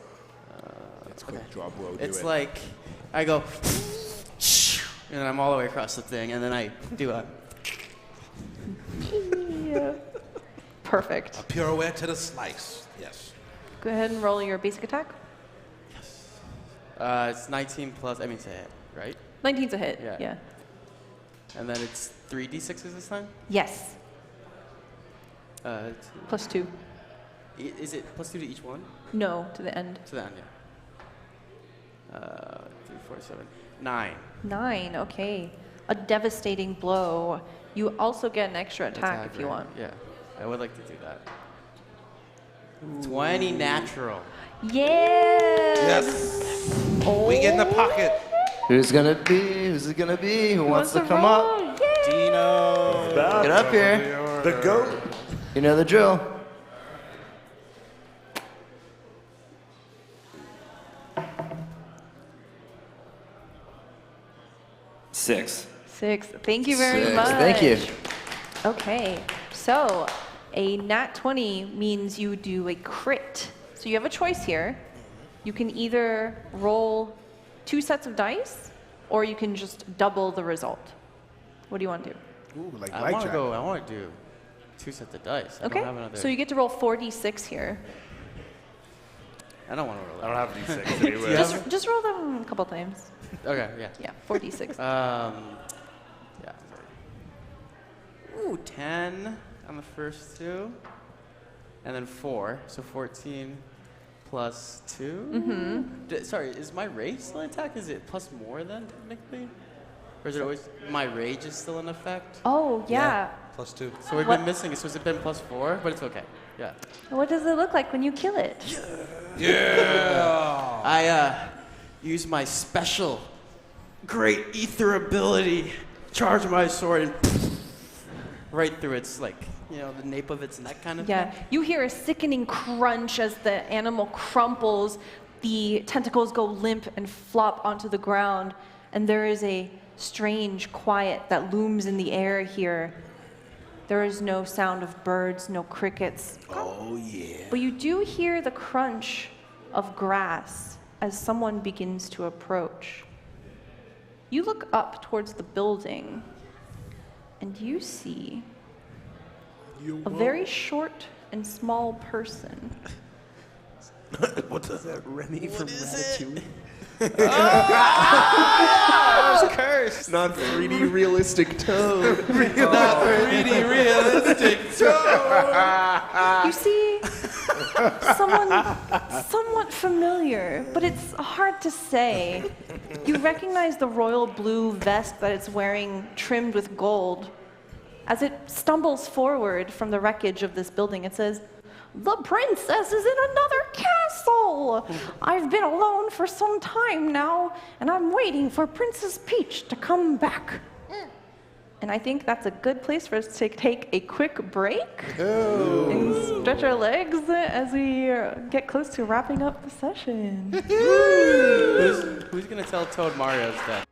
Let's go. Draw blow. It's do it. like I go, and then I'm all the way across the thing, and then I do a. Yeah. Perfect. A pirouette to the slice. Yes. Go ahead and roll your basic attack. It's 19 plus. I mean, it's a hit, right? 19's a hit. Yeah. Yeah. And then it's 3d6s this time. Yes. It's Plus 2. Is it +2 to each one? No, to the end. To the end, yeah. 3, 4, 7, 9. 9, okay. A devastating blow. You also get an extra attack if you right? want. Yeah, I would like to do that. 20 natural. Yes! We get in the pocket. Who's gonna be? Who's it gonna be? Who wants to come up? Dino. Get up here. The goat. You know the drill. Six. 6. Thank you very much. Thank you. Okay, so a nat 20 means you do a crit. So you have a choice here. You can either roll 2 sets of dice, or you can just double the result. What do you want to do? Ooh, like I want to blackjack. go. I want to do 2 sets of dice. I Okay, don't have another. so you get to roll 4d6 here. I don't want to roll. I don't have D6 anyway. Just roll them a couple times. Okay, yeah. Yeah, 4d6. Yeah. Ooh, 10 on the first 2, and then 4, so 14 plus 2. Mm-hmm. Sorry, is my rage still in attack? Is it plus more then technically, or is it always my rage is still in effect? Oh, yeah. +2. So we've been missing it. So it's been +4, but it's okay. Yeah. What does it look like when you kill it? Yeah. I use my special great ether ability, charge my sword, and right through its, like, you know, the nape of its neck kind of Yeah, thing. you hear a sickening crunch as the animal crumples, the tentacles go limp and flop onto the ground, and there is a strange quiet that looms in the air here. There is no sound of birds, no crickets. Oh, yeah. But you do hear the crunch of grass as someone begins to approach. You look up towards the building, and you see a very short and small person. What's that? Remy from Ratatouille. I was cursed. Not 3D realistic Toad. Not 3D realistic. You see someone somewhat familiar, but it's hard to say. You recognize the royal blue vest that it's wearing, trimmed with gold. As it stumbles forward from the wreckage of this building, it says, "The princess is in another castle! I've been alone for some time now, and I'm waiting for Princess Peach to come back." And I think that's a good place for us to take a quick break and stretch our legs as we get close to wrapping up the session. Who's gonna tell Toad Mario's dead?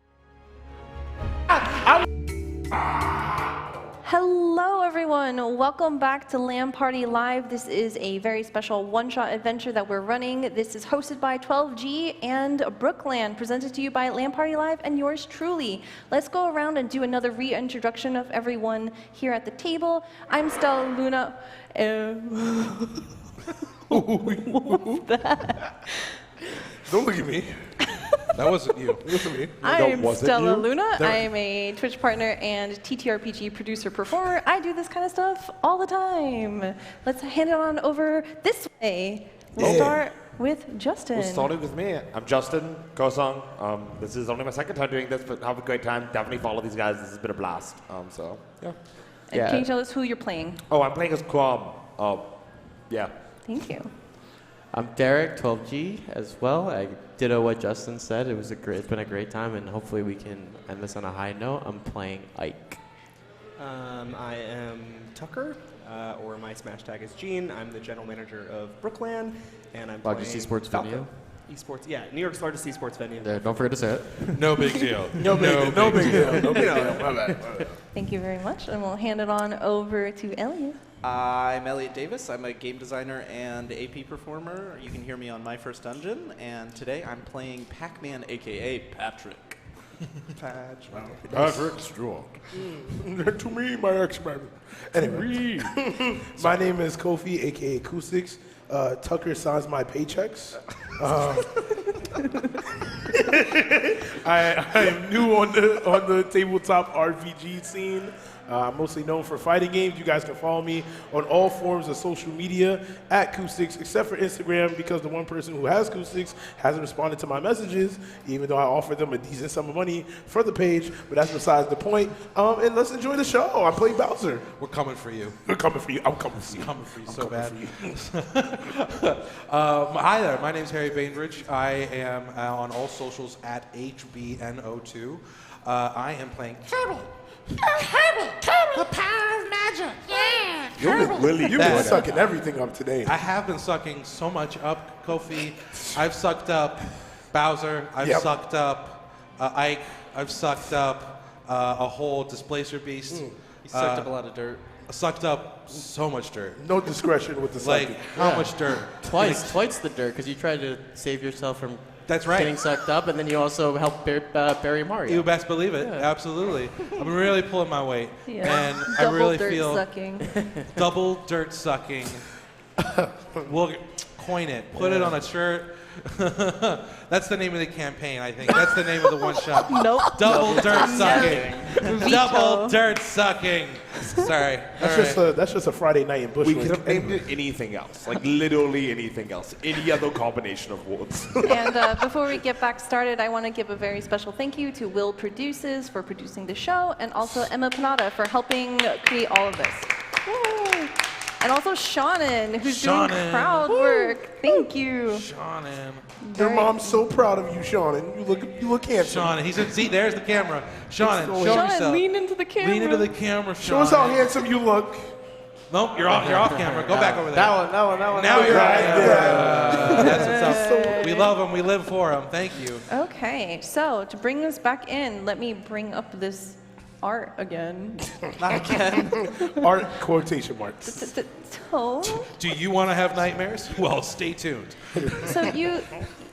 Hello, everyone. Welcome back to LANParty Live. This is a very special one-shot adventure that we're running. This is hosted by 12G and Brookland, presented to you by LANParty Live and yours truly. Let's go around and do another reintroduction of everyone here at the table. I'm StellaLuna. What's that? Don't look at me. That wasn't you. Look at me. I'm wasn't you? StellaLuna. I'm a Twitch partner and TTRPG producer performer. I do this kind of stuff all the time. Let's hand it on over this way. We'll start with Justin. Starting with me. I'm Justin Kosong. This is only my second time doing this, but have a great time. Definitely follow these guys. This has been a blast. So, yeah. And can you tell us who you're playing? Oh, I'm playing as Quam. Yeah. Thank you. I'm Derek, 12G as well. I ditto what Justin said. It's been a great time, and hopefully we can end this on a high note. I'm playing Ike. I am Tucker, or my Smash tag is Gene. I'm the general manager of Brookland, and I'm Largest playing esports Falco. venue. Esports, yeah, New York's largest esports venue. Don't forget to say it. No big deal. No big deal. My bad. Thank you very much. And we'll hand it on over to Elliot. I'm Elliot Davis. I'm a game designer and AP performer. You can hear me on My First Dungeon. And today I'm playing Pac-Man, a.k.a. Patrick. Patrick Strong. To me, my ex-man. Anyway, my name is Kofi, a.k.a. Acoustics. Tucker signs my paychecks. I am new on the tabletop RPG scene. I'm mostly known for fighting games. You guys can follow me on all forms of social media at Coustix, except for Instagram, because the one person who has Coustix hasn't responded to my messages, even though I offered them a decent sum of money for the page. But that's besides the point. And let's enjoy the show. I play Bowser. We're coming for you. We're coming for you. I'm coming for you. Coming for you so bad. Hi there. My name's Harry Bainbridge. I am on all socials at HBNO2. I am playing Kirby. Kirby, the power of magic. Yeah. You've been sucking everything up today. I have been sucking so much up, Kofi. I've sucked up Bowser. I've sucked up Ike. I've sucked up a whole Displacer Beast. He sucked up a lot of dirt. Sucked up so much dirt. No discretion with the sucking. Like, how much dirt? Twice the dirt, because you tried to save yourself from That's right. getting sucked up, and then you also helped bury Mario. You best believe it. Yeah. Absolutely. I'm really pulling my weight. Yeah. And Double I really dirt feel sucking. double dirt sucking. We'll coin it. Put it on a shirt. That's the name of the campaign, I think. That's the name of the one shot. Nope. Double dirt sucking. Veto. Double dirt sucking. Sorry. That's just a Friday night in We Bushwick. could have named it anything else, like literally anything else, any other combination of words. And before we get back started, I want to give a very special thank you to Will Produces for producing the show, and also Emma Panada for helping create all of this. Yay! And also Shannon, who's doing crowd work. Thank you. Shannon. Your mom's so proud of you, Shannon. You look handsome. Shannon. He's in. See, there's the camera. Shannon, show Shannon, yourself. lean into the camera. Lean into the camera, Show us how handsome you look. Nope, you're off camera. Go back over there. That one. Now you're right. Yeah. That's what's up. We love him. We live for him. Thank you. Okay, so to bring us back in, let me bring up this art again. Not again. Art quotation marks. Toad? Do you want to have nightmares? Well, stay tuned. So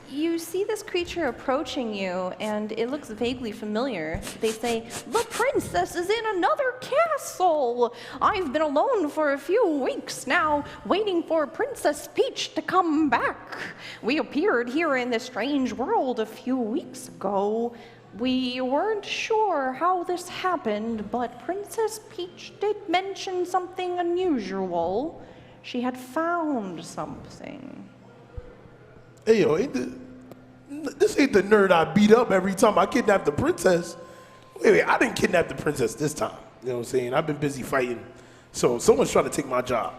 you see this creature approaching you, and it looks vaguely familiar. They say, "The princess is in another castle. I've been alone for a few weeks now, waiting for Princess Peach to come back. We appeared here in this strange world a few weeks ago. We weren't sure how this happened, but Princess Peach did mention something unusual. She had found something." Hey, yo, this ain't the nerd I beat up every time I kidnap the princess. Wait, I didn't kidnap the princess this time. You know what I'm saying? I've been busy fighting. So someone's trying to take my job.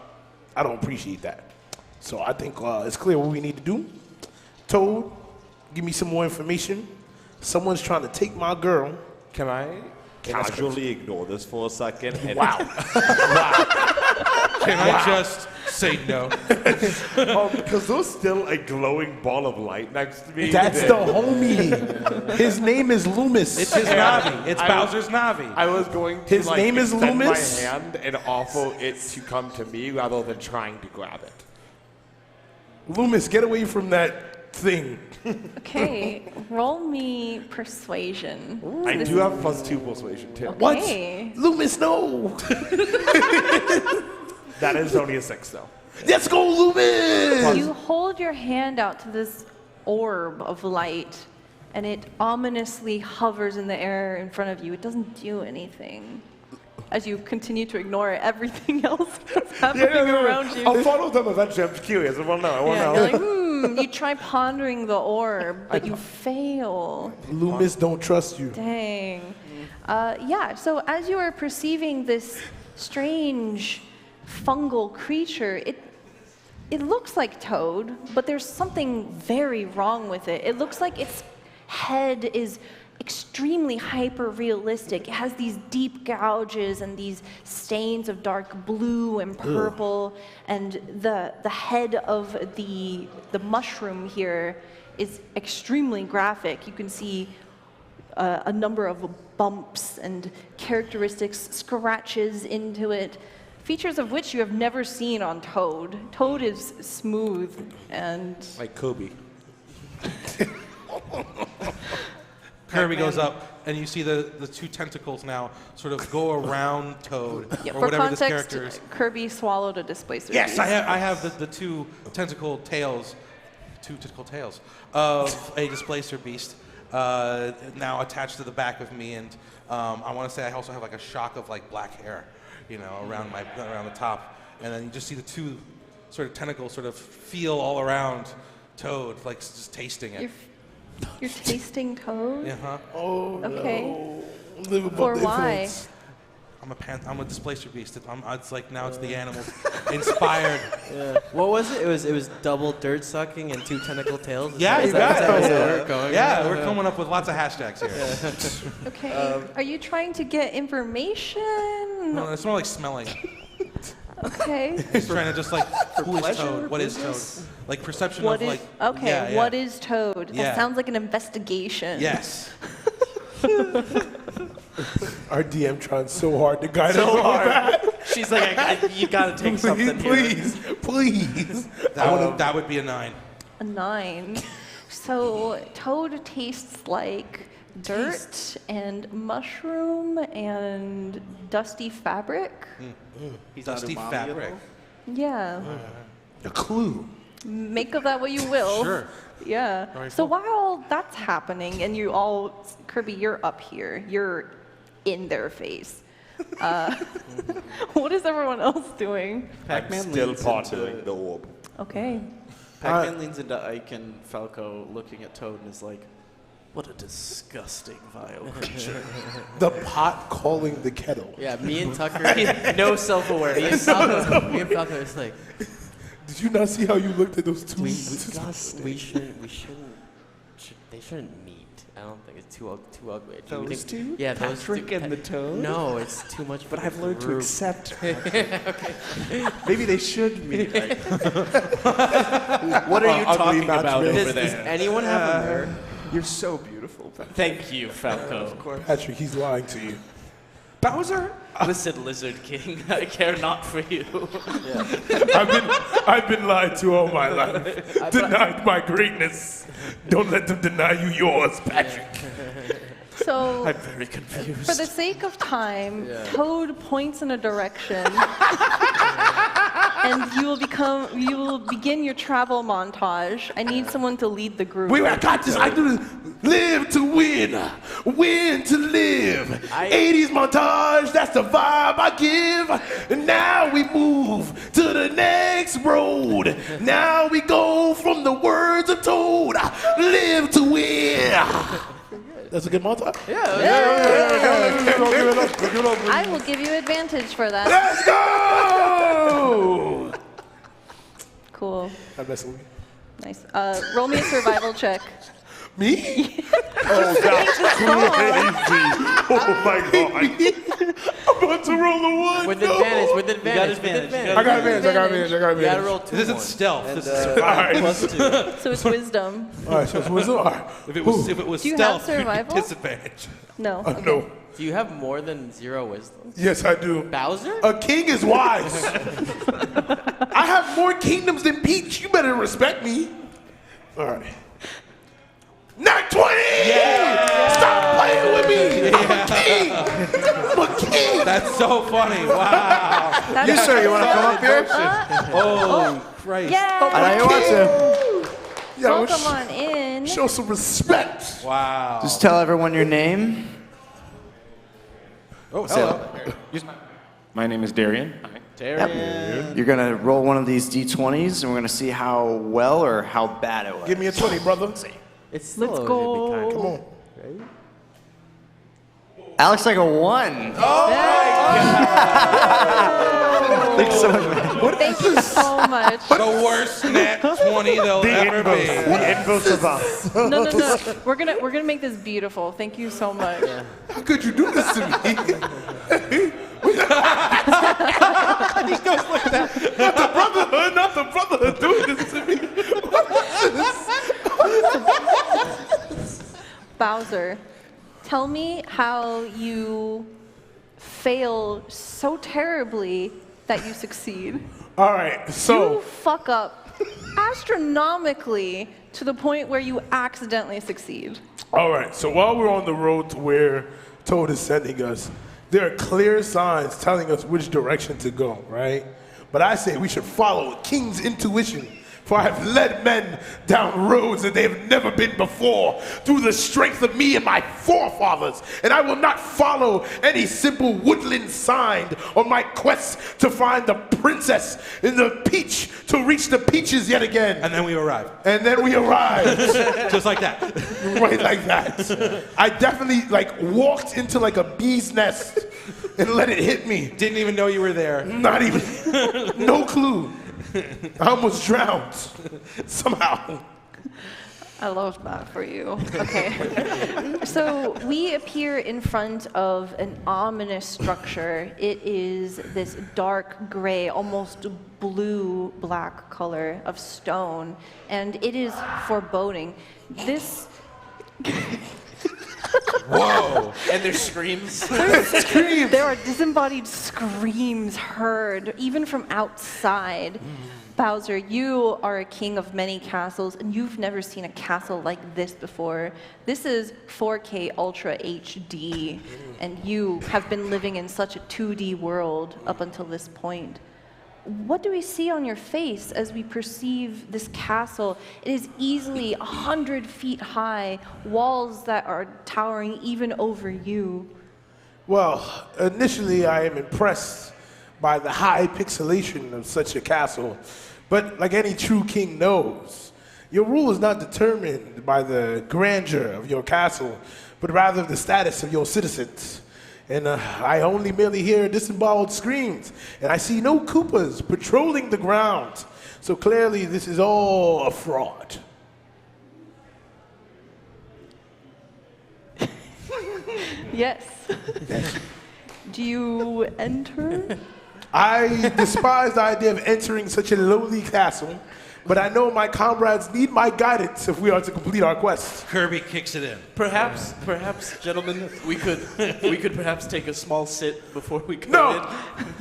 I don't appreciate that. So I think it's clear what we need to do. Toad, give me some more information. Someone's trying to take my girl. Can I casually ignore this for a second? And Wow. Can I just say no? Because there's still a glowing ball of light next to me. That's the homie. His name is Loomis. It's his Navi. It's Bowser's Navi. I was going to His name is extend Loomis? my hand and offer it to come to me rather than trying to grab it. Loomis, get away from that thing. Okay, roll me persuasion. I do have +2 persuasion too. Okay. What? Loomis, no. That is only a 6 though. Let's go, Loomis. You hold your hand out to this orb of light, and it ominously hovers in the air in front of you. It doesn't do anything. As you continue to ignore everything else that's happening around you. I'll follow them eventually. I'm curious. I want to know. I want to know. You're like, You try pondering the orb, but you fail. Loomis don't trust you. Dang. Yeah, so as you are perceiving this strange fungal creature, it looks like Toad, but there's something very wrong with it. It looks like its head is extremely hyper-realistic. It has these deep gouges and these stains of dark blue and purple, and the head of the mushroom here is extremely graphic. You can see a number of bumps and characteristics, scratches into it, features of which you have never seen on Toad. Toad is smooth and... Like Kobe. Kirby goes up, and you see the two tentacles now sort of go around Toad, Yeah, or for whatever this context, character is. Kirby swallowed a displacer. Yes, beast. I have the two tentacle tails of a displacer beast. now attached to the back of me, and I want to say I also have like a shock of like black hair, around the top, and then you just see the two sort of tentacles sort of feel all around Toad, like just tasting it. You're tasting Toad? Uh-huh. Oh, okay. no. Live above For the why? influence. I'm a displacer beast. It's like now it's the animals inspired. Yeah. What was it? It was double dirt sucking and 2 tentacle tails. Yeah, you got it. Yeah, we're coming up with lots of hashtags here. Okay. Are you trying to get information? No, it's more like smelling. Okay. He's trying to just like, who is Toad? What is Toad? Like perception of like. Okay. Yeah. What is Toad? Yeah. That sounds like an investigation. Yes. Our DM trying so hard to guide us all back. She's like, you gotta take something Please. That would be a 9. A 9. So Toad tastes like dirt and mushroom and dusty fabric. He's Dusty not umami fabric. at all? Yeah. A clue. Make of that what you will. Sure. Yeah. Very So cool. while that's happening and you all, Kirby, you're up here. You're in their face. What is everyone else doing? Pac-Man Still leans pondering into, the orb. Okay. Pac-Man leans into Ike and Falco, looking at Toad, and is like, "What a disgusting, vile creature." The pot calling the kettle. Yeah, me and Tucker. No self-awareness. Me and Falco is like, Did you not see how you looked at those two? we shouldn't. They shouldn't meet. I don't think it's too ugly. Do you Those think- two? Yeah, those Patrick two. and the Toad? No, it's too much. But for I've the learned to group. accept. Maybe they should meet. What are you Ugly talking about matchmaking. over Does there? anyone have a mirror? You're so beautiful. Thank you, Falco. Of course. Patrick, he's lying to you. Bowser? Listen, Lizard King, I care not for you. I've been lied to all my life. Denied my greatness. Don't let them deny you yours, Patrick. So I'm very confused. for the sake of time, Toad points in a direction, and you will begin your travel montage. I need someone to lead the group. Wait, I got this. I do this. Live to win. Win to live. 80s montage, that's the vibe I give. And now we move to the next road. Now we go from the words of Toad. Live to win. That's a good montage. I will give you advantage for that. Let's go! Cool. I'm messing with you. Nice. Roll me a survival check. Me? Oh, that's crazy. Oh my god. I'm about to roll a 1. With no. advantage. With got advantage. With advantage. advantage. I got advantage. You gotta roll 2. This isn't stealth. And, This is survival. All right. So it's wisdom. All right, so it's wisdom. All right. If it was Do you stealth, have survival? disadvantage. No. No. Do you have more than 0 wisdom? Yes, I do. Bowser? A king is wise. I have more kingdoms than Peach. You better respect me. All right. Not 20! Yeah! Stop playing with me! I'm a king! I'm a king! That's so funny. Wow. You sir, you want to come up here? Holy Christ. Yeah. I know you want to. Yo, Welcome on in. show some respect. Wow. Just tell everyone your name. Oh, hello. My name is Darian. You're going to roll one of these D20s, and we're going to see how well or how bad it was. Give me a 20, brother. It's still Let's a go. hippie kind. Come on. That looks like a 1. Thanks so much, man. Thank you so much. The worst nat 20 they'll ever be. The inverse of us. No. We're gonna make this beautiful. Thank you so much. How could you do this to me? He goes like that. Not the brotherhood doing this to me. Bowser, tell me how you fail so terribly that you succeed. All right, You so fuck up astronomically to the point where you accidentally succeed. all right, so while we're on the road to where Toad is sending us, there are clear signs telling us which direction to go, right? But I say we should follow a king's intuition For I have led men down roads that they have never been before, through the strength of me and my forefathers. And I will not follow any simple woodland sign on my quest to find the princess in the peach, to reach the peaches yet again. And then we arrived. And then we arrived. Just like that. Right like that. I definitely like walked into like a bee's nest and let it hit me. Didn't even know you were there. Not even, no clue. I almost drowned somehow. I love that for you. Okay. So we appear in front of an ominous structure. It is this dark gray, almost blue-black color of stone, and it is foreboding. This. Whoa! And there's screams. There are disembodied screams heard, even from outside. Bowser, you are a king of many castles, and you've never seen a castle like this before. This is 4K Ultra HD, and you have been living in such a 2D world up until this point. What do we see on your face as we perceive this castle? It is easily 100 feet high, walls that are towering even over you. Well, initially I am impressed by the high pixelation of such a castle. But like any true king knows, your rule is not determined by the grandeur of your castle, but rather the status of your citizens. And I only merely hear disemboweled screams, and I see no Koopas patrolling the ground. So clearly this is all a fraud. Yes. Do you enter? I despise the idea of entering such a lowly castle, but I know my comrades need my guidance if we are to complete our quest. Kirby kicks it in. Perhaps, gentlemen, we could perhaps take a small sit before we go No! in.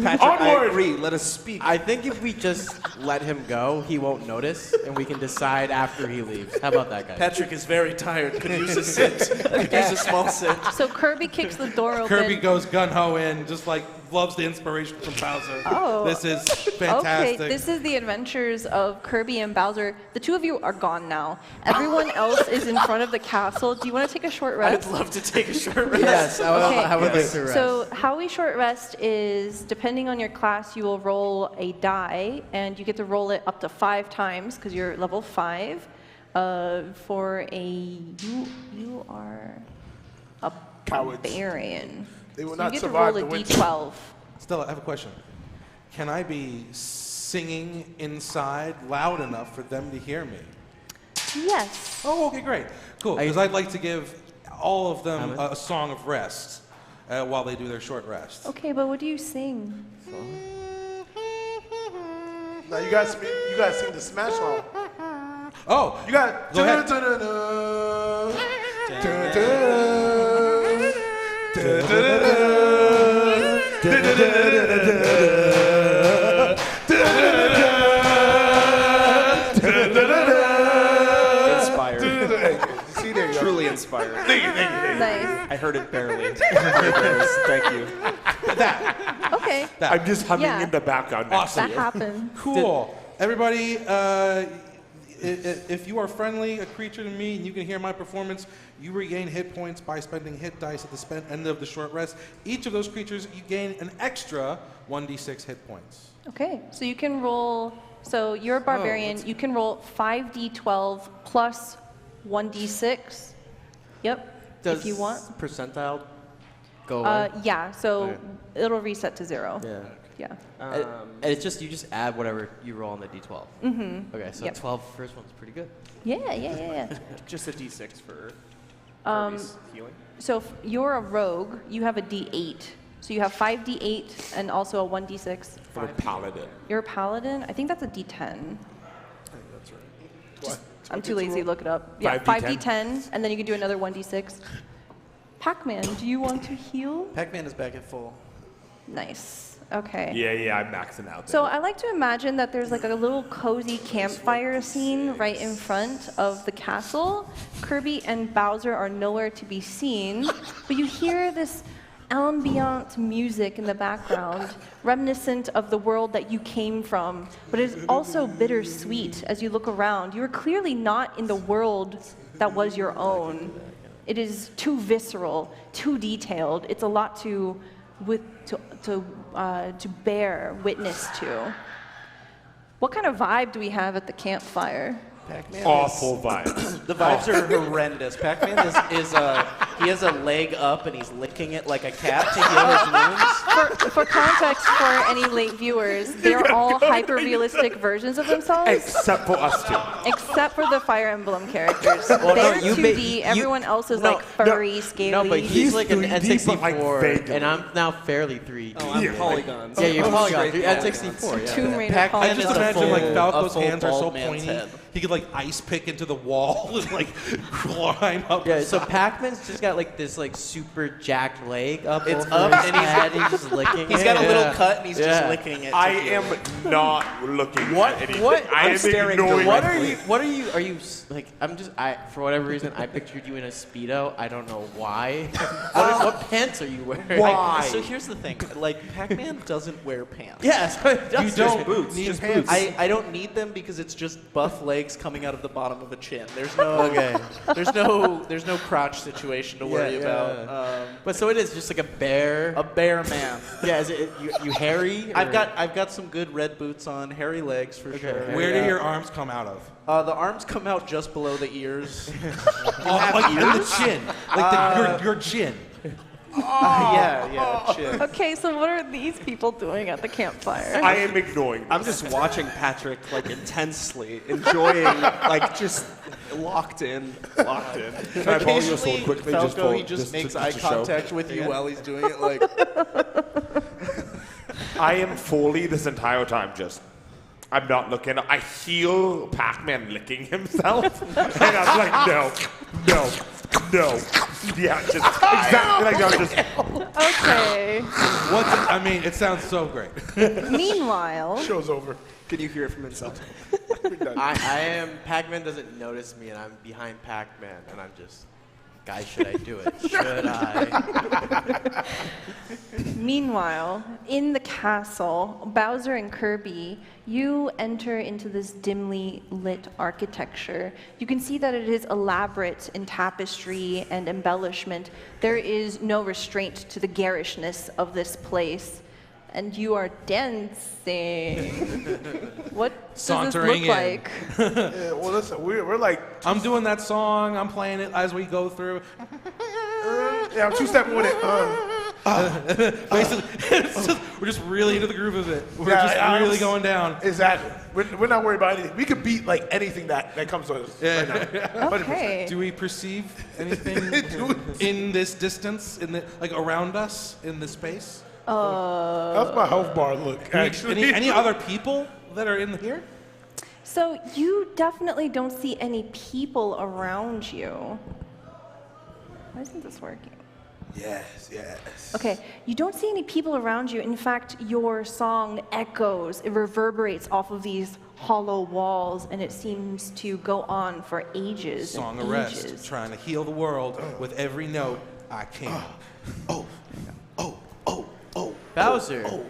Patrick, Onward! I agree. Let us speak. I think if we just let him go, he won't notice, and we can decide after he leaves. How about that, guys? Patrick is very tired. Could use a sit. Could use a small sit. So Kirby kicks the door open. Kirby goes gun-ho in, just like loves the inspiration from Bowser. Oh. This is fantastic. Okay, this is the adventures of Kirby and Bowser. The two of you are gone now. Everyone else is in front of the castle. Do you want to take a short rest? I'd love to take a short rest. Yes, I would, Okay. I would like to rest. So how we short rest is, depending on your class, you will roll a die, and you get to roll it up to 5 times, because you're level 5. For a, you are a Cowards. barbarian. They will So not you get to survive roll the a winter. d12. Stella, I have a question. Can I be singing inside loud enough for them to hear me? Yes. Oh, okay, great. Cool, because I'd like to give all of them a song of rest while they do their short rest. Okay, but what do you sing? Now you guys sing the Smash song. Oh, You got. Go ahead. Inspired. See, there you go. Truly inspired. Nice. I heard it barely. Thank you. Okay. I'm just humming Yeah. in the background. Awesome. That happened. Cool. Everybody, if you are friendly, a creature to me, and you can hear my performance, you regain hit points by spending hit dice at the end of the short rest. Each of those creatures, you gain an extra 1d6 hit points. Okay, so you can roll. So you're a barbarian. You can roll 5d12 plus 1d6. Yep. Does if you want. percentile go away? Yeah. So Okay. it'll reset to 0. Yeah. Yeah. And it's just, you just add whatever you roll on the d12. Mm-hmm. Okay, so Yep. 12 first one's pretty good. Yeah. Just a d6 for Um, Kirby's healing. So if you're a rogue, you have a d8. So you have 5d8 and also a 1d6. For a paladin. You're a paladin? I think that's a d10. I think that's right. What? I'm too lazy to look it up. Yeah, 5d10, and then you can do another 1d6. Pac-Man, do you want to heal? Pac-Man is back at full. Nice. Okay. Yeah, I'm maxing out. So I like to imagine that there's like a little cozy campfire scene right in front of the castle. Kirby and Bowser are nowhere to be seen, but you hear this ambient music in the background, reminiscent of the world that you came from, but it is also bittersweet as you look around. You are clearly not in the world that was your own. It is too visceral, too detailed. It's a lot to bear witness to. What kind of vibe do we have at the campfire? Pac-Man Awful vibes. The vibes are horrendous. Pac-Man he has a leg up and he's licking it like a cat to heal his wounds. For context, for any late viewers, they're all hyper-realistic versions of themselves. Except for us two. Except for the Fire Emblem characters. Well, no, they're you 2D, everyone else is like furry, scaly. No, but he's like an 3D, but like N64, vaguely. and I'm now fairly 3D. Oh, I'm polygons. Yeah, you're polygon. Straight You're polygons. N64. Yeah. Tomb Raider Pac-Man I Polygon. just is a imagine full- like a Falco's full hands are so bald man's pointy. head. He could like ice pick into the wall and like climb up. Yeah, the so side. Pac-Man's just got like this like super jacked leg up It's over up his and he's- head, and he's just licking He's it. got a little Yeah. cut and he's just Yeah. licking it. I am not looking at anything. What? I am staring ignoring What it. are you? Are you like? For whatever reason, I pictured you in a Speedo. I don't know why. What pants are you wearing? Why? So here's the thing, like Pac-Man doesn't wear pants. Yeah, so it does. You don't boots, need just pants. I don't need them because it's just buff legs coming out of the bottom of a chin. There's no Okay. there's no crotch situation to worry about. But so it is just like a bear. A bear man. Yeah, is it you hairy? I've or- got some good red boots on, hairy legs for sure. Where Yeah. do your arms come out of? The arms come out just below the ears. Like in the chin, like your chin. Yeah, chin. Okay, so what are these people doing at the campfire? I am ignoring. I'm just watching Patrick like intensely, enjoying, like just locked in. Can I borrow your sword Occasionally, quickly? Falco, he just just to makes eye show? contact with you while he's doing it. Like, I am fully this entire time just. I'm not looking. I heal Pac-Man licking himself, and I'm like, no. Yeah, just exactly like I'm just. Okay. I mean, it sounds so great. Meanwhile, Show's over. Can you hear it from inside? I am. Pac-Man doesn't notice me, and I'm behind Pac-Man, and I'm just. Guys, should I do it? Should I? meanwhile, in the castle, Bowser and Kirby, you enter into this dimly lit architecture. You can see that it is elaborate in tapestry and embellishment. There is no restraint to the garishness of this place. And you are dancing. What does this Sauntering look in. like? Yeah, well, listen, we're like, I'm doing that song. I'm playing it as we go through. yeah, I'm two-stepping with it. Basically, we're just really into the groove of it. We're Yeah, just really going down. Exactly. We're not worried about anything. We could beat like anything that comes to us right now. 100%. Okay. Do we perceive anything in this distance, like around us, in this space? How's my health bar look, actually? Any other people that are in here? So you definitely don't see any people around you. Why isn't this working? Yes. Okay, you don't see any people around you. In fact, your song echoes, it reverberates off of these hollow walls, and it seems to go on for ages Song and of rest, ages. trying to heal the world with every note I can. Bowser.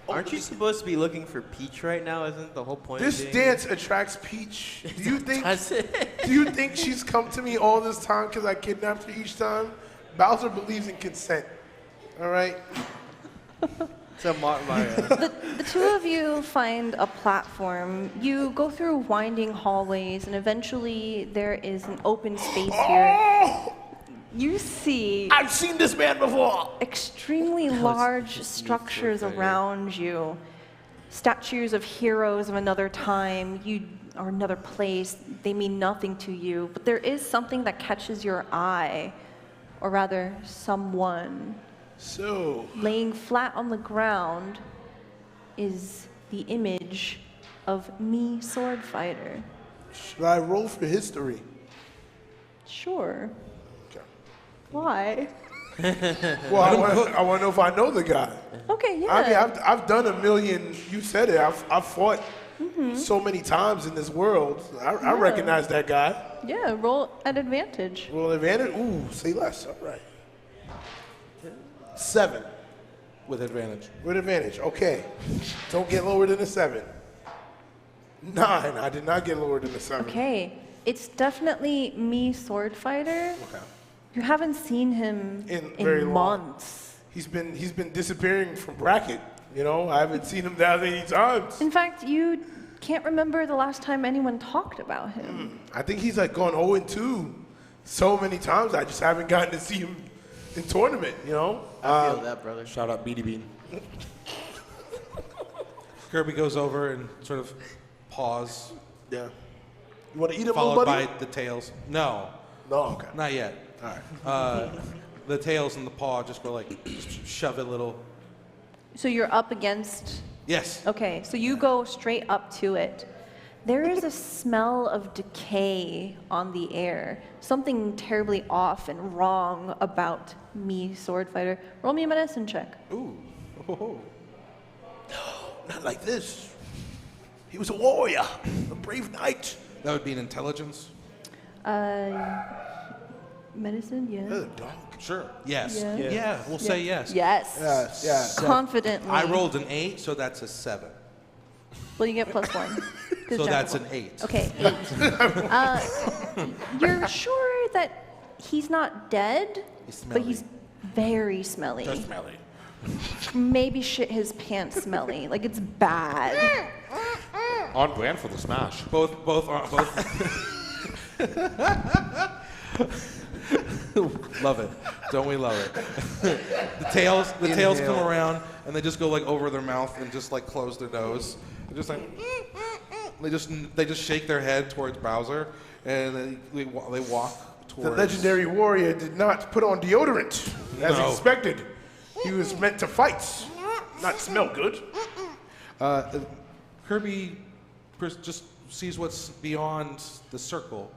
Aren't you supposed to be looking for Peach right now? Isn't the whole point? This of dance attracts Peach. Do you think? Does it? Do you think she's come to me all this time because I kidnapped her each time? Bowser believes in consent. All right. So Mario. The two of you find a platform. You go through winding hallways, and eventually there is an open space here. You see I've seen this man before. extremely large structures around you. Statues of heroes of another time, or another place. They mean nothing to you, but there is something that catches your eye, or rather, someone. So, Laying flat on the ground is the image of me, sword fighter. should I roll for history? Sure. Okay. Why? Well, I want to know if I know the guy. Okay, yeah. I mean, I've done a million. You said it. I've fought so many times in this world. I recognize that guy. Yeah, roll at advantage. Roll advantage. Ooh, say less. All right. 7. With advantage. With advantage, okay. Don't get lower than a 7. 9, I did not get lower than a 7. Okay, it's definitely me, sword fighter. Okay. You haven't seen him In very long. months. He's been disappearing from bracket. You know, I haven't seen him that many times. In fact, you can't remember the last time anyone talked about him. I think he's like gone 0-2 so many times. I just haven't gotten to see him in tournament. You know. I feel that, brother. Shout out BD Bean. Kirby goes over and sort of paws. Yeah. You want to eat him, followed little by buddy? the tails. No. No. Okay. Not yet. All right. The tails and the paw just go like shove it a little. So you're up against. Yes. Okay, so you go straight up to it. There is a smell of decay on the air. Something terribly off and wrong about me, sword fighter. Roll me a medicine check. Ooh. Oh. Not like this. He was a warrior, a brave knight. That would be an intelligence. Medicine, yeah. Dog. Sure. Yes. Yeah. Yeah. We'll say yes. Yes. Yes. Yes. Confidently. I rolled an 8, so that's a 7. Well, you get +1. So that's an 8. Okay, 8. You're sure that he's not dead, but he's very smelly. Just smelly. Maybe shit his pants smelly. Like it's bad. On brand for the Smash. Both. Love it. Don't we love it? the tails come around and they just go like over their mouth and just like close their nose. They're just like they just shake their head towards Bowser and they walk towards. The legendary warrior did not put on deodorant as No. expected. He was meant to fight, not smell good. Kirby just sees what's beyond the circle.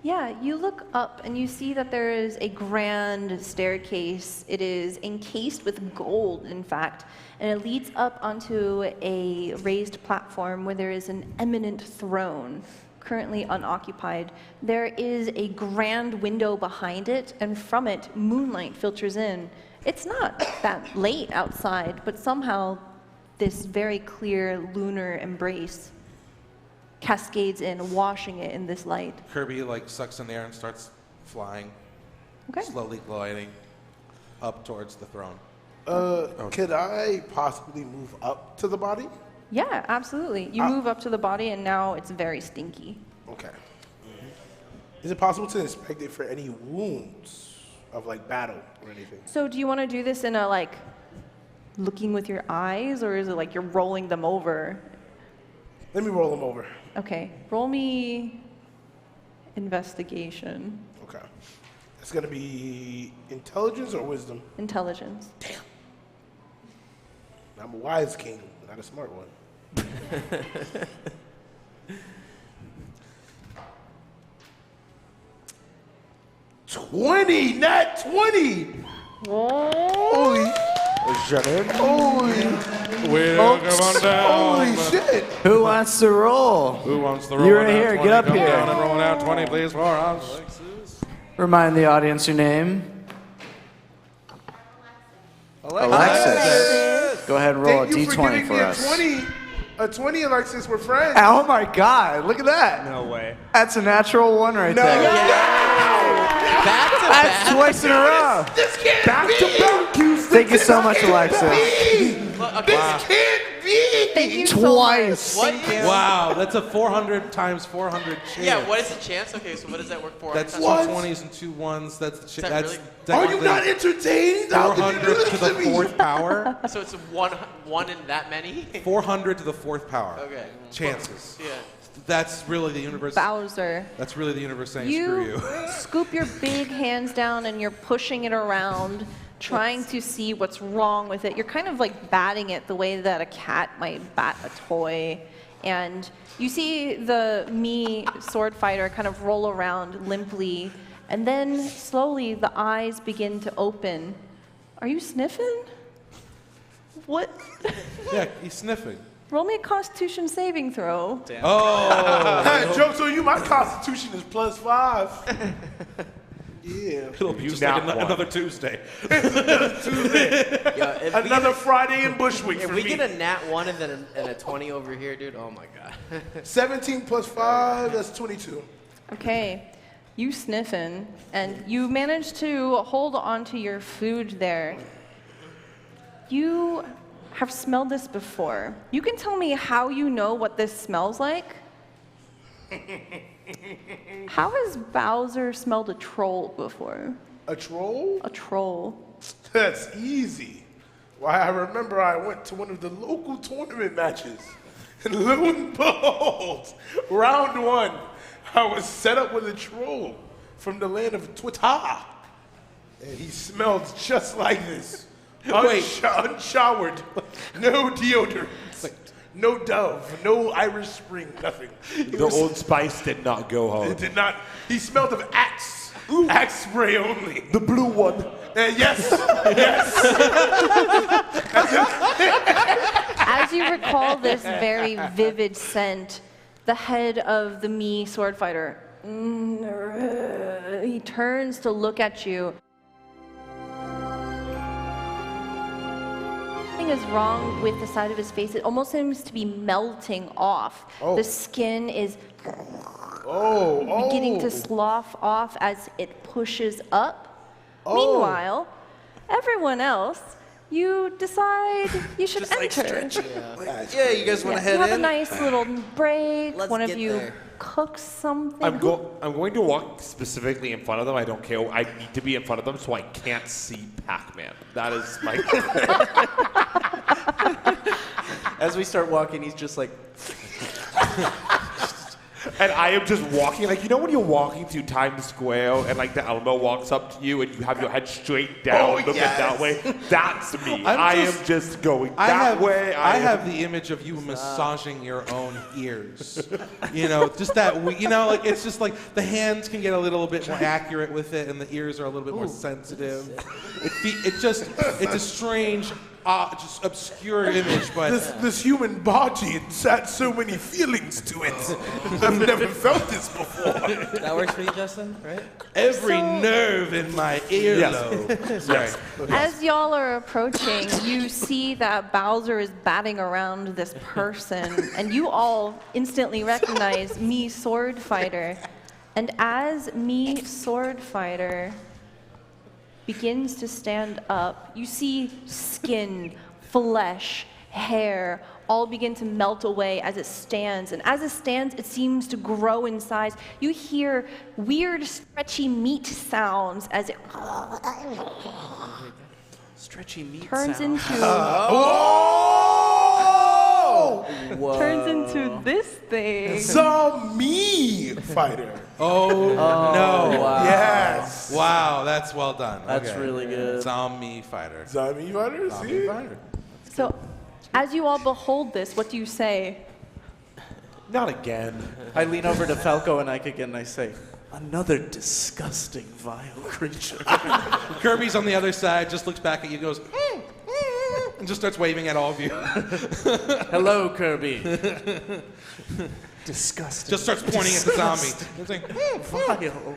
Yeah, you look up and you see that there is a grand staircase. It is encased with gold, in fact, and it leads up onto a raised platform where there is an eminent throne, currently unoccupied. There is a grand window behind it, and from it, moonlight filters in. It's not that late outside, but somehow this very clear lunar embrace cascades in, washing it in this light. Kirby like sucks in air and starts flying, Okay. slowly gliding up towards the throne. Could I possibly move up to the body? Yeah, absolutely. You move up to the body, and now it's very stinky. Okay. Is it possible to inspect it for any wounds of like battle or anything? So do you want to do this in a like looking with your eyes, or is it like you're rolling them over? Let me roll them over. Okay, roll me investigation. Okay. It's gonna be intelligence or wisdom? Intelligence. Damn. I'm a wise king, not a smart one. 20, not 20. Holy. Holy shit. Who wants to roll? Who wants to roll? You're here. Get up Come here. down and roll out 20, please, for us. Remind the audience your name. Alexis. Go ahead and roll Thank you a for d20 giving for me us. a 20, Alexis. We're friends. Oh my God! Look at that. No way. That's a natural one right there. That's twice in a row. This can't back be. To back, Thank you so much, Alexis. This can't be. Thank you Twice. so much. Wow, that's a 400 times 400 chance. Yeah, what is the chance? Okay, so what does that work for? That's two What? 20s and 2 1s. That's the that that's really- Are you not entertained? How can you do 400 this to the me? 4th power. So it's one in that many? 400 to the 4th power. Okay. Chances. Yeah. That's really the universe. Bowser. That's really the universe saying screw you. Scoop your big hands down and you're pushing it around, trying to see what's wrong with it. You're kind of like batting it the way that a cat might bat a toy. And you see the me sword fighter kind of roll around limply, and then slowly the eyes begin to open. Are you sniffing? What? Yeah, he's sniffing. Roll me a Constitution saving throw. Damn. Oh. Joke's on you. My constitution is +5. Yeah. It'll be just Nat like one. another Tuesday. Yeah, if Another Friday in Bushwick If for we me. get a nat 1 and then a 20 over here, dude, oh my god. 17 plus 5, that's 22. Okay, you sniffing, and you manage to hold on to your food there. You have smelled this before. You can tell me how you know what this smells like? How has Bowser smelled a troll before? A troll? A troll. That's easy. Why, I remember I went to one of the local tournament matches, and lo and behold, round 1, I was set up with a troll from the land of Twitter, and he smelled just like this. Unshowered, no deodorant, no Dove, no Irish Spring, nothing. The Old Spice did not go home. It did not. He smelled of Axe. Axe spray only. The blue one. Yes. Yes. As you recall this very vivid scent, the head of the Mii sword fighter, he turns to look at you. Something is wrong with the side of his face. It almost seems to be melting off. Oh. The skin is Oh. beginning to slough off as it pushes up. Oh. Meanwhile, everyone else, you decide you should Just like enter. stretching. Yeah, you guys want to You head have in? a nice little break. Let's One of get you there. cooks something. I'm going to walk specifically in front of them. I don't care. I need to be in front of them so I can't see Pac-Man. That is my. As we start walking, he's just like, And I am just walking, like, you know when you're walking through Times Square and like the Elmo walks up to you and you have your head straight down, looking that way? That's me. I am just going that way. I have the image of you massaging your own ears. You know, just that, you know, like it's just like the hands can get a little bit more accurate with it and the ears are a little bit more sensitive. It's a strange, just obscure image, but This human body, it's had so many feelings to it. I've never felt this before. That works for you, Justin, right? every nerve in my earlobe. Sorry. As y'all are approaching, you see that Bowser is batting around this person, and you all instantly recognize Mii Sword Fighter. And as Mii Sword Fighter begins to stand up, you see skin, flesh, hair all begin to melt away as it stands. And as it stands, it seems to grow in size. You hear weird, stretchy meat sounds as it stretchy meat turns sound. into Whoa! turns into this thing. Zombie fighter. Oh, no. Wow. Yes. Wow, that's well done. That's Okay. really good. Zombie fighter. Zombie fighter. Zombie See? fighter. So, as you all behold this, what do you say? Not again. I lean over to Falco and Ike again and I say, another disgusting, vile creature. Kirby's on the other side, just looks back at you, goes, and just starts waving at all of you. Hello, Kirby. Disgusting. Just starts pointing at the zombie. He's like, Vile.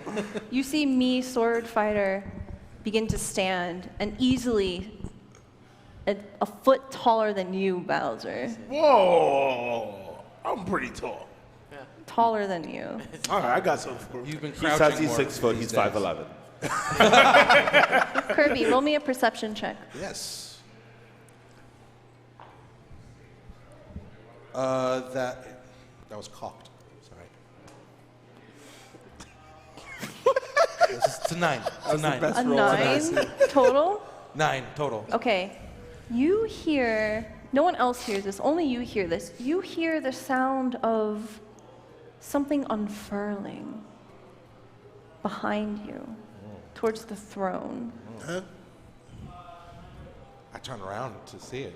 You see Mii Sword Fighter begin to stand, and easily a foot taller than you, Bowser. Whoa! I'm pretty tall. Taller than you. All right, I got something for you. You've been He crouching says he's more 6 foot. these He's days. 5'11". Kirby, roll me a perception check. Yes. That was cocked. Sorry. It's a 9. It's a 9. A 9 total? 9 total. Okay. You hear, no one else hears this, only you hear this. You hear the sound of something unfurling behind you, towards the throne. I turn around to see it.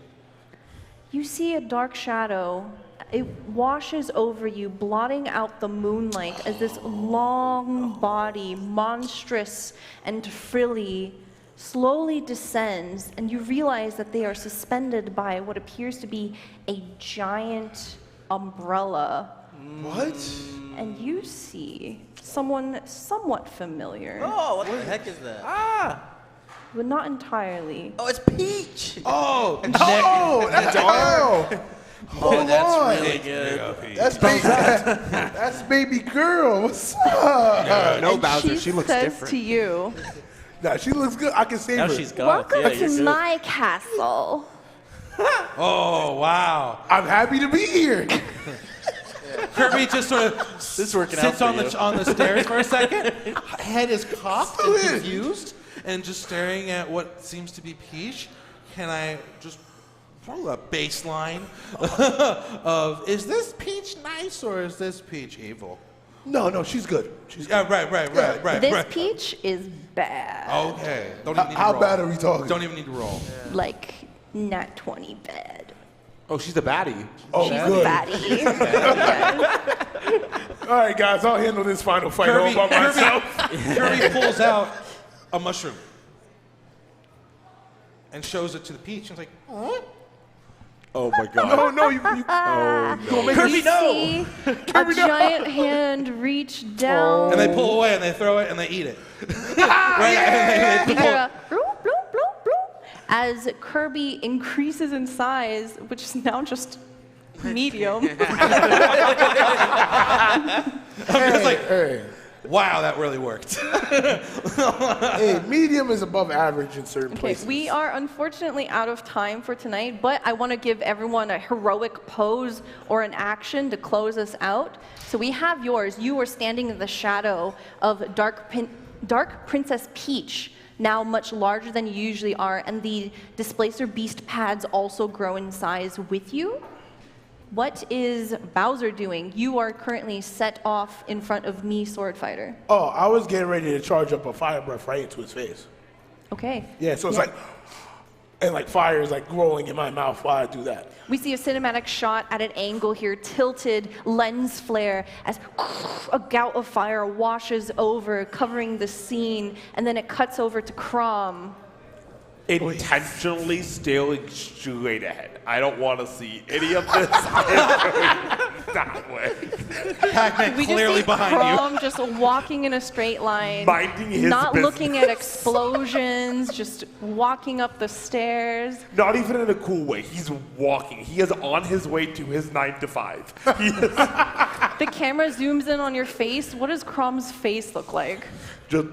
You see a dark shadow. It washes over you, blotting out the moonlight as this long body, monstrous and frilly, slowly descends, and you realize that they are suspended by what appears to be a giant umbrella. What? And you see someone somewhat familiar, Oh, what the heck is that? but not entirely. Oh, it's Peach. Oh, no, that's dark. Oh, that's on. really good. That's baby girl. What's up? No, And Bowser, she she looks says different. to you, Nah, she looks good. I can save Now her. she's got welcome it. Yeah, to you're my castle. Oh, wow. I'm happy to be here. Kirby just sort of This is working out sits for on you. the stairs for a second. Head is cocked and confused and just staring at what seems to be Peach. Can I just roll a baseline of, is this Peach nice or is this Peach evil? No, she's good. She's Yeah, right. This Peach is bad. Okay. Don't even need to How roll. bad are we talking? Don't even need to roll. Like, nat 20 bad. Oh, she's a baddie. Oh, She's good. batty. Yeah. All right, guys, I'll handle this final fight all by myself. Kirby pulls out a mushroom and shows it to the Peach. And it's like, huh? Oh my god. No, you Kirby, see a giant hand reach down. And they pull away and they throw it and they eat it. Right? You hear a bloop, bloop, bloop, bloop, as Kirby increases in size, which is now just medium. I'm just like, wow, that really worked. Hey, medium is above average in certain Okay, places. we are unfortunately out of time for tonight, but I want to give everyone a heroic pose or an action to close us out. So we have yours. You are standing in the shadow of Dark Princess Peach, now much larger than you usually are, and the Displacer Beast pads also grow in size with you. What is Bowser doing? You are currently set off in front of me, Sword Fighter. Oh, I was getting ready to charge up a fire breath right into his face. Okay. Yeah, so it's like, and like fire is like rolling in my mouth while I do that. We see a cinematic shot at an angle here, tilted lens flare, as a gout of fire washes over, covering the scene, and then it cuts over to Crom. Intentionally staring straight ahead. I don't want to see any of this. That way. Pac-Man We clearly just see behind Crom just walking in a straight line, Minding his not looking at business. explosions, just walking up the stairs. Not even in a cool way. He's walking. He is on his way to his 9 to 5. He is The camera zooms in on your face. What does Crom's face look like? just.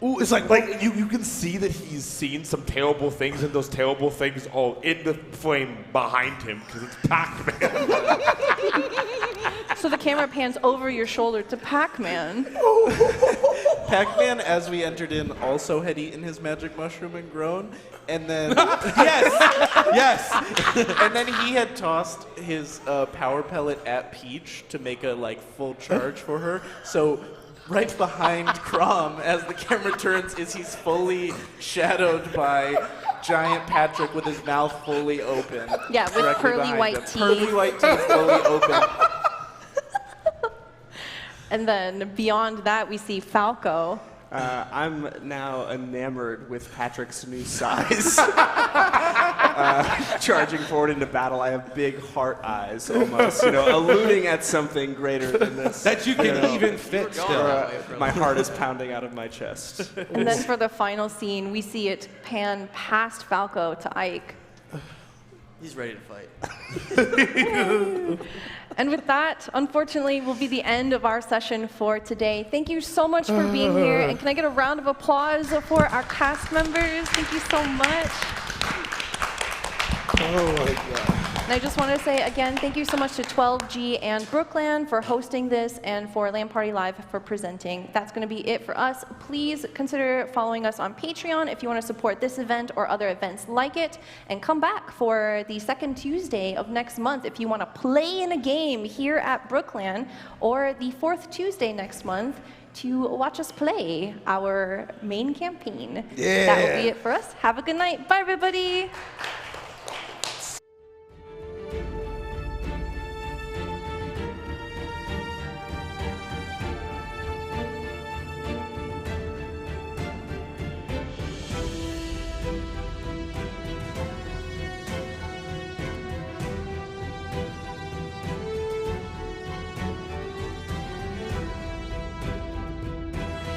Ooh, it's like you can see that he's seen some terrible things, and those terrible things are in the frame behind him because it's Pac-Man. So the camera pans over your shoulder to Pac-Man. Pac-Man, as we entered in, also had eaten his magic mushroom and grown, and then Yes. and then he had tossed his power pellet at Peach to make a full charge for her. So right behind Crom, as the camera turns, is he's fully shadowed by giant Patrick with his mouth fully open. Yeah, with directly pearly behind white him. teeth. Pearly white teeth fully open. And then beyond that, we see Falco. I'm now enamored with Patrick's new size. Charging forward into battle, I have big heart eyes, almost, alluding at something greater than this. That you can even fit still. My heart is pounding out of my chest. And then for the final scene, we see it pan past Falco to Ike. He's ready to fight. And with that, unfortunately, will be the end of our session for today. Thank you so much for being here. And can I get a round of applause for our cast members? Thank you so much. Oh my God. And I just want to say again, thank you so much to 12G and Brookland for hosting this and for LANParty Live for presenting. That's going to be it for us. Please consider following us on Patreon if you want to support this event or other events like it. And come back for the second Tuesday of next month if you want to play in a game here at Brookland, or the fourth Tuesday next month to watch us play our main campaign. Yeah. That will be it for us. Have a good night. Bye, everybody.